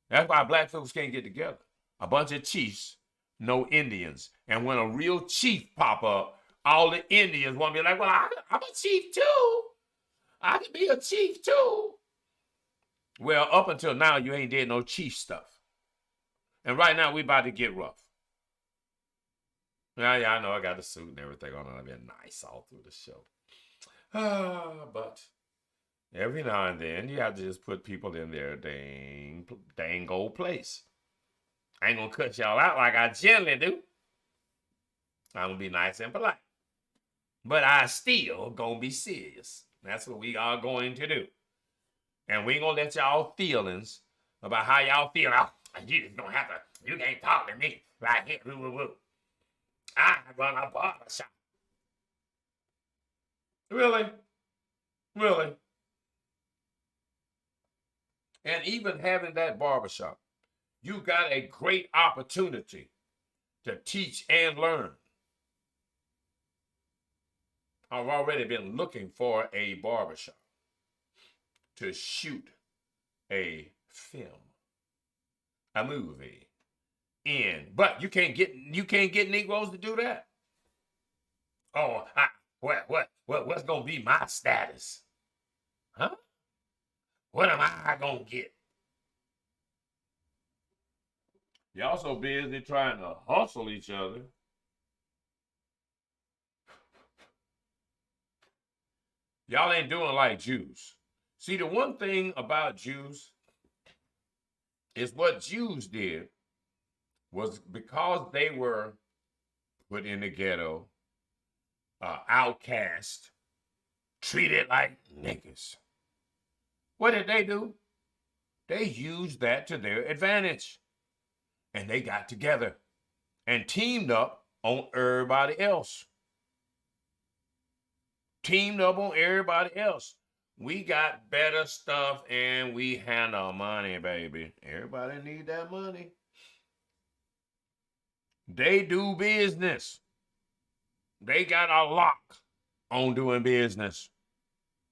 That's why black folks can't get together. A bunch of chiefs, no Indians. And when a real chief pop up, all the Indians want to be like, well, I'm a chief too. I can be a chief too. Well, up until now, you ain't did no chief stuff. And right now, we about to get rough. Yeah, I know I got the suit and everything on. I'll be nice all through the show. But every now and then, you have to just put people in their dang old place. I ain't gonna cut y'all out like I generally do. I'm gonna be nice and polite. But I still gonna be serious. That's what we are going to do. And we ain't gonna let y'all feelings about how y'all feel. Oh, you just don't have to, you can't talk to me right here. Woo, woo, woo. I run a barbershop. Really? Really? And even having that barbershop, you got a great opportunity to teach and learn. I've already been looking for a barbershop to shoot a film, a movie in. But you can't get Negroes to do that. Oh, what's gonna be my status? Huh? What am I gonna get? Y'all so busy trying to hustle each other. Y'all ain't doing like Jews. See, the one thing about Jews is what Jews did was because they were put in the ghetto, outcast, treated like niggas. What did they do? They used that to their advantage. And they got together and teamed up on everybody else. Teamed up on everybody else. We got better stuff and we handle money, baby. Everybody need that money. They do business. They got a lock on doing business.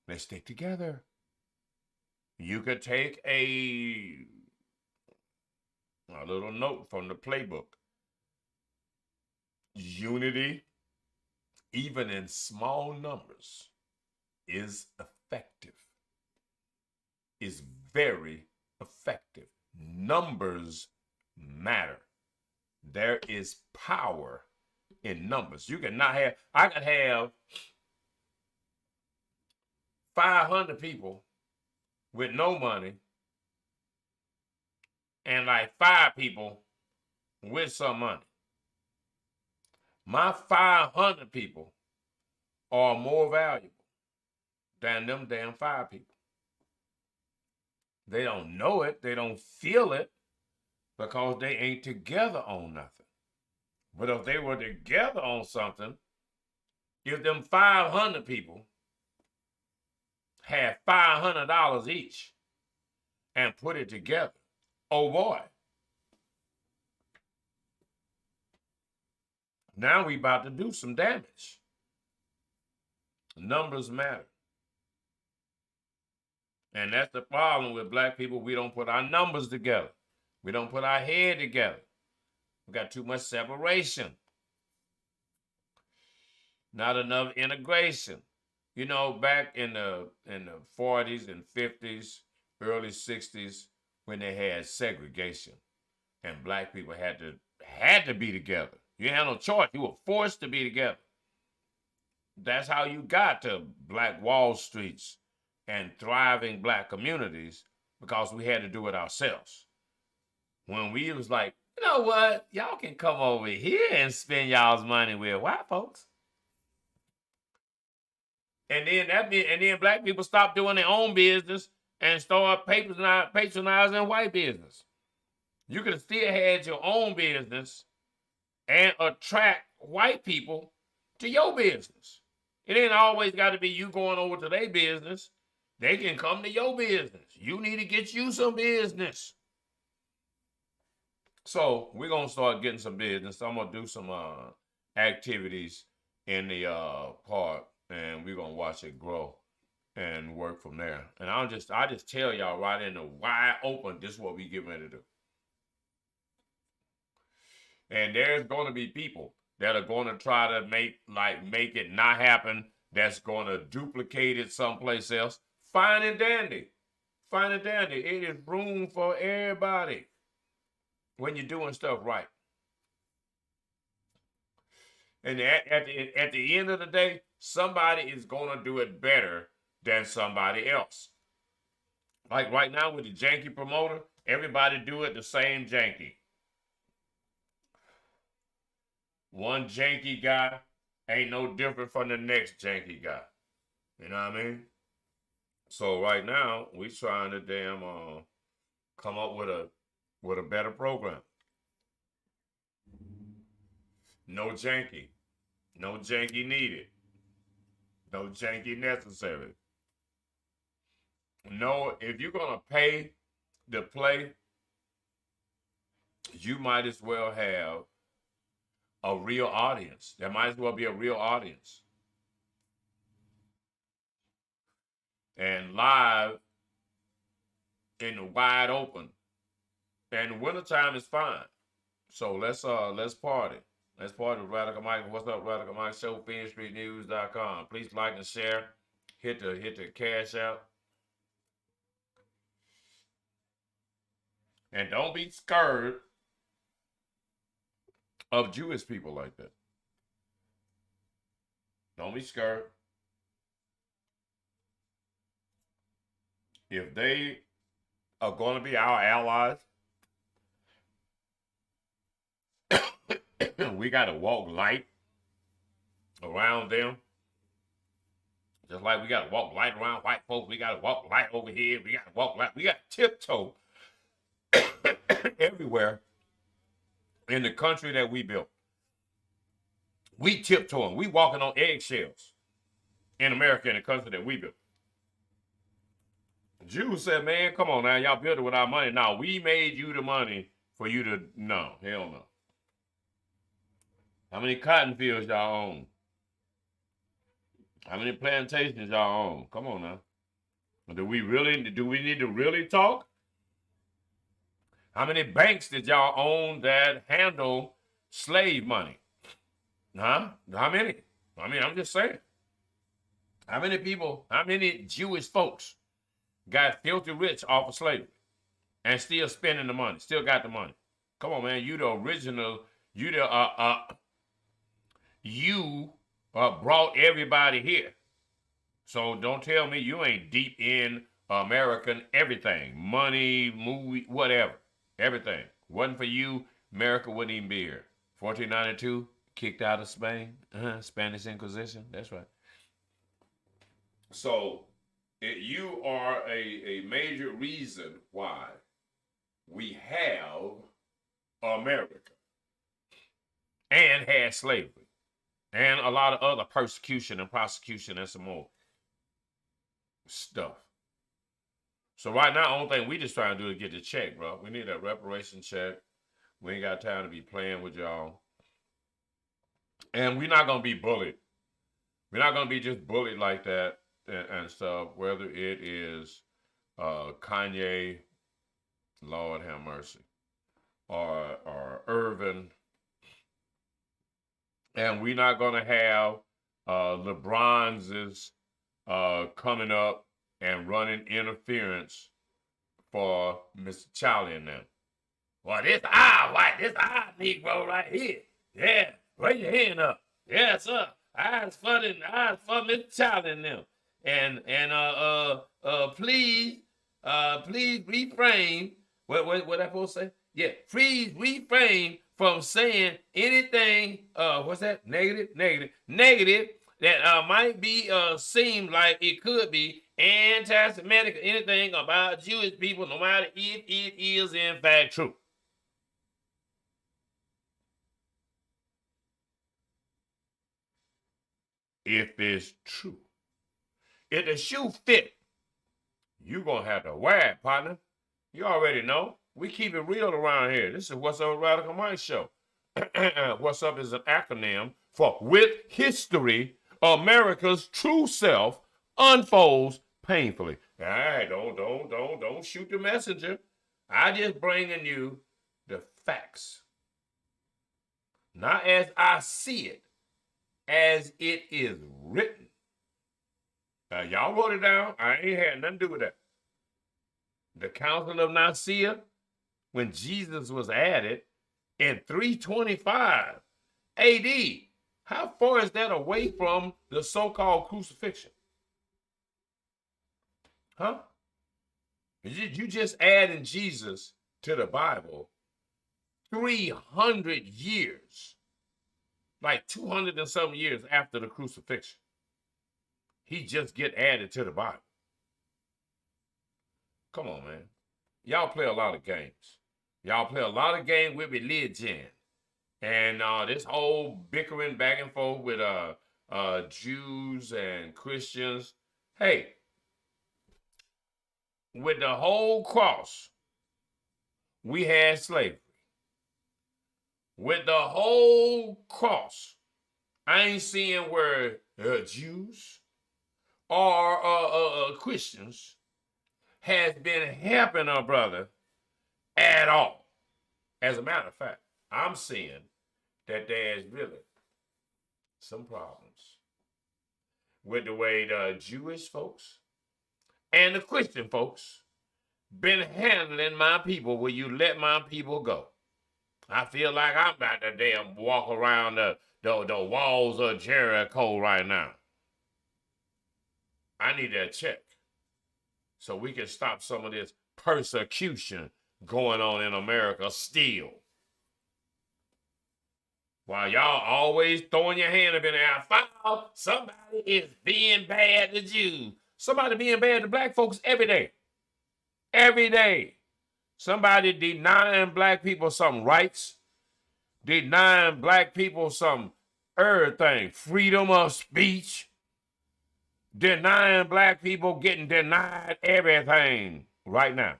They stick together. You could take a little note from the playbook. Unity, even in small numbers, is effective. Is very effective. Numbers matter. There is power in numbers. I could have 500 people with no money and like 5 people with some money. My 500 people are more valuable than them damn 5 people. They don't know it. They don't feel it because they ain't together on nothing. But if they were together on something, if them 500 people had $500 each and put it together, oh boy. Now we about to do some damage. Numbers matter. And that's the problem with black people. We don't put our numbers together. We don't put our head together. We got too much separation. Not enough integration. You know, back in the 40s and 50s, early 60s, when they had segregation and black people had to be together. You had no choice. You were forced to be together. That's how you got to Black Wall Streets and thriving black communities, because we had to do it ourselves. When we was like, you know what? Y'all can come over here and spend y'all's money with white folks. And then black people stopped doing their own business and start patronizing white business. You could have still had your own business and attract white people to your business. It ain't always got to be you going over to their business. They can come to your business. You need to get you some business. So we're going to start getting some business. I'm going to do some activities in the park, and we're going to watch it grow and work from there. And I just tell y'all right in the wide open, this is what we get ready to do. And there's going to be people that are going to try to make it not happen, that's going to duplicate it someplace else. Fine and dandy. Fine and dandy. It is room for everybody when you're doing stuff right. And at the end of the day, somebody is going to do it better than somebody else. Like right now with the janky promoter, everybody do it the same janky. One janky guy ain't no different from the next janky guy. You know what I mean? So right now, we trying to damn come up with a better program. No janky. No janky needed. No janky necessary. No, if you're going to pay to play, you might as well have a real audience. There might as well be a real audience. And live in the wide open. And the wintertime is fine. So let's party. Let's party with Radical Mike. What's up, Radical Mike? Show PhoenixStreetNews.com. Please like and share. Hit the cash out. And don't be scared of Jewish people like that. Don't be scared. If they are going to be our allies, we got to walk light around them. Just like we got to walk light around white folks, we got to walk light over here. We got to walk light. We got to tiptoe everywhere in the country that we built. We tiptoeing. We walking on eggshells in America, in the country that we built. Jews said, man, come on now. Y'all built it with our money. Now, we made you the money for you to... No, hell no. How many cotton fields y'all own? How many plantations y'all own? Come on now. Do we need to really talk? How many banks did y'all own that handle slave money? Huh? How many? I mean, I'm just saying. How many people, how many Jewish folks got filthy rich off of slavery and still spending the money, still got the money? Come on, man. You the original, you brought everybody here. So don't tell me you ain't deep in American everything. Money, movie, whatever. Everything. Wasn't for you, America wouldn't even be here. 1492, kicked out of Spain. Spanish Inquisition. That's right. So you are a major reason why we have America and had slavery and a lot of other persecution and prosecution and some more stuff. So right now, the only thing we just trying to do is get the check, bro. We need a reparation check. We ain't got time to be playing with y'all. And we're not going to be bullied. We're not going to be just bullied like that and stuff, whether it is Kanye, Lord have mercy, or Ervin. And we're not going to have LeBron's coming up and running interference for Mr. Charlie and them. Well, this our white, this our Negro right here. Yeah, raise your hand up. Yeah, sir. Eyes for Mr. Charlie and them. And please refrain. What I supposed to say? Yeah, please refrain from saying anything. What's that? Negative that might be seem like it could be anti-Semitic or anything about Jewish people, no matter if it is in fact true. if it's true. If the shoe fit, you gonna have to wear it, partner. You already know. We keep it real around here. This is What's Up Radicalmike show. What's Up is an acronym for With History, America's True Self Unfolds Painfully. All right, don't shoot the messenger. I just bringing you the facts. Not as I see it, as it is written. Y'all wrote it down. I ain't had nothing to do with that. The Council of Nicaea, when Jesus was added in 325 AD, how far is that away from the so-called crucifixion? Huh? You just adding Jesus to the Bible 300 years, like 200 and some years after the crucifixion. He just get added to the Bible. Come on, man. Y'all play a lot of games. Y'all play a lot of games with religion. And this whole bickering back and forth with Jews and Christians. Hey, with the whole cross, we had slavery. With the whole cross, I ain't seeing where Jews or Christians has been helping our brother at all. As a matter of fact, I'm seeing that there's really some problems with the way the Jewish folks and the Christian folks been handling my people. Will you let my people go? I feel like I'm about to damn walk around the walls of Jericho right now. I need that check so we can stop some of this persecution going on in America still. While y'all always throwing your hand up in the air, foul, somebody is being bad to Jews. Somebody being bad to black folks every day. Every day. Somebody denying black people some rights, denying black people some everything, freedom of speech, denying black people getting denied everything right now.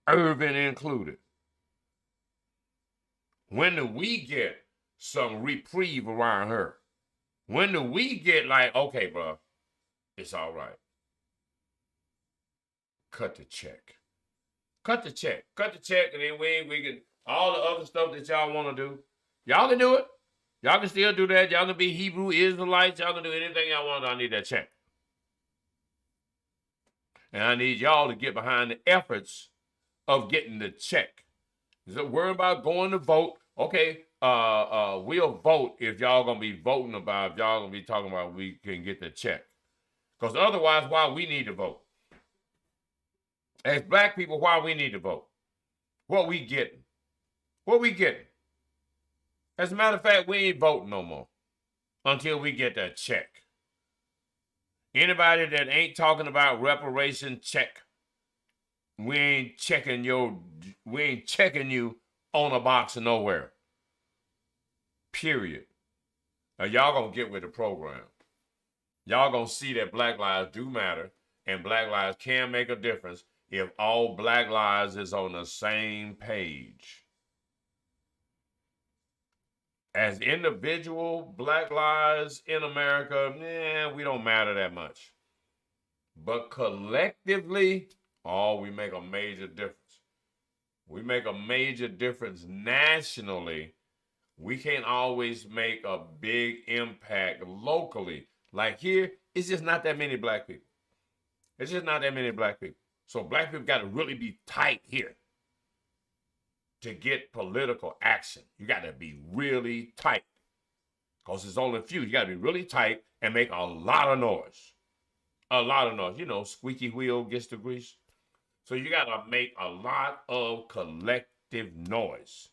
Ervin included. When do we get some reprieve around her? When do we get like, okay, bro, it's all right. Cut the check. Cut the check. Cut the check, and then we can, all the other stuff that y'all want to do, y'all can do it. Y'all can still do that. Y'all can be Hebrew Israelites. Y'all can do anything y'all want. I need that check. And I need y'all to get behind the efforts of getting the check. So worry about going to vote. Okay, we'll vote if y'all gonna be voting about, if y'all gonna be talking about we can get the check. Because otherwise, why we need to vote? As black people, why we need to vote? What we getting? What we getting? As a matter of fact, we ain't voting no more until we get that check. Anybody that ain't talking about reparation, check. We ain't checking you on a box of nowhere. Period. Now y'all gonna get with the program. Y'all gonna see that black lives do matter and black lives can make a difference if all black lives is on the same page. As individual black lives in America, we don't matter that much. But collectively, we make a major difference. We make a major difference nationally. We can't always make a big impact locally. Like here, it's just not that many black people. It's just not that many black people. So black people got to really be tight here to get political action. You got to be really tight. Because there's only a few. You got to be really tight and make a lot of noise. A lot of noise. You know, squeaky wheel gets the grease. So you got to make a lot of collective noise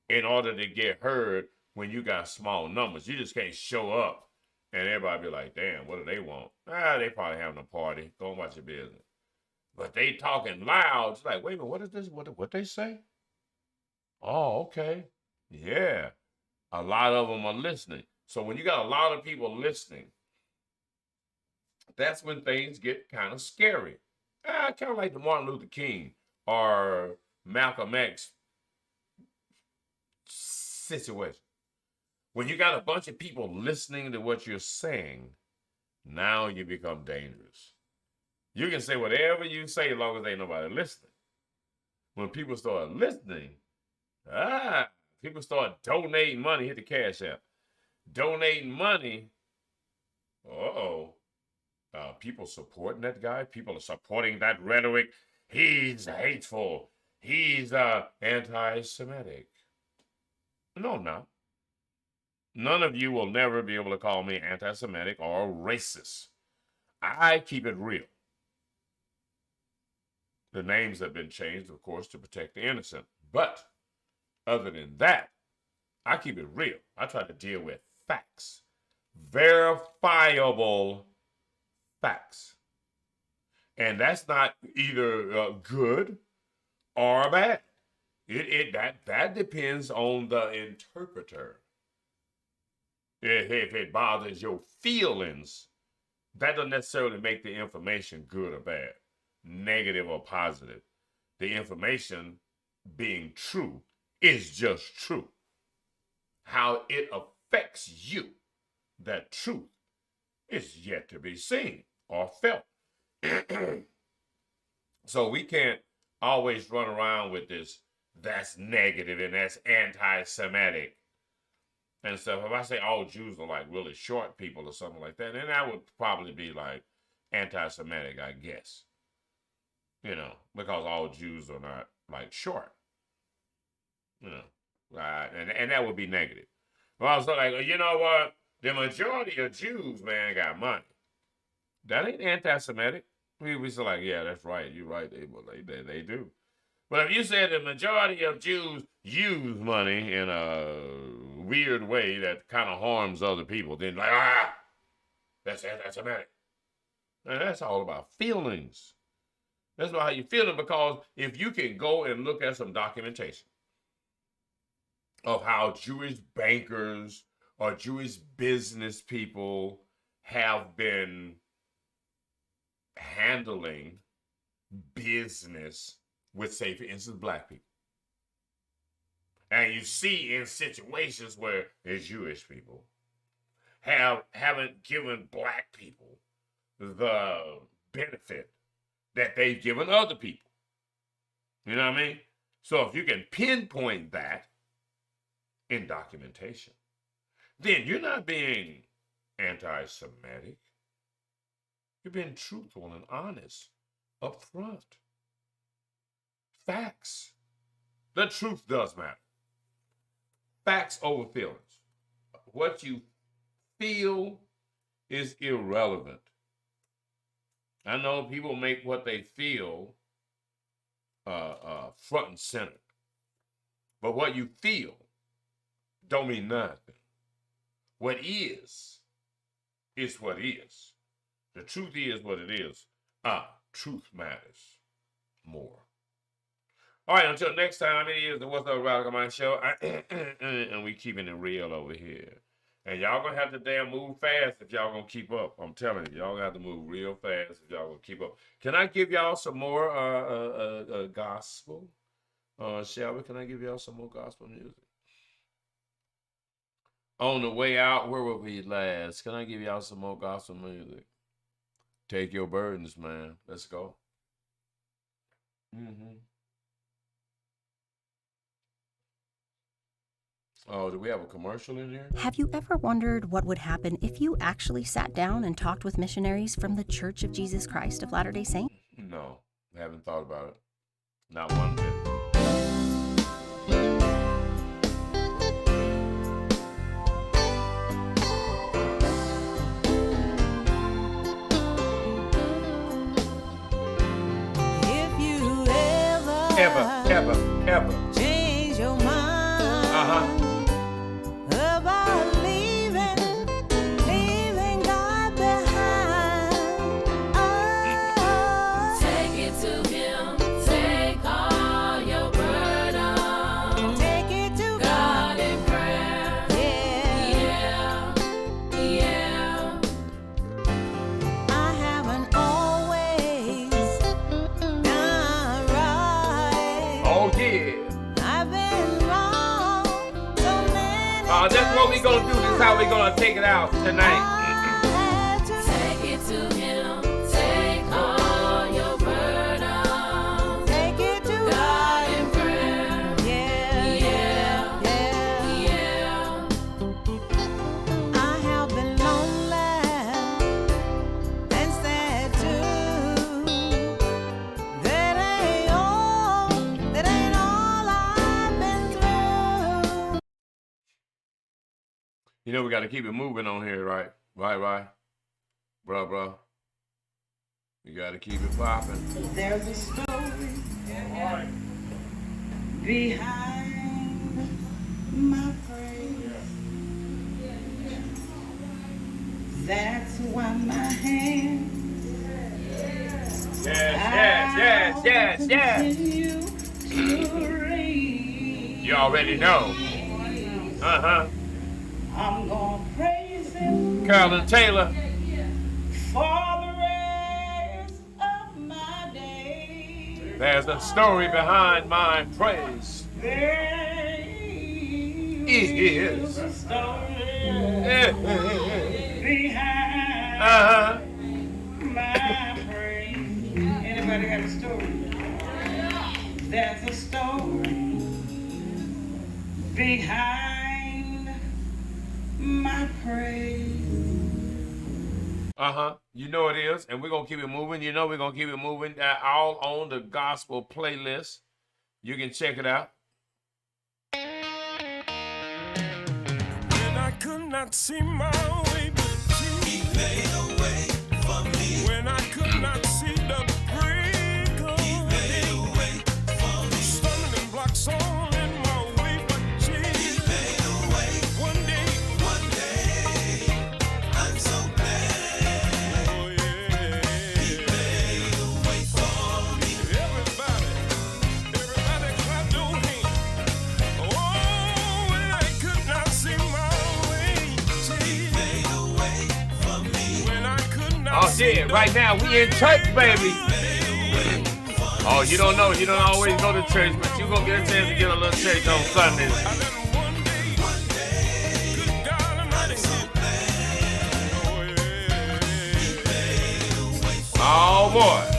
in order to get heard when you got small numbers. You just can't show up and everybody be like, damn, what do they want? They probably having a party. Go and watch your business. But they talking loud. It's like, wait a minute, what is this? What they say? Oh, okay. Yeah. A lot of them are listening. So when you got a lot of people listening, that's when things get kind of scary. Kind of like the Martin Luther King or Malcolm X situation. When you got a bunch of people listening to what you're saying, now you become dangerous. You can say whatever you say as long as ain't nobody listening. When people start listening, people start donating money, hit the Cash App. Donating money, people supporting that guy. People are supporting that rhetoric. He's hateful. He's anti-Semitic. No, I'm not. None of you will never be able to call me anti-Semitic or racist. I keep it real. The names have been changed, of course, to protect the innocent. But other than that, I keep it real. I try to deal with facts. Verifiable facts. And that's not either good or bad. That depends on the interpreter. If it bothers your feelings, that doesn't necessarily make the information good or bad, negative or positive. The information being true is just true. How it affects you, that truth, is yet to be seen or felt. So we can't always run around with this, that's negative and that's anti-Semitic and stuff. If I say all Jews are like really short people or something like that, then that would probably be like anti-Semitic, I guess. You know, because all Jews are not like short. You know, and that would be negative. But I was like, you know what? The majority of Jews, man, got money. That ain't anti-Semitic. We say like, yeah, that's right. You're right. They do. But if you said the majority of Jews use money in a weird way that kind of harms other people, then like, that's anti-Semitic. And that's all about feelings. That's about how you feeling, because if you can go and look at some documentation of how Jewish bankers or Jewish business people have been handling business with, say, for instance, black people. And you see in situations where the Jewish people haven't given black people the benefit that they've given other people. You know what I mean? So if you can pinpoint that in documentation, then you're not being anti-Semitic. You're being truthful and honest up front. Facts. The truth does matter. Facts over feelings. What you feel is irrelevant. I know people make what they feel front and center. But what you feel don't mean nothing. What is what is. The truth is what it is. Truth matters more. All right, until next time, it is the What's Up Radicalmike show. And we keeping it real over here. And y'all gonna have to damn move fast if y'all gonna keep up. I'm telling you, y'all gonna have to move real fast if y'all gonna keep up. Can I give y'all some more gospel? Shall we? Can I give y'all some more gospel music? On the way out, where were we last? Can I give y'all some more gospel music? Take your burdens, man. Let's go. Oh, do we have a commercial in here? Have you ever wondered what would happen if you actually sat down and talked with missionaries from the Church of Jesus Christ of Latter-day Saints? No, I haven't thought about it. Not one bit. If you Ever. change your mind about leaving God behind, take it to Him, take all your burden, take it to God in prayer, yeah. That's what we gonna do. This is how we gonna take it out tonight. Take it to him. Take all your burdens. Take it to God in prayer. Yeah. I have been lonely and sad too. That ain't all I've been through. You know we gotta keep it moving on here, right? Right. Bruh. We gotta keep it popping. There's a story behind my praise. That's why my hands Yes. continue to raise. You already know. I'm gonna praise him Carolyn Taylor. for the rest of my days. There's a story behind my praise. There is a story behind my praise. Anybody got a story? There's a story behind my praise. You know it is, and we're gonna keep it moving. You know we're gonna keep it moving. All on the gospel playlist. You can check it out. When I could not see my way, but he made a way for me. When I could not see the break of he made a way for me. Stumbling blocks all in my way, but he made a way. One day, I'm so glad. Oh yeah, he made a way for me. Everybody clap your hands. Oh, when I could not see my way, he made a way for me. When I could not Yeah, right now we in church, baby. Oh, you don't know, you don't always go to church, but you gonna get a chance to get a little church on Sundays. Oh boy.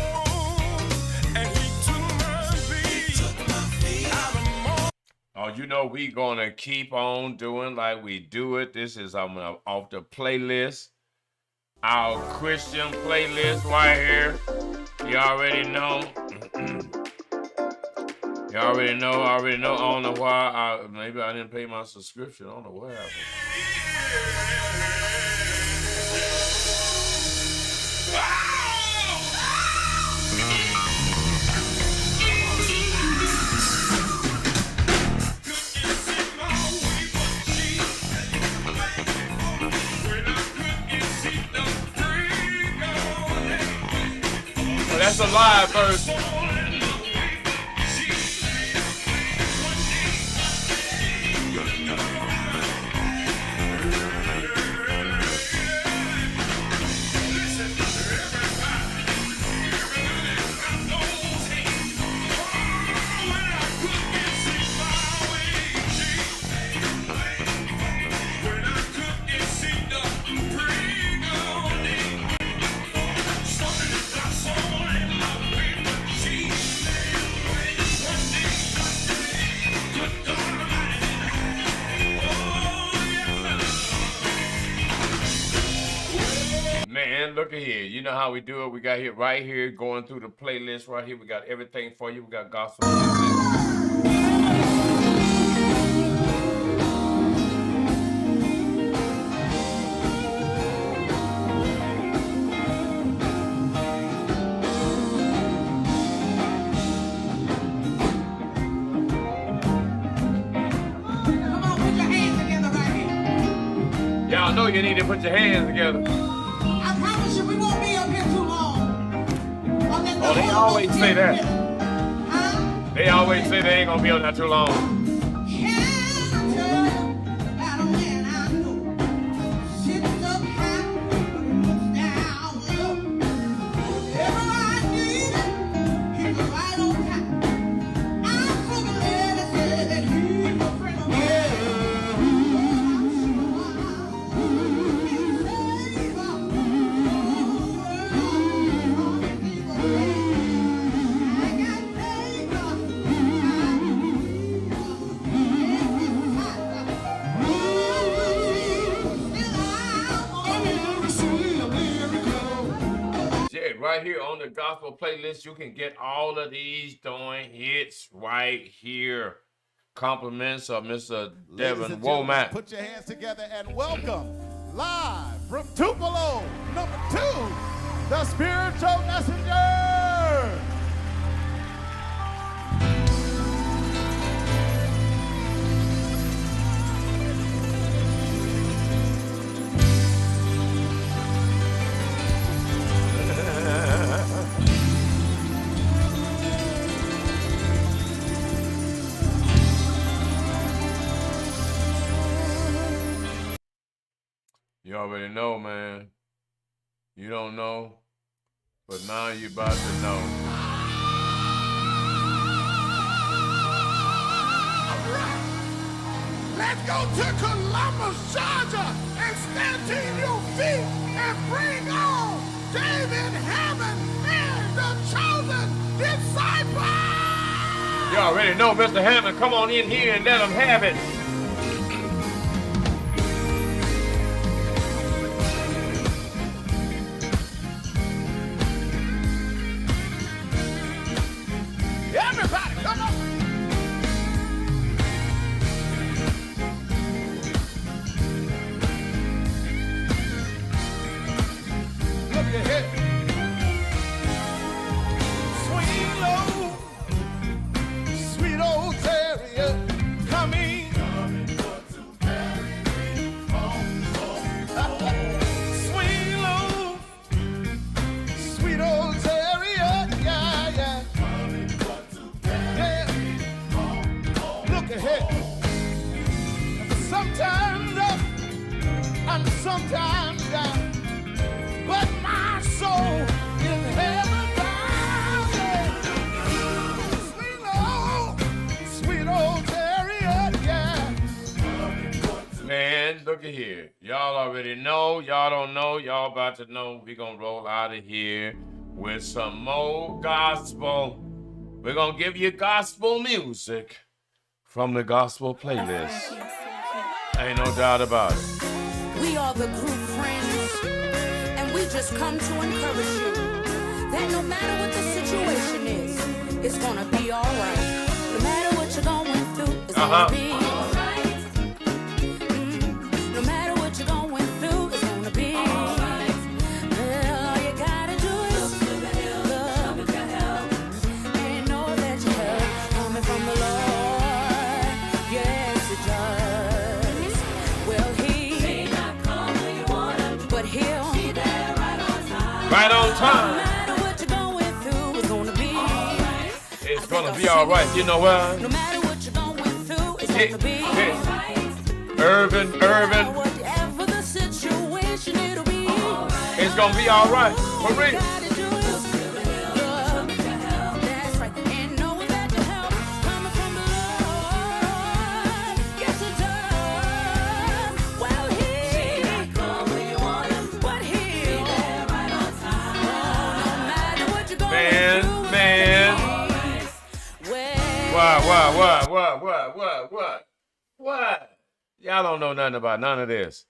Oh, you know we gonna keep on doing like we do it. This is off the playlist. Our Christian playlist right here. You already know. You already know. I don't know why. Maybe I didn't pay my subscription. I don't know what happened. That's a live version. Man, look at here. You know how we do it. We got here right here, going through the playlist right here. We got everything for you. We got gospel music. Y'all know you need to put your hands together. I promise you, we won't be up here too long. Oh, they always say that. They always say they ain't gonna be on there too long. right here on the gospel playlist. You can get all of these doing hits right here. Compliments of Mr. Devin Womack. Put your hands together and welcome live from Tupelo, number 2, the Spiritual Messenger. You already know, man. You don't know, but now you about to know. Let's go to Columbus, Georgia, and stand to your feet and bring on David Hammond and the chosen disciple. You already know, Mr. Hammond. Come on in here and let him have it. Everybody, come on. Look at here. Sweet old terrier, coming. Sweet old terrier, yeah, yeah. Look ahead. Sometimes up and sometimes down, but my soul is heaven bound. Sweet old terrier, yeah. Man, look at here. Y'all already know. Y'all don't know. Y'all about to know. We're going to roll out of here with some more gospel. We're going to give you gospel music from the gospel playlist. Ain't no doubt about it. We are the group friends, and we just come to encourage you that no matter what the situation is, it's gonna be all right. No matter what you're going through, it's gonna be all right. No matter what you're going through, it's gonna be all right. Well, all you gotta do is look at your help and know that your help coming from the Lord. Yes, it does. Well, He may not come when you want Him, but He'll be there right on time. Right on time. No matter what you're going through, it's gonna be all right. It's gonna be all right. You know what? No matter what you're going through, it's gonna be all right. Ervin. Whatever the situation, it'll be all right. It's gonna be all right. For real. That's right. And know that your help coming from the Lord. Yes, it does. Well, He may come when you want Him, but He'll be there right on time. Oh, no matter what you're going through, Man. What? Y'all don't know nothing about none of this.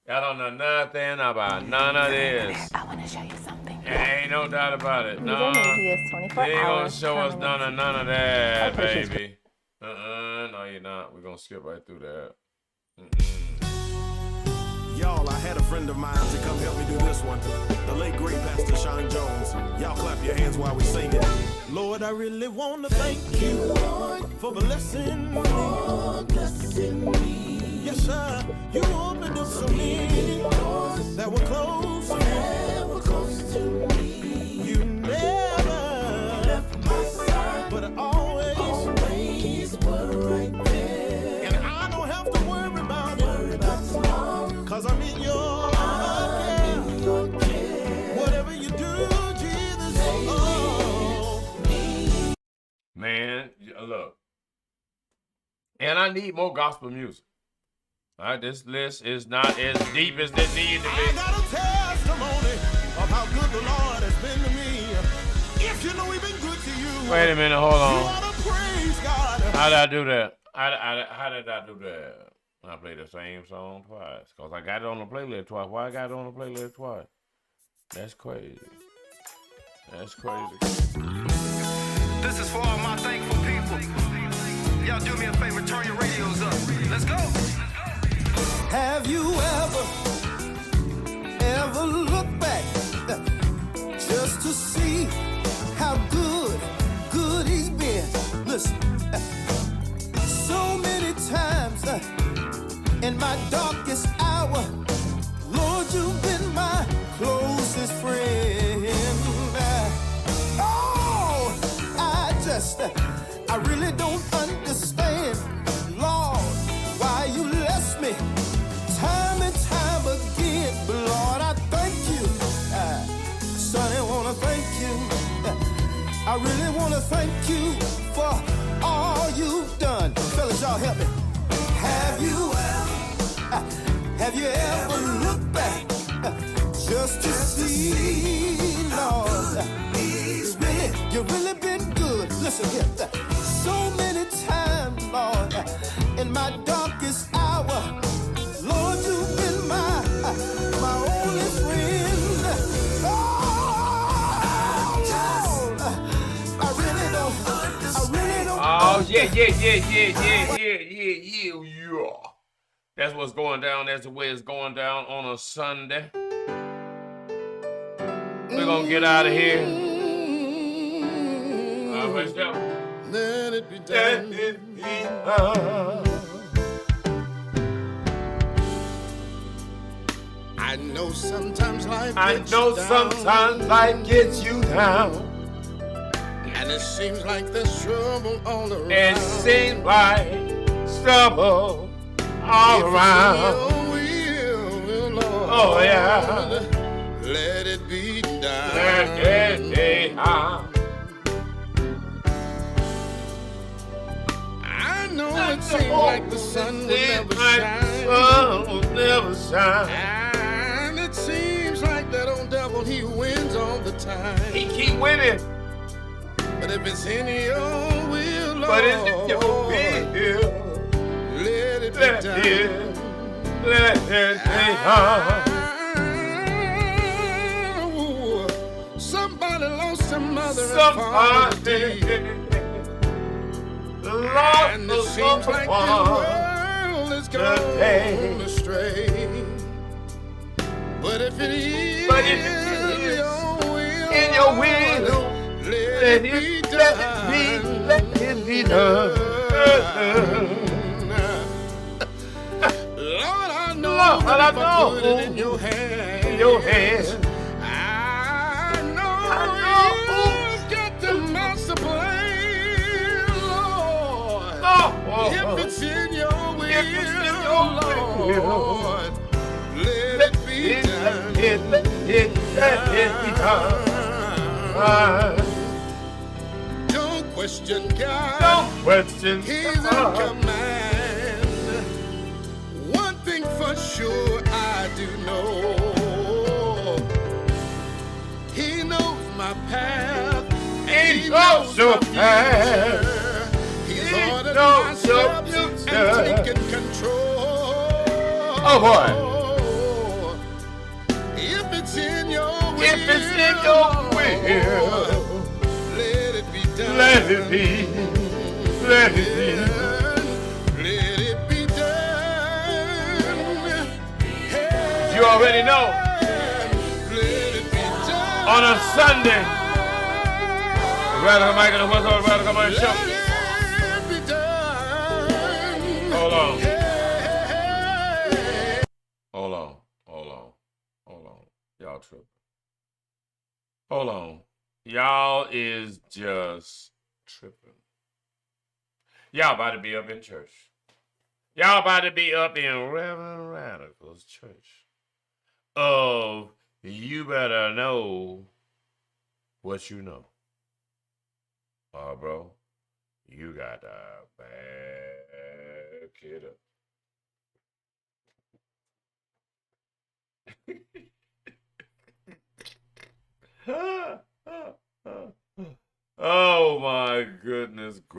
Y'all don't know nothing about none of this. I want to show you something. Ain't no doubt about it. No. He is 24 They ain't gonna hours show us permanent. none of that, Okay, baby. No, you're not. We're gonna skip right through that. Y'all, I had a friend of mine to come help me do this one. The late great Pastor Sean Jones. Y'all clap your hands while we sing it. Lord, I really want to thank you, Lord, for blessing me. Yes, sir. You opened up so many doors that were closed. To me. You never left my side, but always were right there. And I don't have to worry about tomorrow, 'cause I'm in your care. Whatever you do, Jesus, Man, look. And I need more gospel music. All right, this list is not as deep as it needs to be. I got a testimony of how good the Lord has been to me. If you know He's been good to you, Wait a minute, hold you on. ought to praise God. How did I do that? How did I do that? I played the same song twice. Because I got it on the playlist twice. Why I got it on the playlist twice? That's crazy. That's crazy. This is for all my thankful people. Y'all do me a favor, turn your radios up. Let's go. Have you ever looked back just to see how good he's been? Listen, so many times in my darkest hour, Lord, you've been my closest friend. I really don't understand, Lord, why you left me time and time again. But Lord, I thank you. Sonny, wanna thank you. I really wanna thank you for all you've done. Fellas, y'all help me. Have you ever looked back just to see, Lord, you've really been good. Listen here. So many times, Lord, in my darkest hour, Lord, you've been my only friend. Oh, Lord, I really don't. Oh, yeah. That's what's going down. That's the way it's going down on a Sunday. We're gonna get out of here. Let's go. Let it be done. Let it be done. I know sometimes life gets you down. And it seems like there's trouble all around. It seems like trouble all around. Oh, yeah. Let it be done. Let it be done. I know it seems like the sun will never shine. And it seems like that old devil, he wins all the time. He keep winning. But if it's in your will, Lord, but it's in your will, let it be done. Let it be done. Somebody lost their mother. Somebody lost and it seems like the world is going astray. But if it is in your will, let it be done. Lord, I know if I put it in your hands. I know you've got the master plan, Lord. If it's in your will, Lord, let it be done. Don't question God. Don't question He's in command. One thing for sure I do know. He knows my path. He knows your path. He's ordered my steps and taken control. Oh boy. If it's in your will, let it be done. Let it be. Let it be. Let it be done. You already know. Let it be done. On a Sunday, Radicalmike and the What's Up Radicalmike Show. Let it be done. Hold on. Y'all tripping. Hold on. Y'all is just tripping. Y'all about to be up in church. Y'all about to be up in Reverend Radical's church. You better know what you know. Oh, bro, you got to back it up. Oh my goodness.